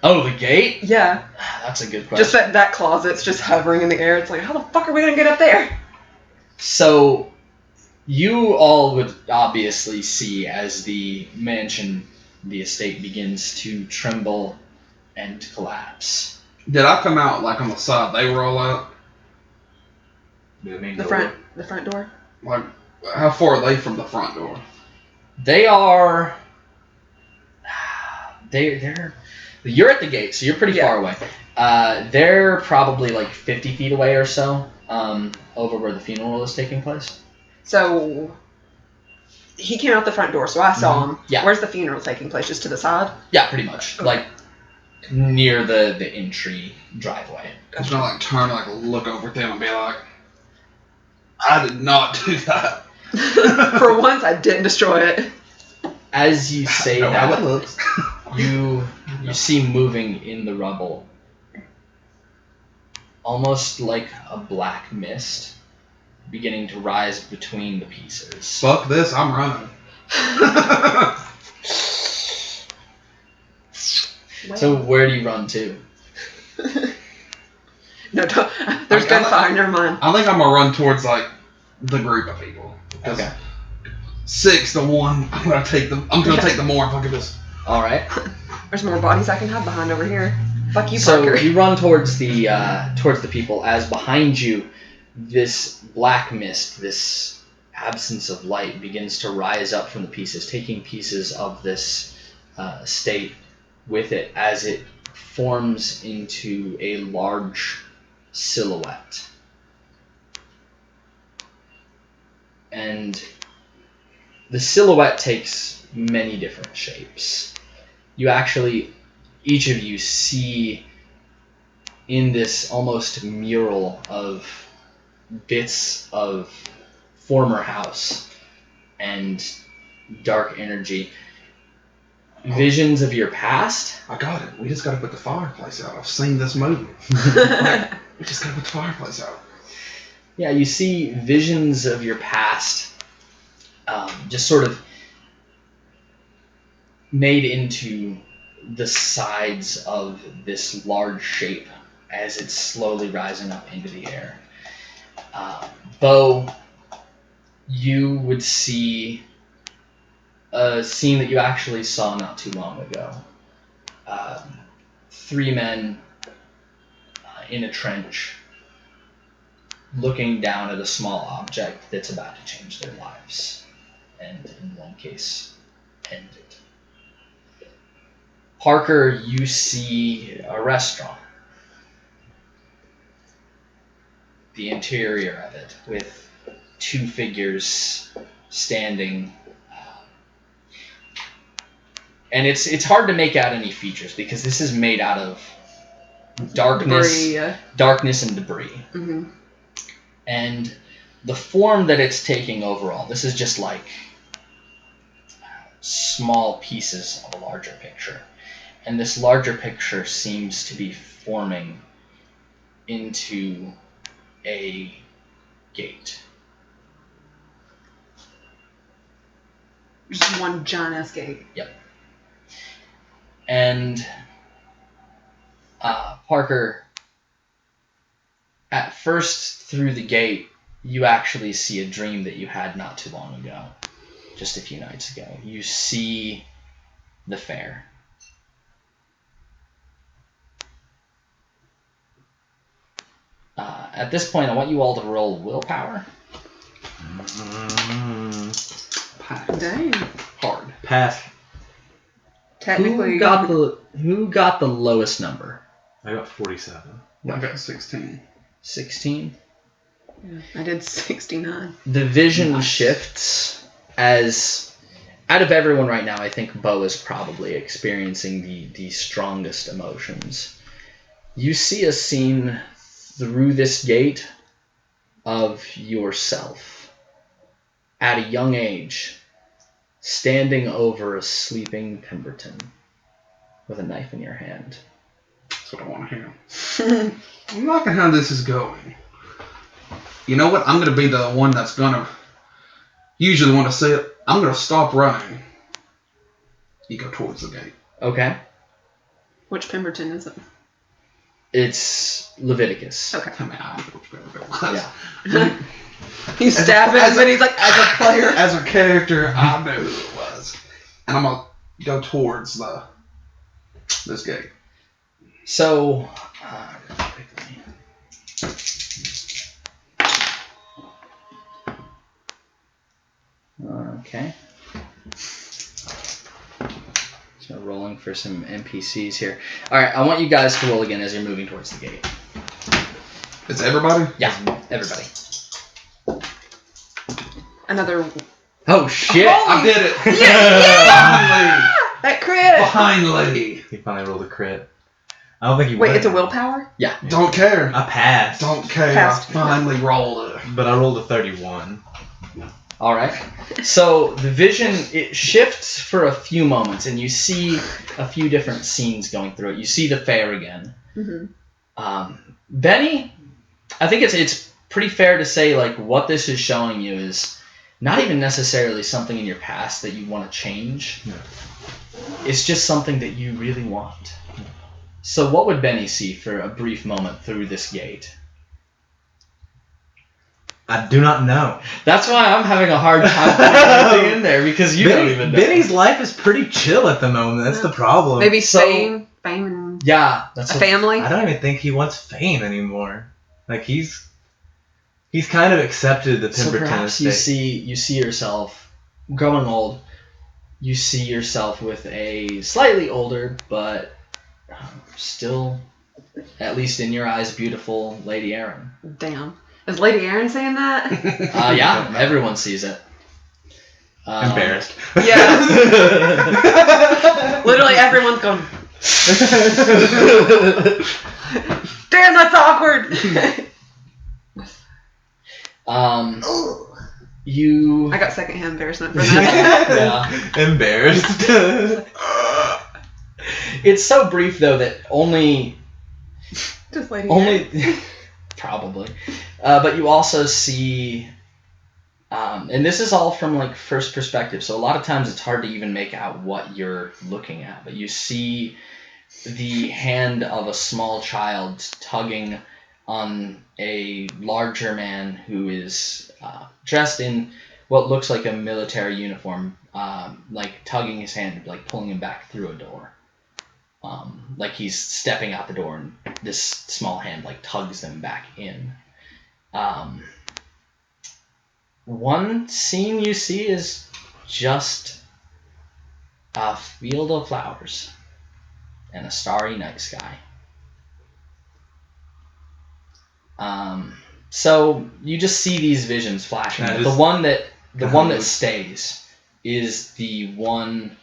Oh, the gate? Yeah. That's a good question. Just that closet's just hovering in the air. It's how the fuck are we gonna get up there? So, you all would obviously see as the mansion, the estate begins to tremble and collapse. Did I come out on the side they were all out? The front door? How far are they from the front door? They are... You're at the gate, so you're pretty far away. They're probably 50 feet away or so, over where the funeral is taking place. So he came out the front door, so I saw him. Yeah. Where's the funeral taking place? Just to the side? Yeah, pretty much. Okay. Near the entry driveway. I was gonna turn look over at them and be like, I did not do that. For once, I didn't destroy it. As you say know how it that, looks. you see moving in the rubble, almost like a black mist, beginning to rise between the pieces. Fuck this, I'm running. So where do you run to? No, there's gunfire. Never mind. I think I'm gonna run towards like the group of people. Okay. 6 to 1. I'm gonna take them. I'm gonna take the more. Look at this. All right. There's more bodies I can hide behind over here. Fuck you, So Parker. you run towards the people as behind you, this black mist, this absence of light begins to rise up from the pieces, taking pieces of this state with it as it forms into a large silhouette. And the silhouette takes many different shapes. You actually, each of you see in this almost mural of bits of former house and dark energy, visions of your past. I got it. We just gotta put the fireplace out. I've seen this movie. We just gotta put the fireplace out. Yeah, you see visions of your past just sort of made into the sides of this large shape as it's slowly rising up into the air. Bo, you would see a scene that you actually saw not too long ago. 3 men in a trench looking down at a small object that's about to change their lives, and in one case, end it. Parker, you see a restaurant. The interior of it, with 2 figures standing. And it's hard to make out any features because this is made out of darkness, darkness and debris. Mm-hmm. And the form that it's taking overall, this is just like small pieces of a larger picture. And this larger picture seems to be forming into a gate. Just one giant-ass gate. Yep. And Parker, at first through the gate, you actually see a dream that you had not too long ago, just a few nights ago. You see the fair. At this point, I want you all to roll willpower. Dang. Hard. Pass. Technically, Who got the lowest number? I got 47. I got 16. 16? Yeah, I did 69. The vision shifts as, out of everyone right now, I think Bo is probably experiencing the strongest emotions. You see a scene through this gate of yourself at a young age, standing over a sleeping Pemberton with a knife in your hand. That's what I want to hear. I'm liking how this is going. You know what? I'm going to be the one that's going to usually want to see it. I'm going to stop running. You go towards the gate. Okay. Which Pemberton is it? It's Leviticus. Okay. I mean, I know which Pemberton it was. Yeah. He's stabbing him and he's like, as a player, as a character, I knew who it was. And I'm going to go towards this gate. So, okay. So rolling for some NPCs here. All right, I want you guys to roll again as you're moving towards the gate. It's everybody? Yeah, everybody. another. Oh shit! I did it! Yeah! That crit! Finally! He finally rolled a crit. I don't think he Wait, won. it's a willpower? Yeah. Don't care. I passed. Don't care. Passed. I finally rolled it. But I rolled a 31. All right. So the vision, it shifts for a few moments, and you see a few different scenes going through it. You see the fair again. Mm-hmm. Benny, I think it's pretty fair to say like what this is showing you is not even necessarily something in your past that you want to change. No. It's just something that you really want. So what would Benny see for a brief moment through this gate? I do not know. That's why I'm having a hard time putting anything in there, because you don't even know. Benny's life is pretty chill at the moment. That's the problem. Maybe fame and that's a family. I don't even think he wants fame anymore. Like he's kind of accepted the Pemberton. So perhaps you see yourself growing old. You see yourself with a slightly older, but still, at least in your eyes, beautiful Lady Erin. Damn. Is Lady Erin saying that? Yeah, everyone sees it. Embarrassed. Yeah. Literally everyone's going. Damn, that's awkward. I got secondhand embarrassment for that. Yeah. Embarrassed. It's so brief though that only. Just Lady Erin. Probably. But you also see, and this is all from like first perspective, so a lot of times it's hard to even make out what you're looking at, but you see the hand of a small child tugging on a larger man who is dressed in what looks like a military uniform, like tugging his hand, like pulling him back through a door. Like he's stepping out the door and this small hand like tugs them back in. One scene you see is just a field of flowers and a starry night sky. So you just see these visions flashing. The one that stays is the one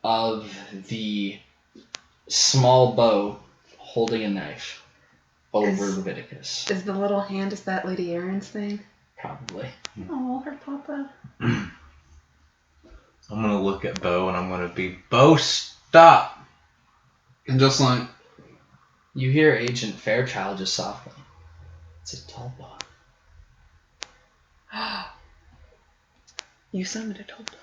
of the small bow holding a knife over Leviticus. Is the little hand, is that Lady Erin's thing? Probably. Oh, her papa. I'm going to look at Bo and I'm going to be, Bo, stop! And just like... You hear Agent Fairchild just softly. It's a tulpa. You summoned a tulpa.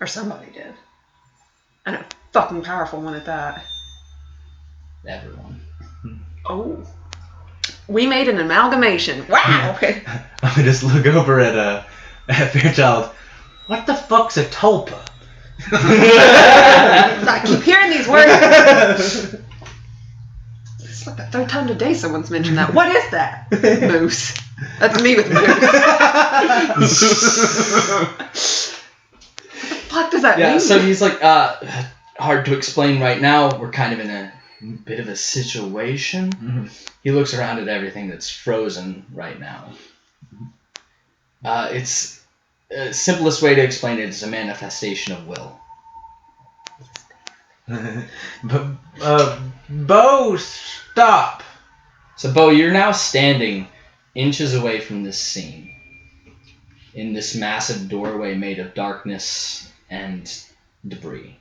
Or somebody did. And a fucking powerful one at that. Everyone. Oh. We made an amalgamation. Wow! I'm going to just look over at Fairchild. What the fuck's a tulpa? I keep hearing these words. It's like the third time today someone's mentioned that. What is that? Moose. That's me with moose. What the fuck does that mean? Yeah, so he's like, hard to explain right now. We're kind of in a bit of a situation. Mm-hmm. He looks around at everything that's frozen right now. It's simplest way to explain it is a manifestation of will. Bo, stop! So, Bo, you're now standing inches away from this scene in this massive doorway made of darkness and debris.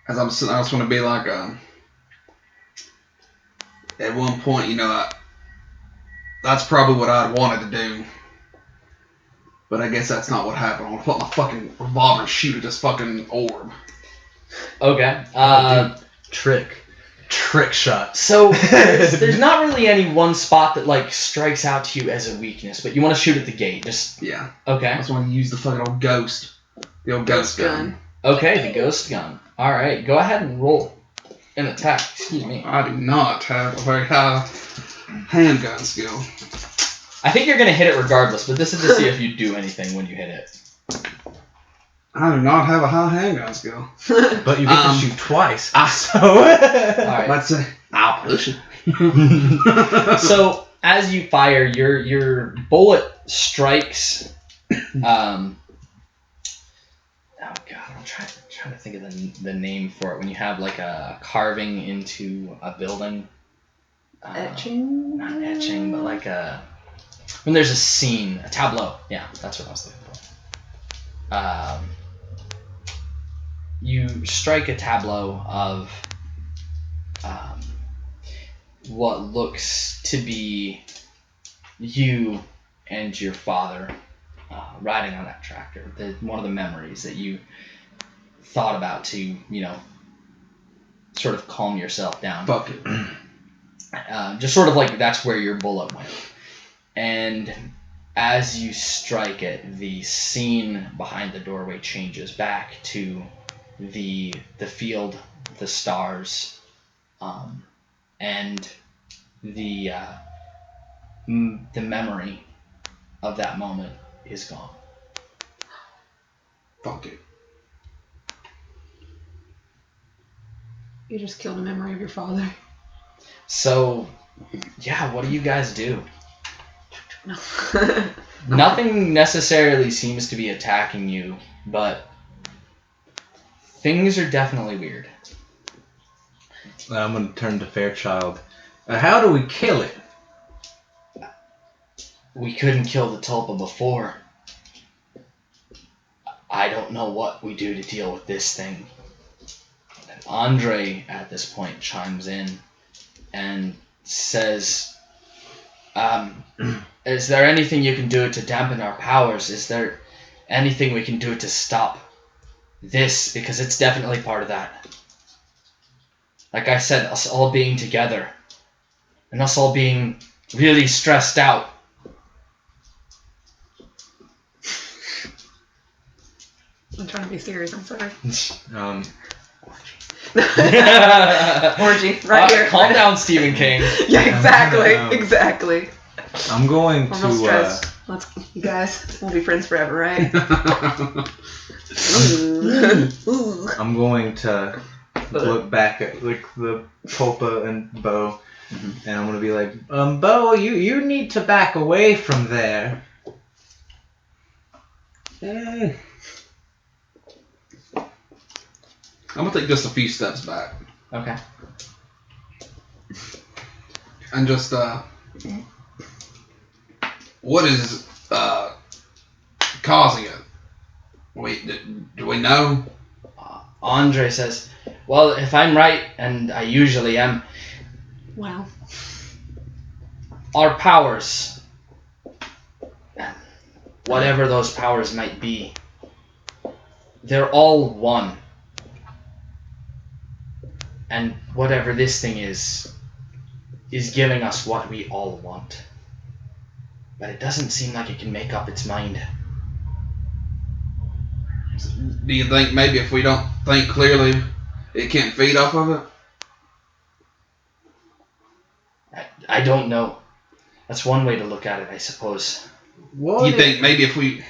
As I'm sitting, I just want to be like, at one point, that's probably what I'd wanted to do. But I guess that's not what happened. I'm going to put my fucking revolver and shoot at this fucking orb. Okay. Trick shot. So there's not really any one spot that like strikes out to you as a weakness, but you want to shoot at the gate. Yeah. Okay. I just want to use the fucking old ghost. The old ghost gun. Okay, the ghost gun. All right, go ahead and roll an attack. Excuse me. I do not have a very high handgun skill. I think you're gonna hit it regardless, but this is to see if you do anything when you hit it. I do not have a high handgun skill. But you get to shoot twice. So, alright. Let's say I'll push it. So as you fire, your bullet strikes. Oh god, I'm trying to think of the name for it when you have like a carving into a building. Etching? Not etching, but like when there's a scene, a tableau. Yeah, that's what I was looking for. You strike a tableau of what looks to be you and your father riding on that tractor. One of the memories that you thought about to, sort of calm yourself down. Fuck it. Just sort of like that's where your bullet went. And as you strike it, the scene behind the doorway changes back to the field, the stars, and the memory of that moment is gone. Fuck it. You just killed a memory of your father. So, yeah, what do you guys do? Nothing necessarily seems to be attacking you, but things are definitely weird. I'm going to turn to Fairchild. How do we kill it? We couldn't kill the tulpa before. I don't know what we do to deal with this thing. And Andre, at this point, chimes in and says, is there anything you can do to dampen our powers? Is there anything we can do to stop this? Because it's definitely part of that. Like I said, us all being together and us all being really stressed out. I'm trying to be serious, I'm sorry. Orgy, right here. Calm down, Stephen King. Yeah, exactly. I'm going I'm to... real stressed. You guys, we'll be friends forever, right? I'm going to look back at like the Pulpa and Bo, and I'm going to be like, Bo, you need to back away from there. I'm gonna take just a few steps back. Okay. And just what is causing it? Do we know? Andre says, well, if I'm right, and I usually am, Wow. our powers, whatever those powers might be, they're all one. And whatever this thing is giving us what we all want. But it doesn't seem like it can make up its mind. Do you think maybe if we don't think clearly, it can't feed off of it? I don't know. That's one way to look at it, I suppose. Do you think maybe if we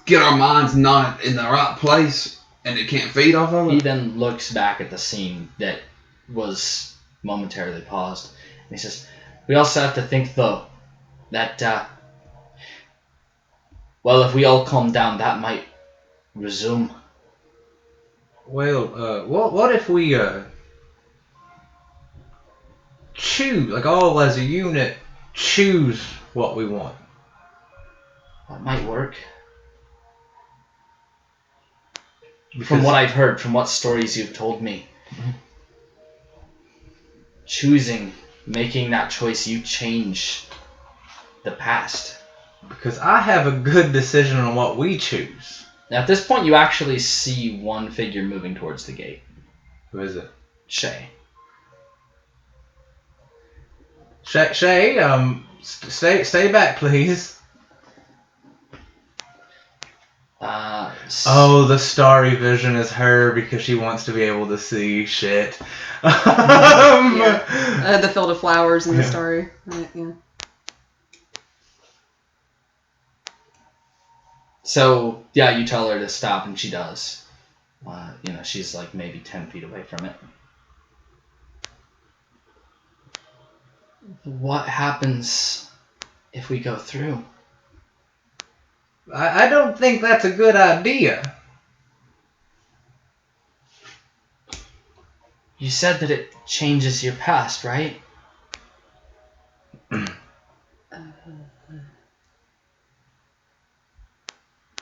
get our minds not in the right place and it can't feed off of it? He then looks back at the scene that was momentarily paused. And he says, we also have to think, though, that, well, if we all calm down, that might resume. Well, what if we choose, like all as a unit, choose what we want? That might work. Because From what I've heard, from what stories you've told me, choosing, making that choice, you change the past. Because I have a good decision on what we choose. Now, at this point, you actually see one figure moving towards the gate. Who is it? Shay. Shay, stay back, please. Oh, the starry vision is her because she wants to be able to see shit. The field of flowers and the starry. Right, yeah. So, yeah, you tell her to stop, and she does. She's like maybe 10 feet away from it. What happens if we go through? I don't think that's a good idea. You said that it changes your past, right?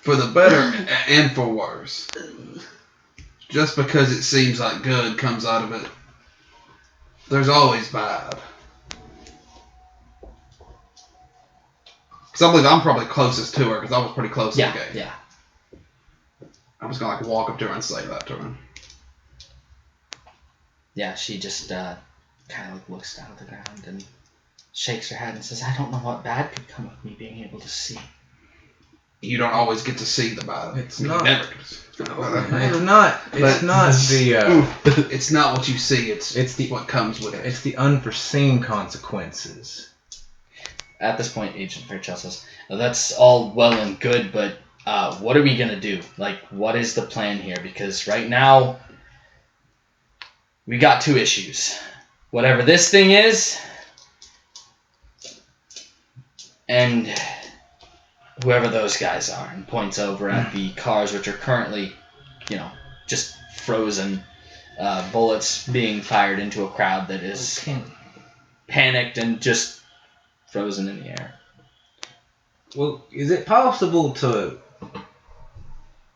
For the better and for worse. Just because it seems like good comes out of it, there's always bad. Because I believe I'm probably closest to her because I was pretty close to the gate. Yeah. I'm just gonna like walk up to her and say that to her. Yeah, she just kind of like looks down at the ground and shakes her head and says, "I don't know what bad could come of me being able to see." You don't always get to see the bad. It's not. Never. It's not. It's not the. It's not what you see. It's what comes with it. It's the unforeseen consequences. At this point, Agent Fairchild says, "That's all well and good, but what are we gonna do? Like, what is the plan here? Because right now, we got two issues. Whatever this thing is, and whoever those guys are," and points over at the cars, which are currently, just frozen. Bullets being fired into a crowd that is panicked and just frozen in the air. Well, is it possible to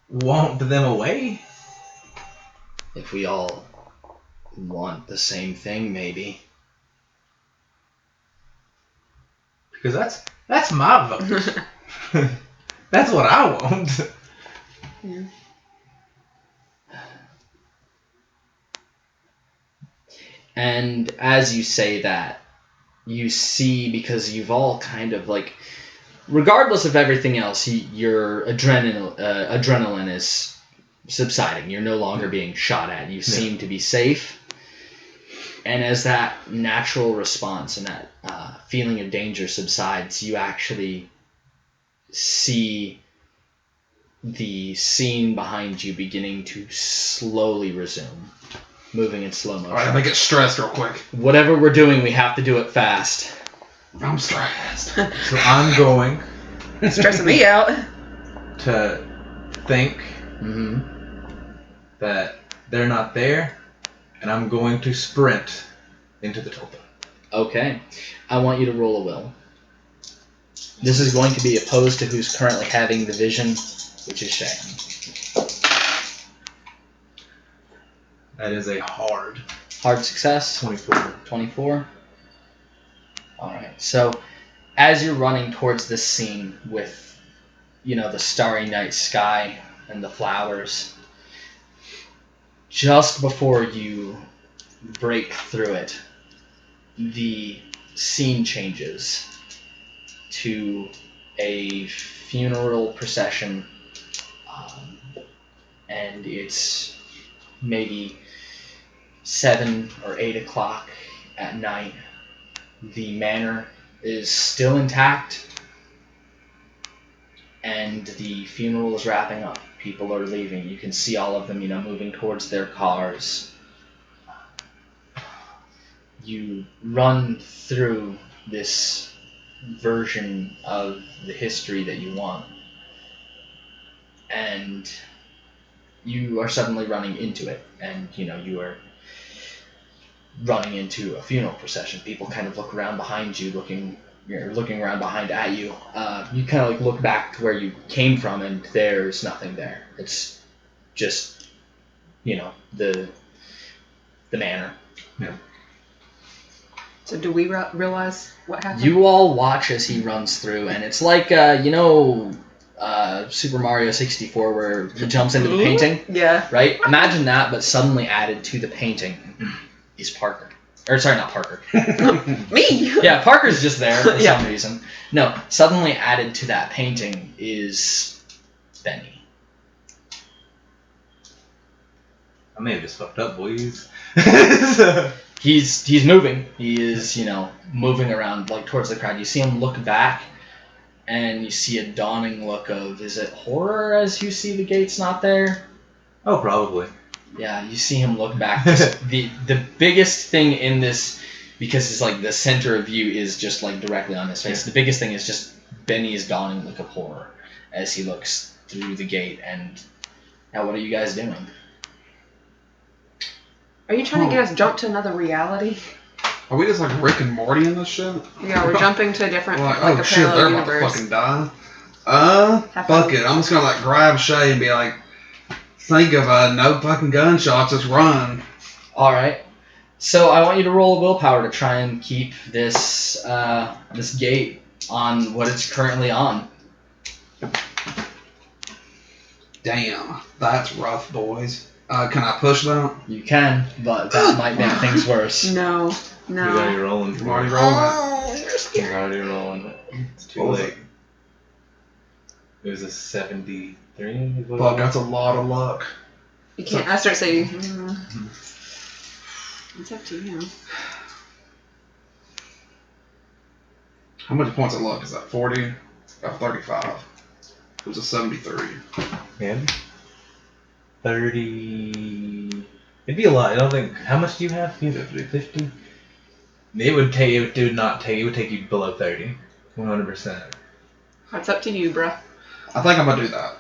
want them away? If we all want the same thing, maybe. Because that's my vote. That's what I want. Yeah. And as you say that, you see, because you've all kind of like, regardless of everything else, your adrenaline is subsiding. You're no longer being shot at. You seem to be safe. And as that natural response and that feeling of danger subsides, you actually see the scene behind you beginning to slowly resume, moving in slow motion. Alright, I get stressed real quick. Whatever we're doing, we have to do it fast. I'm stressed. So I'm going Stressing me out. to think that they're not there, and I'm going to sprint into the tulpa. Okay. I want you to roll a will. This is going to be opposed to who's currently having the vision, which is Shan. That is a hard Success? 24. 24? Alright, so as you're running towards this scene with, the starry night sky and the flowers, just before you break through it, the scene changes to a funeral procession, and it's maybe 7 or 8 o'clock at night. The manor is still intact, and the funeral is wrapping up. People are leaving. You can see all of them, moving towards their cars. You run through this version of the history that you want, and you are suddenly running into it, and you are running into a funeral procession. People kind of look around behind you, looking around behind at you. You kind of like look back to where you came from, and there's nothing there. It's just the manor. Yeah. So do we realize what happened? You all watch as he runs through, and it's like Super Mario 64 where he jumps into the painting. Yeah. Right? Imagine that, but suddenly added to the painting is Parker. Or sorry, not Parker. Me! Yeah, Parker's just there for some reason. No, suddenly added to that painting is Benny. I may have just fucked up, boys. He's moving. He is, moving around like towards the crowd. You see him look back, and you see a dawning look of, is it horror as you see the gates not there? Oh, probably. Yeah, you see him look back. the biggest thing in this, because it's like the center of view is just like directly on his face. The biggest thing is just Benny's dawning look of horror as he looks through the gate. And now, what are you guys doing? Are you trying to get us jumped to another reality? Are we just like Rick and Morty in this shit? Yeah, we're jumping to a different, like a shit, they're parallel about to universe. fucking die. Fuck it. I'm just gonna like grab Shay and be like, think of no fucking gunshots, just run. Alright. So I want you to roll a willpower to try and keep this this gate on what it's currently on. Damn Damn, that's rough, boys. Can I push that? You can, but that might make things worse. No. You're already rolling. I'm already rolling it. Oh, you're scary. You're already rolling it. It's too late. It was a 73. Fuck, that's a lot of luck. You can't. I start saying. It's up to you. How many points of luck is that? 40? Got 35. It was a 73. Man. 30. It'd be a lot. I don't think. How much do you have? 50. It would take you below 30. 100%. It's up to you, bruh. I think I'm gonna do that.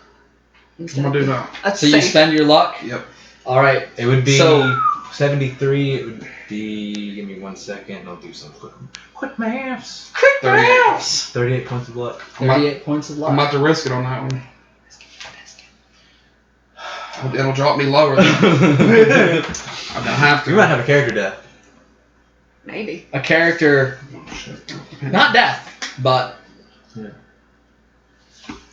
I'm gonna do that. That's so you spend your luck? Yep. All right. It would be 73. It would be. Give me 1 second. I'll do some quick maths. 38 points of luck. 38 points of luck. I'm about to risk it on that one. It'll drop me lower. I'm gonna have to. You might have a character death. Maybe. A character, not death, but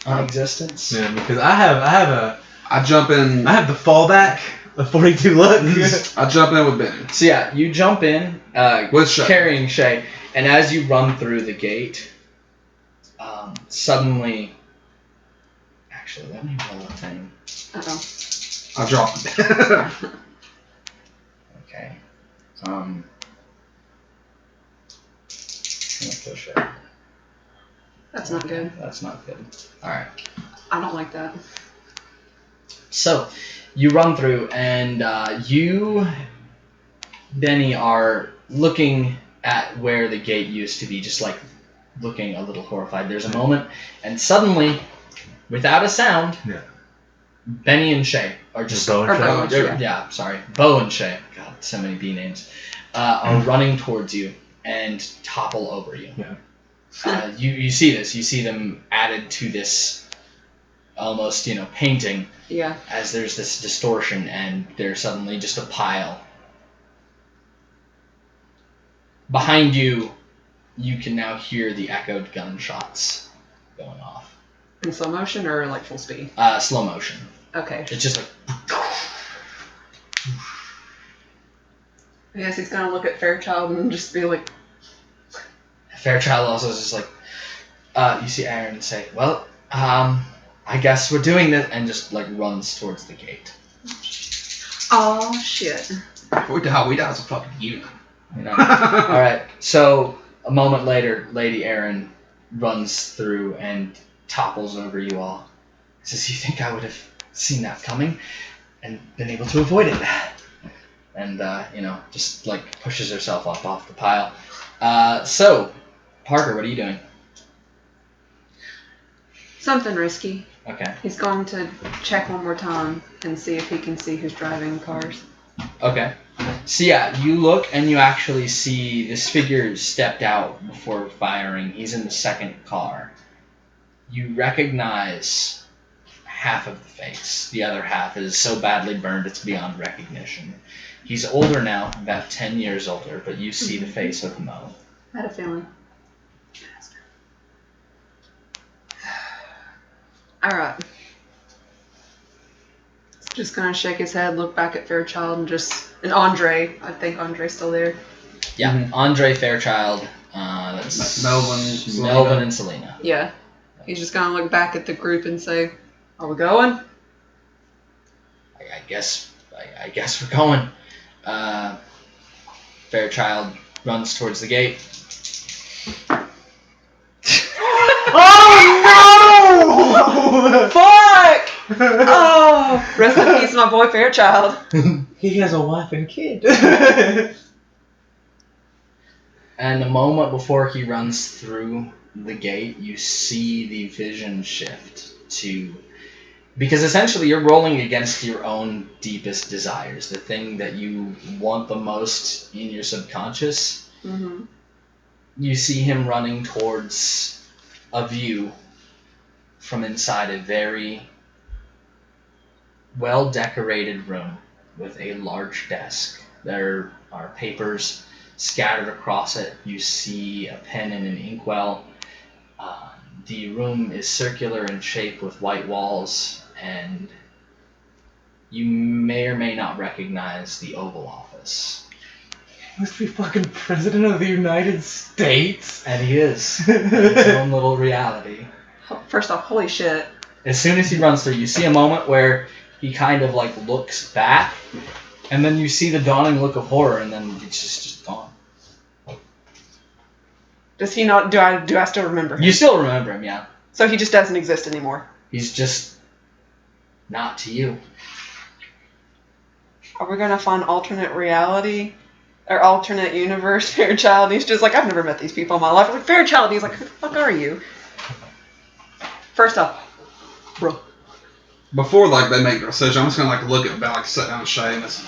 non-existence. Yeah, because I have I jump in. I have the fallback of 42 luck. I jump in with Benny. So yeah, you jump in With Shay. carrying Shay, and as you run through the gate, suddenly, actually, let me roll a thing. Uh-oh. I dropped it. Okay. I'm gonna push it. That's not good. That's not good. All right. I don't like that. So, you run through, and you, Benny, are looking at where the gate used to be, just like looking a little horrified. There's a moment, and suddenly, without a sound, Benny and Shay are just... Bo and Shay? Yeah, sorry. Bo and Shay. God, so many B names. Are running towards you and topple over you. Yeah. You see this. You see them added to this almost, painting. Yeah. As there's this distortion, and there's suddenly just a pile. Behind you, you can now hear the echoed gunshots going off. In slow motion or like full speed? Slow motion. Okay. It's just like... I guess he's gonna look at Fairchild and just be like... Fairchild also is just like... you see Aaron say, well, I guess we're doing this, and just like runs towards the gate. Oh shit. We die as a fucking unit. Alright, so a moment later, Lady Aaron runs through and topples over you all. Says, you think I would have seen that coming and been able to avoid it? And, just like pushes herself up off the pile. So, Parker, what are you doing? Something risky. Okay. He's going to check one more time and see if he can see who's driving cars. Okay. So yeah, you look and you actually see this figure stepped out before firing. He's in the second car. You recognize half of the face. The other half is so badly burned it's beyond recognition. He's older now, about 10 years older, but you see the face of Mo. I had a feeling. Alright. Just gonna shake his head, look back at Fairchild, and Andre. I think Andre's still there. Yeah, mm-hmm. Andre, Fairchild, that's Melvin and Selena. Yeah. He's just gonna look back at the group and say, are we going? I guess we're going. Fairchild runs towards the gate. Oh no! Fuck! Oh, rest in peace, my boy Fairchild. He has a wife and kid. And the moment before he runs through the gate, you see the vision shift to... Because essentially you're rolling against your own deepest desires, the thing that you want the most in your subconscious. Mm-hmm. You see him running towards a view from inside a very well-decorated room with a large desk. There are papers scattered across it. You see a pen and an inkwell. The room is circular in shape with white walls, and you may or may not recognize the Oval Office. He must be fucking President of the United States. And he is. In his own little reality. First off, holy shit. As soon as he runs through, you see a moment where he kind of like looks back, and then you see the dawning look of horror, and then it's just gone. Does he not? Do I still remember him? You still remember him, yeah. So he just doesn't exist anymore. He's just not to you. Are we gonna find alternate reality or alternate universe Fairchild? He's just like, I've never met these people in my life. I'm like, Fairchild. He's like, who the fuck are you? First off, bro. Before like they make their decision, I'm just gonna like look at Ben, like sit down and Seamus.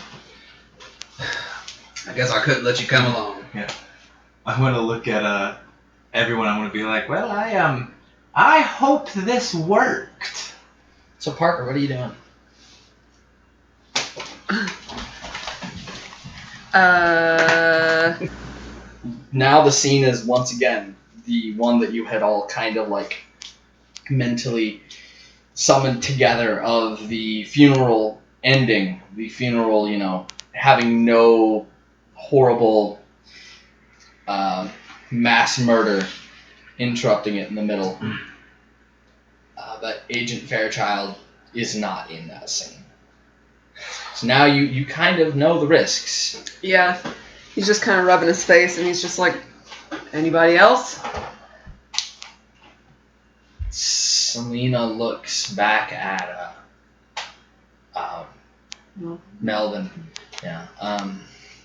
I guess I couldn't let you come along. Yeah. I'm gonna look at everyone. I'm gonna be like, well, I hope this worked. So Parker, what are you doing? Now the scene is once again the one that you had all kind of like mentally summoned together of the funeral ending, the funeral, you know, having no horrible mass murder interrupting it in the middle. But Agent Fairchild is not in that scene. So now you kind of know the risks. Yeah. He's just kind of rubbing his face, and he's just like, anybody else? Selena looks back at Melvin. Yeah.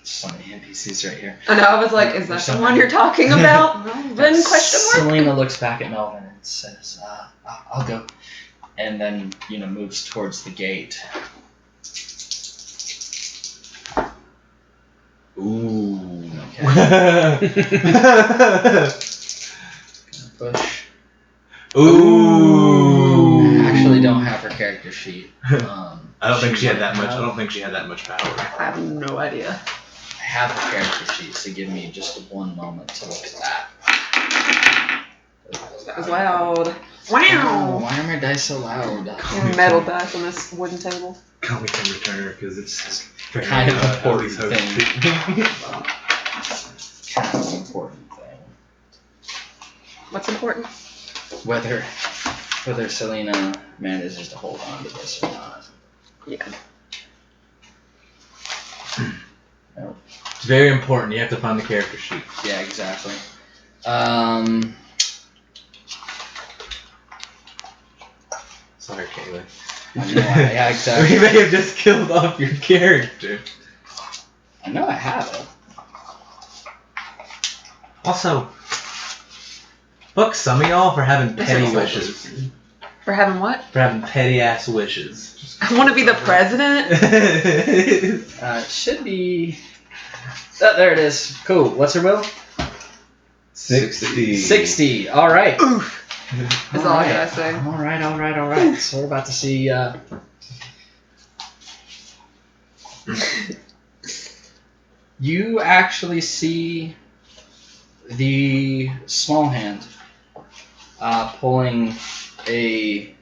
So many NPCs right here. I know. I was like, is that the one you're talking about? Then question mark. Selena looks back at Melvin and says, "I'll go," and then moves towards the gate. Ooh. Okay. Push. Ooh. I actually don't have her character sheet. I don't think she had that much. I don't think she had that much power. I have no idea. I have her character sheet, so give me just one moment to look at that. That was loud. Wow. Why are my dice so loud? Metal dice on this wooden table. Call me Tim Returner because it's kind of important thing. Kind of important thing. What's important? Whether Selena manages to hold on to this or not. Yeah. Nope. It's very important. You have to find the character sheet. Yeah, exactly. Sorry, Kayla. Yeah, exactly. We may have just killed off your character. I know I have it. Also, fuck some of y'all for having petty wishes. For having what? For having petty ass wishes. I want to be the president. It should be. Oh, there it is. Cool. What's her will? 60. 60. All right. Oof. That's all I gotta say. All right. So we're about to see. You actually see the small hand pulling a.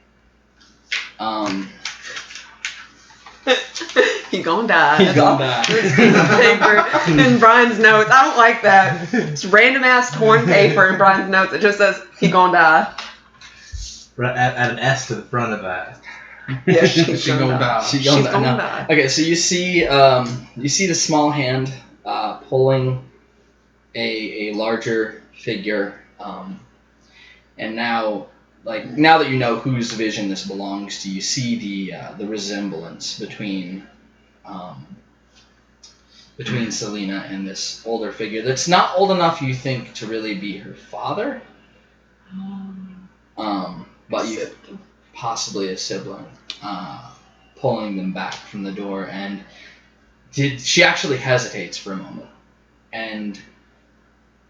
He gonna die. He's gonna die. This piece of paper in Brian's notes. I don't like that. It's random ass torn paper in Brian's notes. It just says he gonna die. Add an S to the front of that. Yeah, she's gonna die. She's gonna die. Okay, so you see the small hand pulling a larger figure, and now that you know whose vision this belongs to, you see the resemblance between Selena and this older figure that's not old enough, you think, to really be her father, but you possibly a sibling, pulling them back from the door. And she actually hesitates for a moment, and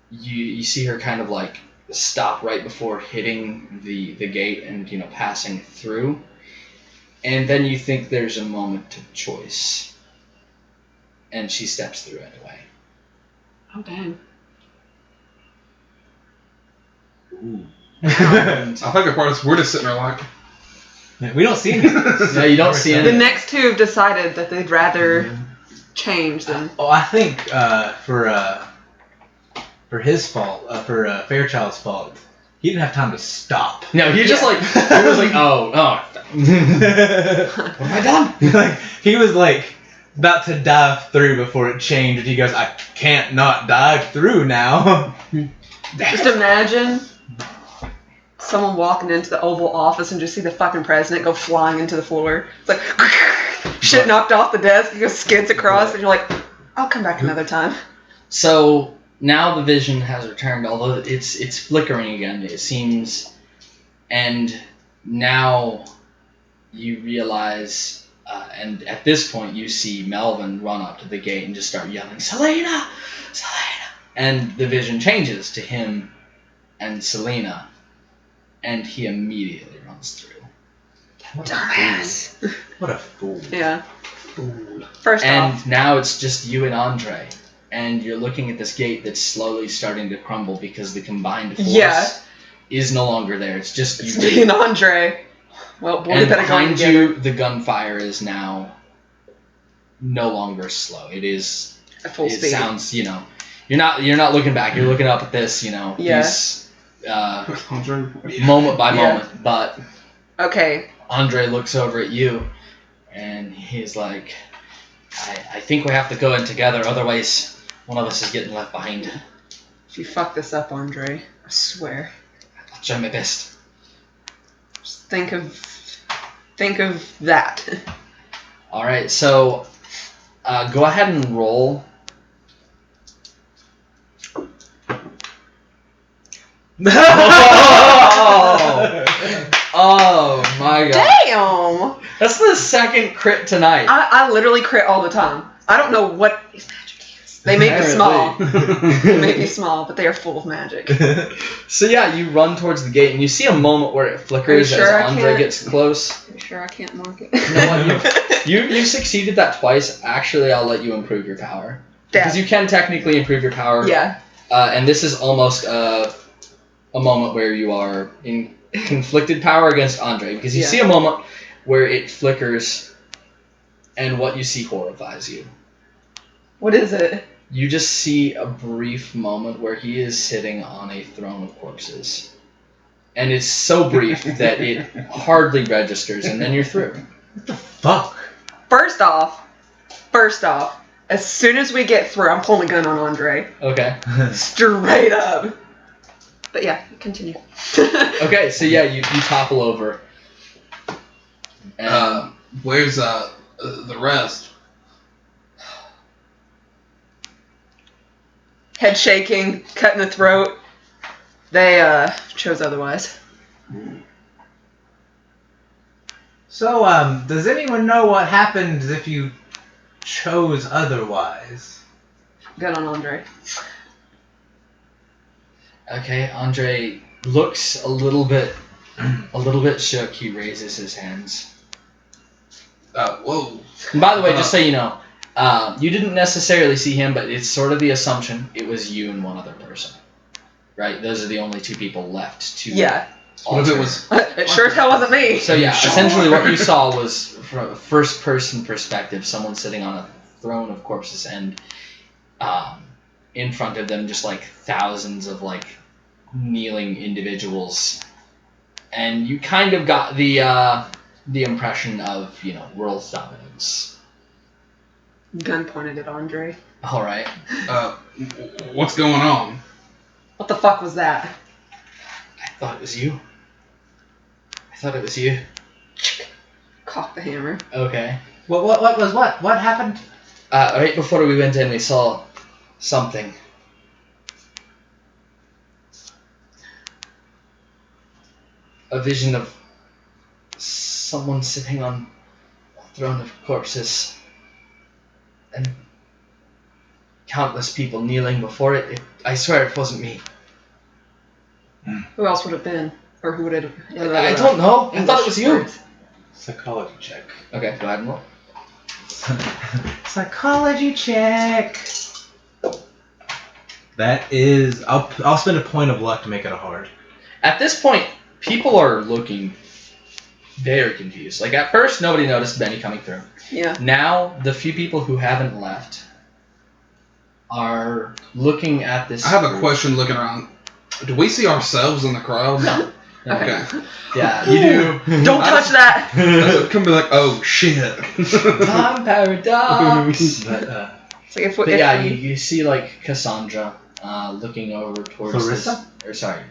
you see her kind of like stop right before hitting the gate and passing through, and then you think there's a moment of choice, and she steps through anyway. Oh dang. Ooh. I think the part is we're just sitting there like, We don't see anything. No, you don't see anything. The next two have decided that they'd rather change than. I think for his fault, for Fairchild's fault, he didn't have time to stop. No, he just he was like, oh. What have I done? Like he was like about to dive through before it changed. He goes, I can't not dive through now. Just imagine someone walking into the Oval Office and just see the fucking president go flying into the floor. It's like shit knocked off the desk. He goes skids across, and you're like, I'll come back another time. So now the vision has returned, although it's flickering again. It seems, and now you realize, and at this point you see Melvin run up to the gate and just start yelling, Selena, Selena, and the vision changes to him and Selena. And he immediately runs through. Dumbass. What a fool. Yeah. Fool. First and off. Now it's just you and Andre. And you're looking at this gate that's slowly starting to crumble because the combined force is no longer there. It's just you. Me and Andre. Well, boy, and better go behind together. you, the gunfire is now no longer slow. It is at full speed. It sounds, you're not looking back. You're looking up at this, these moment by moment. But okay. Andre looks over at you, and he's like, I think we have to go in together, otherwise one of us is getting left behind. If you fuck this up, Andre, I swear. I'll try my best. Just think of that. Alright, so go ahead and roll. Oh my god. Damn! That's the second crit tonight. I literally crit all the time. I don't know what these magic is. They may be small. They may be small, but they are full of magic. So yeah, you run towards the gate and you see a moment where it flickers as Andre gets close. Are you sure I can't mark it? You know what? You've succeeded that twice. Actually, I'll let you improve your power. Because you can technically improve your power. Yeah. And this is almost a moment where you are in conflicted power against Andre. Because you see a moment where it flickers and what you see horrifies you. What is it? You just see a brief moment where he is sitting on a throne of corpses. And it's so brief that it hardly registers, and then you're through. What the fuck? First off, as soon as we get through, I'm pulling a gun on Andre. Okay. Straight up. But yeah, continue. Okay, so yeah, you topple over. And where's the rest? Head shaking, cut in the throat. They chose otherwise. So, does anyone know what happens if you chose otherwise? Gun on Andre. Okay, Andre looks a little bit shook. He raises his hands. Whoa. And by the way, just so you know, you didn't necessarily see him, but it's sort of the assumption it was you and one other person. Right? Those are the only two people left to What if it was... It sure as hell wasn't me. So yeah, essentially what you saw was from a first-person perspective, someone sitting on a throne of corpses, and in front of them just like thousands of like kneeling individuals, and you kind of got the impression of world dominance. Gun pointed at Andre. All right. What's going on? What the fuck was that? I thought it was you. Cock the hammer. Okay. What was what? What happened? Right before we went in, we saw something. A vision of someone sitting on a throne of corpses and countless people kneeling before it. I swear it wasn't me. Who else would it have been? Or who would it have... I don't know. I thought it was you. Psychology check. Okay, go ahead and roll. Psychology check. That is... I'll spend a point of luck to make it a hard. At this point, people are looking very confused. Like, at first, nobody noticed Benny coming through. Yeah. Now, the few people who haven't left are looking at this. I have a question looking around. Do we see ourselves in the crowd? No. Okay. Yeah, you do. Don't touch that! That's gonna be like, oh shit. Time paradox. But, So if you see, like, Cassandra looking over towards Clarissa? Clarissa.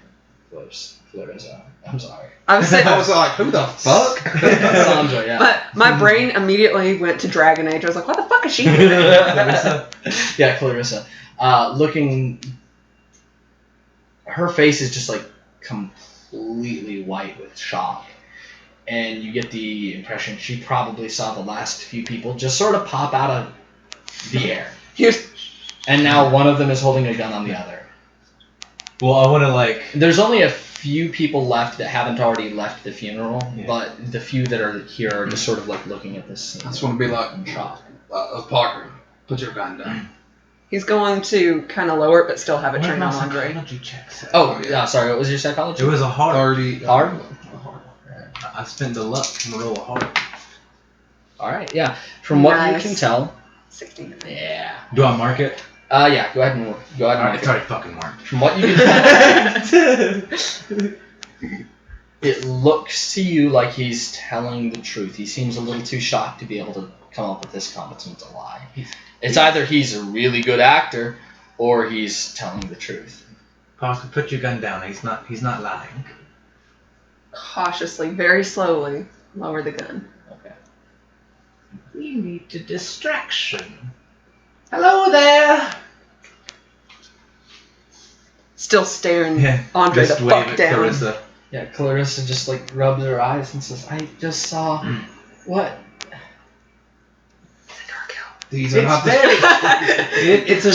I'm sorry. I'm sitting. I was like, who the fuck? Cassandra, yeah. But my brain immediately went to Dragon Age. I was like, what the fuck is she doing? Yeah, Clarissa. Looking... Her face is just, like, completely white with shock. And you get the impression she probably saw the last few people just sort of pop out of the air. And now one of them is holding a gun on the other. Well, I want to, like... There's only a few people left that haven't already left the funeral, but the few that are here are just sort of, like, looking at this scene. I just want to be like, in shock. Parker, put your gun down. He's going to kind of lower it, but still have it trained on Andre. Oh, yeah, sorry, what was your psychology? It was a hard. 30. Hard? I spent the luck and roll a hard. Alright, yeah. From what you can tell... 16. Yeah. Do I mark it? Yeah, go ahead and mark It's it. already fucking marked. From what you can tell, it looks to you like he's telling the truth. He seems a little too shocked to be able to come up with this competent a lie. It's either he's a really good actor, or he's telling the truth. Parker, put your gun down. He's not lying. Cautiously, very slowly, lower the gun. Okay. We need a distraction. Hello there. Still staring Andre the fuck down. Clarissa. Yeah, Clarissa just like rubs her eyes and says, "I just saw what." These are not it's a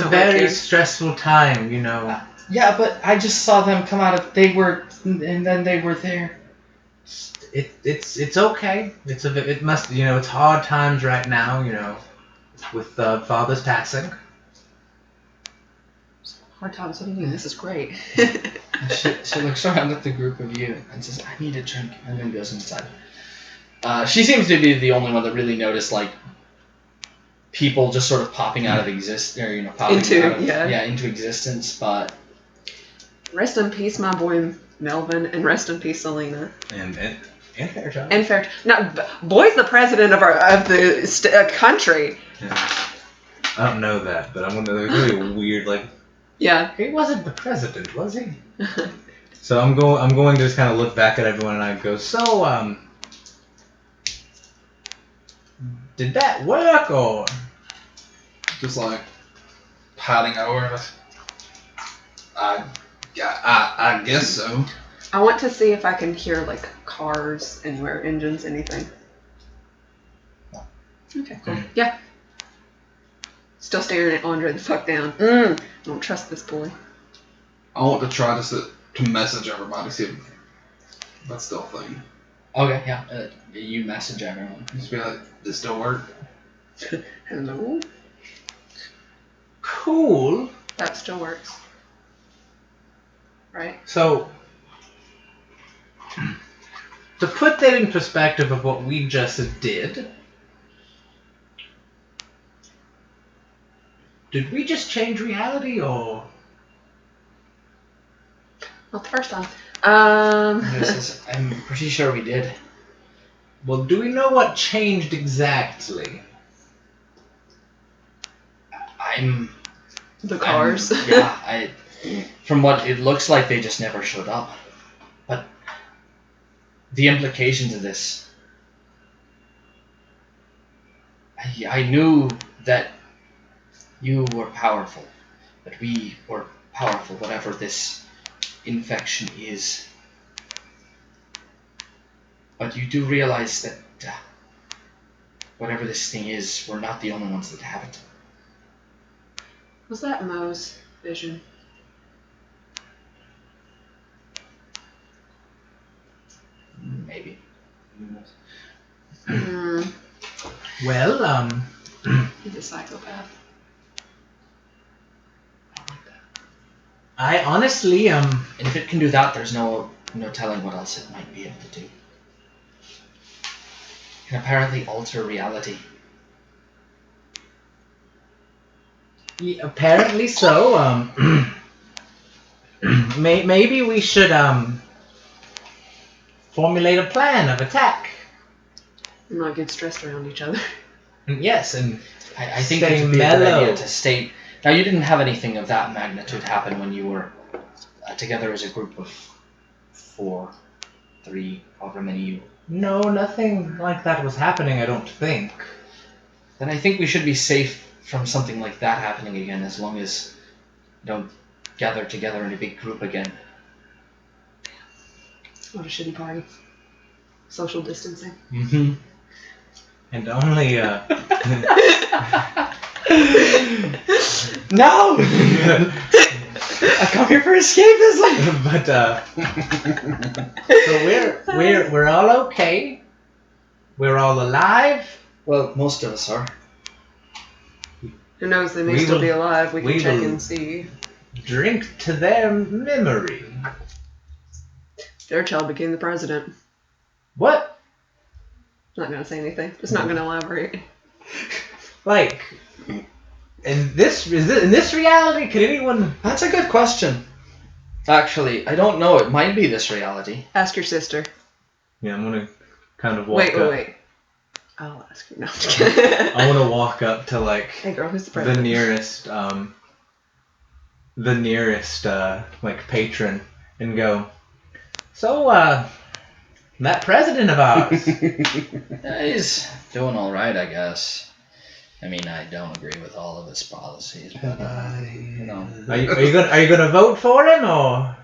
very stressful time, you know. Yeah, but I just saw them come out of. And then they were there. It's okay. It must, you know, it's hard times right now, you know, with father's passing. Hard times. What do you mean? This is great. She looks around at the group of you and says, "I need a drink," and then goes inside. She seems to be the only one that really noticed, like, people just sort of popping out of existence, or, you know, popping into existence. But rest in peace, my boy Melvin, and rest in peace, Selena. And Fairchild. And Fairchild. No, boy's the president of the country. Yeah. I don't know that, but I'm gonna. There's really weird, like. Yeah. He wasn't the president, was he? So I'm going to just kind of look back at everyone and I go, so did that work or? Just like patting over it. I guess so. I want to see if I can hear like cars anywhere, engines, anything. Okay, cool. Yeah. Still staring at Andre the fuck down. I don't trust this boy. I want to try to message everybody, see if that's still a thing. Okay, yeah. You message everyone. Just be like, this still work? Hello? Cool. That still works. Right? So, to put that in perspective of what we just did we just change reality or? Not the first time. I'm pretty sure we did. Well, do we know what changed exactly? The cars. From what it looks like, they just never showed up. But the implications of this, I knew that you were powerful, that we were powerful, whatever this infection is. But you do realize that whatever this thing is, we're not the only ones that have it. Was that Mo's vision? Maybe. Well, He's a psychopath. I honestly, And if it can do that, there's no telling what else it might be able to do. can apparently alter reality. Yeah, apparently so. Maybe we should formulate a plan of attack. And not get stressed around each other. Yes, and I think it would be a good idea to state. Now, you didn't have anything of that magnitude happen when you were together as a group of 4, 3, however many you. No, nothing like that was happening, I don't think. Then I think we should be safe from something like that happening again, as long as you don't gather together in a big group again. What a shitty party. Social distancing. Mm-hmm. And only, No! I come here for escapism! But, so we're all okay. We're all alive. Well, most of us are. Who knows, they may still be alive. We can check and see. Drink to their memory. Fairchild became the president. What? Not gonna say anything. Just not gonna elaborate. Like, in this reality, could anyone? That's a good question. Actually, I don't know. It might be this reality. Ask your sister. Yeah, I'm gonna kind of walk up. Wait. I'll ask you. No, I'm just kidding. I want to walk up to like. Hey girl, who's the president? The nearest like patron, and go. So that president of ours. He's doing all right, I guess. I mean, I don't agree with all of his policies, but you know. Are you gonna vote for him or?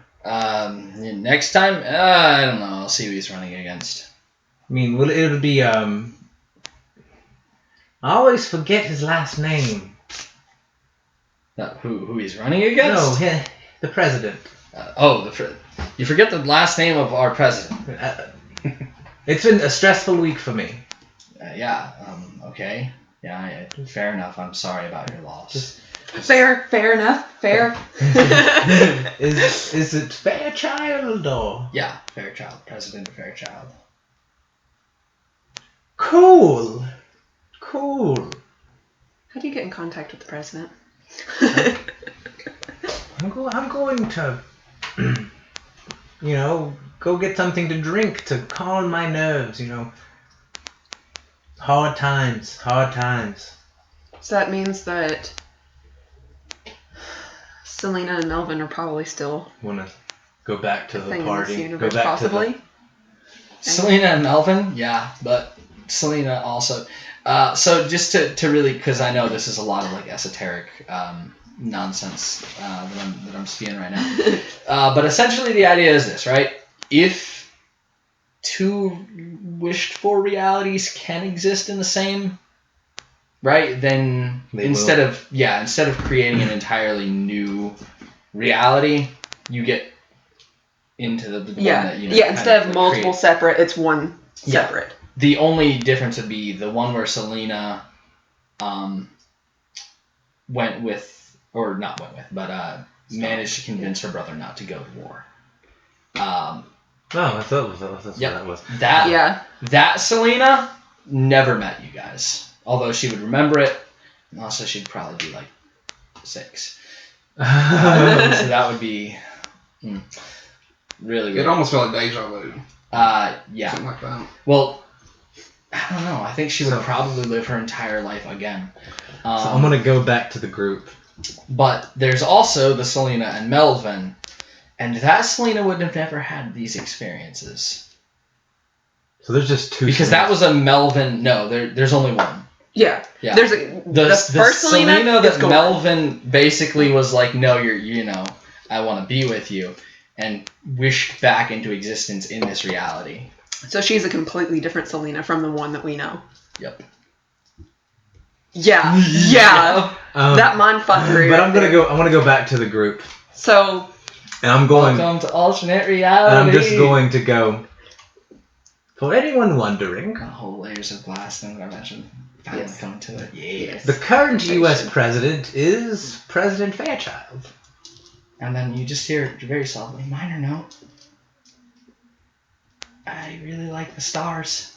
Next time, I don't know. I'll see who he's running against. I mean, it'll be I always forget his last name. Who he's running against? No, the president. You forget the last name of our president. It's been a stressful week for me. Okay. Yeah, fair enough. I'm sorry about your loss. Fair enough. Fair. Is it Fairchild or? Yeah, Fairchild. President Fairchild. Cool. How do you get in contact with the president? I'm going to, go get something to drink to calm my nerves, Hard times. So that means that Selena and Melvin are probably still... Want to go back to the party? Universe, go back possibly? Selena and Melvin? Yeah, but Selena also... so just to really... Because I know this is a lot of like esoteric nonsense that I'm spewing right now. But essentially the idea is this, right? If 2 wished for realities can exist in the same, right? Then instead of creating an entirely new reality, you get into the one that instead of multiple separate, it's one separate. Yeah. The only difference would be the one where Selena managed to convince her brother not to go to war. I thought that's what that was. That Selena never met you guys. Although she would remember it, and also she'd probably be like 6. So that would be really It almost felt like deja vu. Yeah. Something like that. Well, I don't know. I think she would probably live her entire life again. So I'm going to go back to the group. But there's also the Selena and Melvin. And that Selena would have never had these experiences. So there's just 2. Because that was a Melvin. No, there's only one. Yeah. There's the first Selena that Melvin basically was like, no, I want to be with you, and wished back into existence in this reality. So she's a completely different Selena from the one that we know. Yep. Yeah. That mindfuckery. But I want to go back to the group. So. And I'm going. Welcome to alternate reality. And I'm just going to go. For anyone wondering, whole layers of glass thing that I mentioned. Finally coming to it. Yes. The current U.S. president is President Fairchild. And then you just hear very softly, minor note. I really like the stars.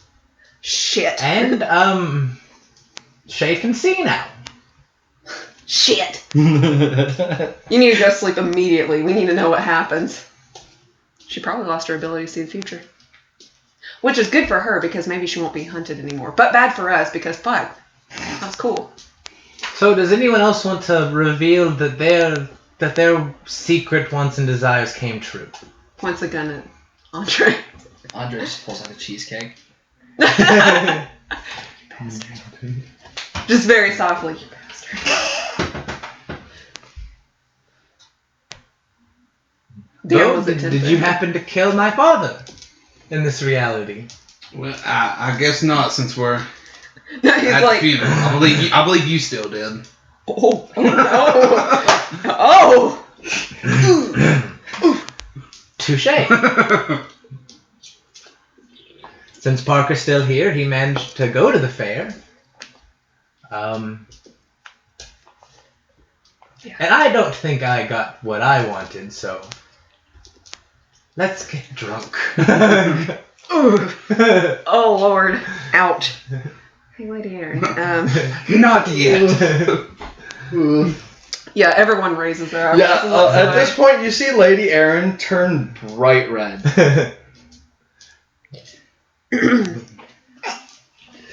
Shit. And, Shay can see now. Shit. You need to go sleep immediately. We need to know what happens. She probably lost her ability to see the future. Which is good for her because maybe she won't be hunted anymore. But bad for us because, fuck, that's cool. So does anyone else want to reveal that their secret wants and desires came true? Points a gun at Andre. Andre just pulls out a cheesecake. Just very softly, you bastard. Did you happen to kill my father in this reality? Well, I guess not, since we're no, he's at like, the funeral. I believe you still did. Oh no! Touche. Since Parker's still here, he managed to go to the fair. And I don't think I got what I wanted, so let's get drunk. Oh Lord! Ouch! Hey, Lady Aaron. Not yet. Yeah, everyone raises their eyebrows. Yeah, at this point, you see Lady Aaron turn bright red.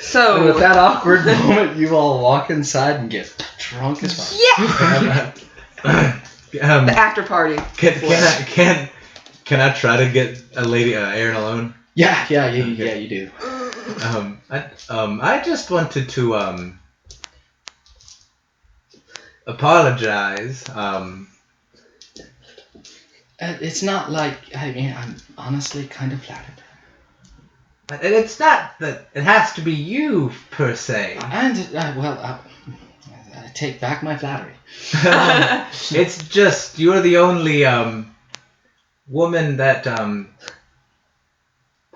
So and with that awkward moment, you all walk inside and get drunk as fuck. Yeah. The after party. Can I try to get a Lady Aaron alone? Yeah, you do. I just wanted to apologize. It's not like, I mean, I'm honestly kind of flattered. It's not that it has to be you per se. And I take back my flattery. It's just you're the only woman that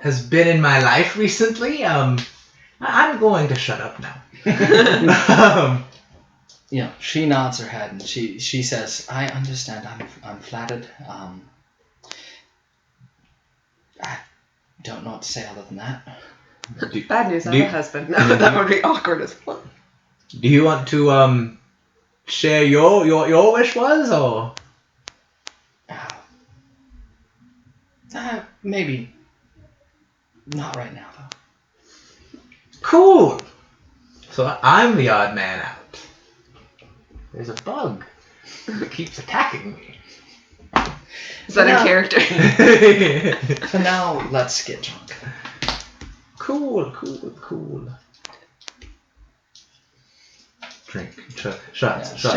has been in my life recently. I'm going to shut up now. She nods her head and she says, "I understand. I'm flattered. I don't know what to say other than that." Bad news, I have a husband. No, that would be awkward as fuck. Do you want to share your wish was or? Maybe. Not right now though. Cool. So I'm the odd man out. There's a bug that keeps attacking me. Is that in character? For now, let's get drunk. Cool. Drink. Shots. Go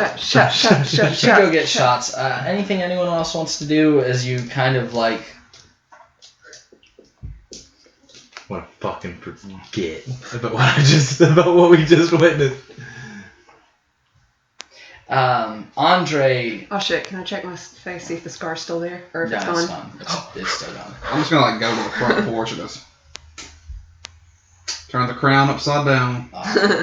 get shots. Anything anyone else wants to do as you kind of like... Want to fucking forget about what we just witnessed. Andre. Oh shit! Can I check my face, see if the scar's still there, or if it's gone? It's gone. It's still gone. I'm just gonna go to the front porch and just turn the crown upside down.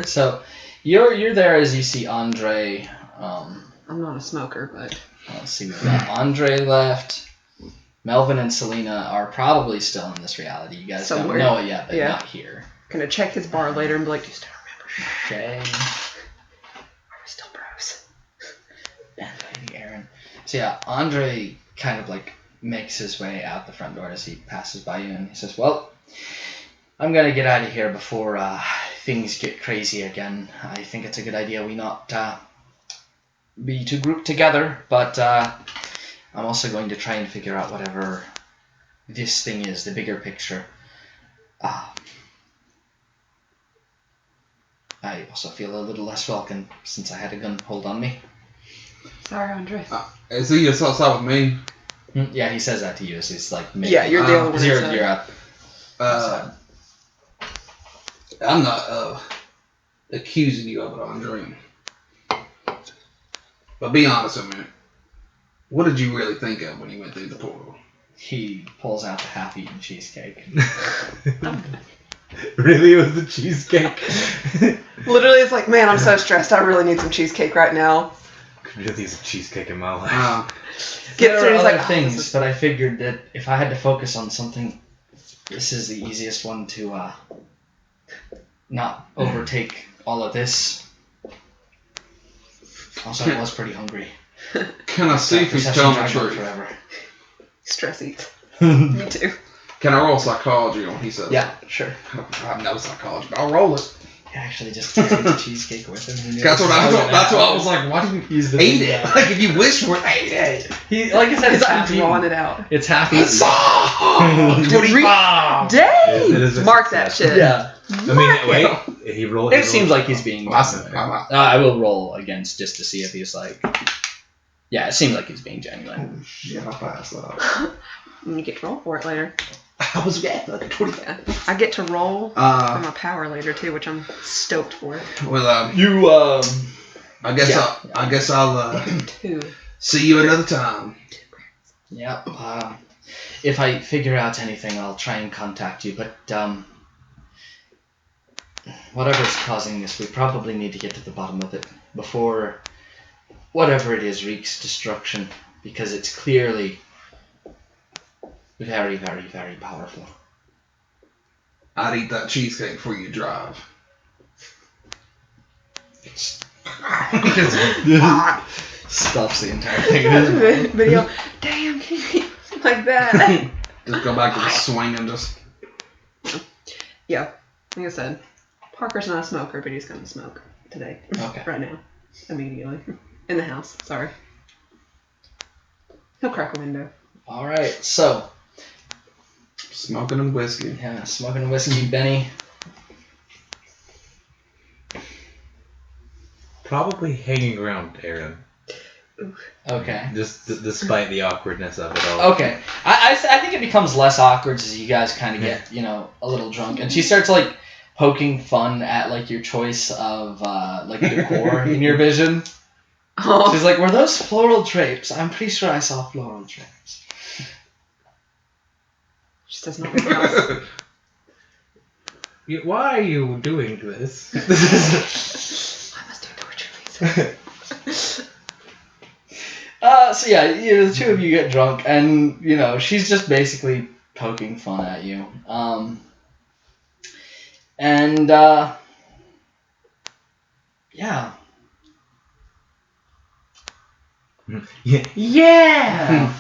So you're there as you see Andre. I'm not a smoker, but Let's see. We've got Andre left. Melvin and Selena are probably still in this reality. You guys somewhere. Don't know it yet, but not here. Gonna check his bar later and be like, "Do you still remember?" Shay. Are we still bros? And Lady Aaron. So yeah, Andre kind of like makes his way out the front door as he passes by you, and he says, "Well, I'm gonna get out of here before things get crazy again. I think it's a good idea we not be too grouped together, but I'm also going to try and figure out whatever this thing is, the bigger picture. I also feel a little less welcome since I had a gun pulled on me." Sorry, Andre. Is he just outside with me? Yeah, he says that to you. So it's like, maybe. Yeah, you're the only one. You're up. I'm not accusing you of it, Andre. But be honest with me. What did you really think of when you went through the portal? He pulls out the half-eaten cheesecake. Really, it was the cheesecake. Literally, it's like, man, I'm so stressed. I really need some cheesecake right now. Could really use a cheesecake in my life. There are other things, but I figured that if I had to focus on something, this is the easiest one to not overtake all of this. Also, I was pretty hungry. Can I see if he's telling the truth? Forever. Stress eats. Me too. Can I roll psychology on what he says? Yeah, sure. I have no psychology, but I'll roll it. Yeah, actually, just take the cheesecake with him. That's what I was like. Why do you eat it? Like if you wish for it, eat it. He, like I said, it's half drawing it out. It's half. 25. Dang! Mark that shit. Yeah. I mean, wait. He rolled. It seems like he's being. Awesome. I will roll against just to see if he's like. Yeah, it seems like he's being genuine. Oh shit! I passed that. You get to roll for it later. I was at 25. I get to roll for my power later too, which I'm stoked for. Well, I guess I'll see you another time. Yep. If I figure out anything, I'll try and contact you. But whatever's causing this, we probably need to get to the bottom of it before whatever it is wreaks destruction, because it's clearly very, very, very powerful. I'd eat that cheesecake before you drive. Stuffs the entire thing. Video. Damn, can you eat like that? Just go back to the swing and just. Yeah, like I said, Parker's not a smoker, but he's gonna smoke today. Okay. Right now, immediately, in the house. Sorry. He'll crack a window. All right, so. Smoking and whiskey. Yeah, smoking and whiskey, Benny. Probably hanging around Aaron. Okay. Just despite the awkwardness of it all. Okay. I think it becomes less awkward as you guys kind of get, a little drunk. And she starts, poking fun at, your choice of, decor in your vision. Oh. She's like, were those floral drapes? I'm pretty sure I saw floral drapes. She does not make house. Why are you doing this? I must do torture research. So yeah, the two of you get drunk, and she's just basically poking fun at you. Yeah. Yeah.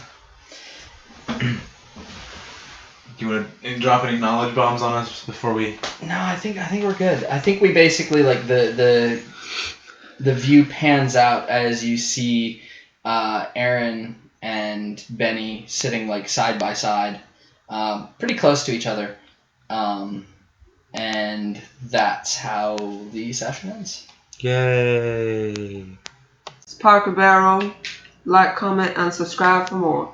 Do you want to drop any knowledge bombs on us before we? No, I think we're good. I think we basically the view pans out as you see Aaron and Benny sitting side by side, pretty close to each other, and that's how the session ends. Yay! It's Parker Barrow. Like, comment, and subscribe for more.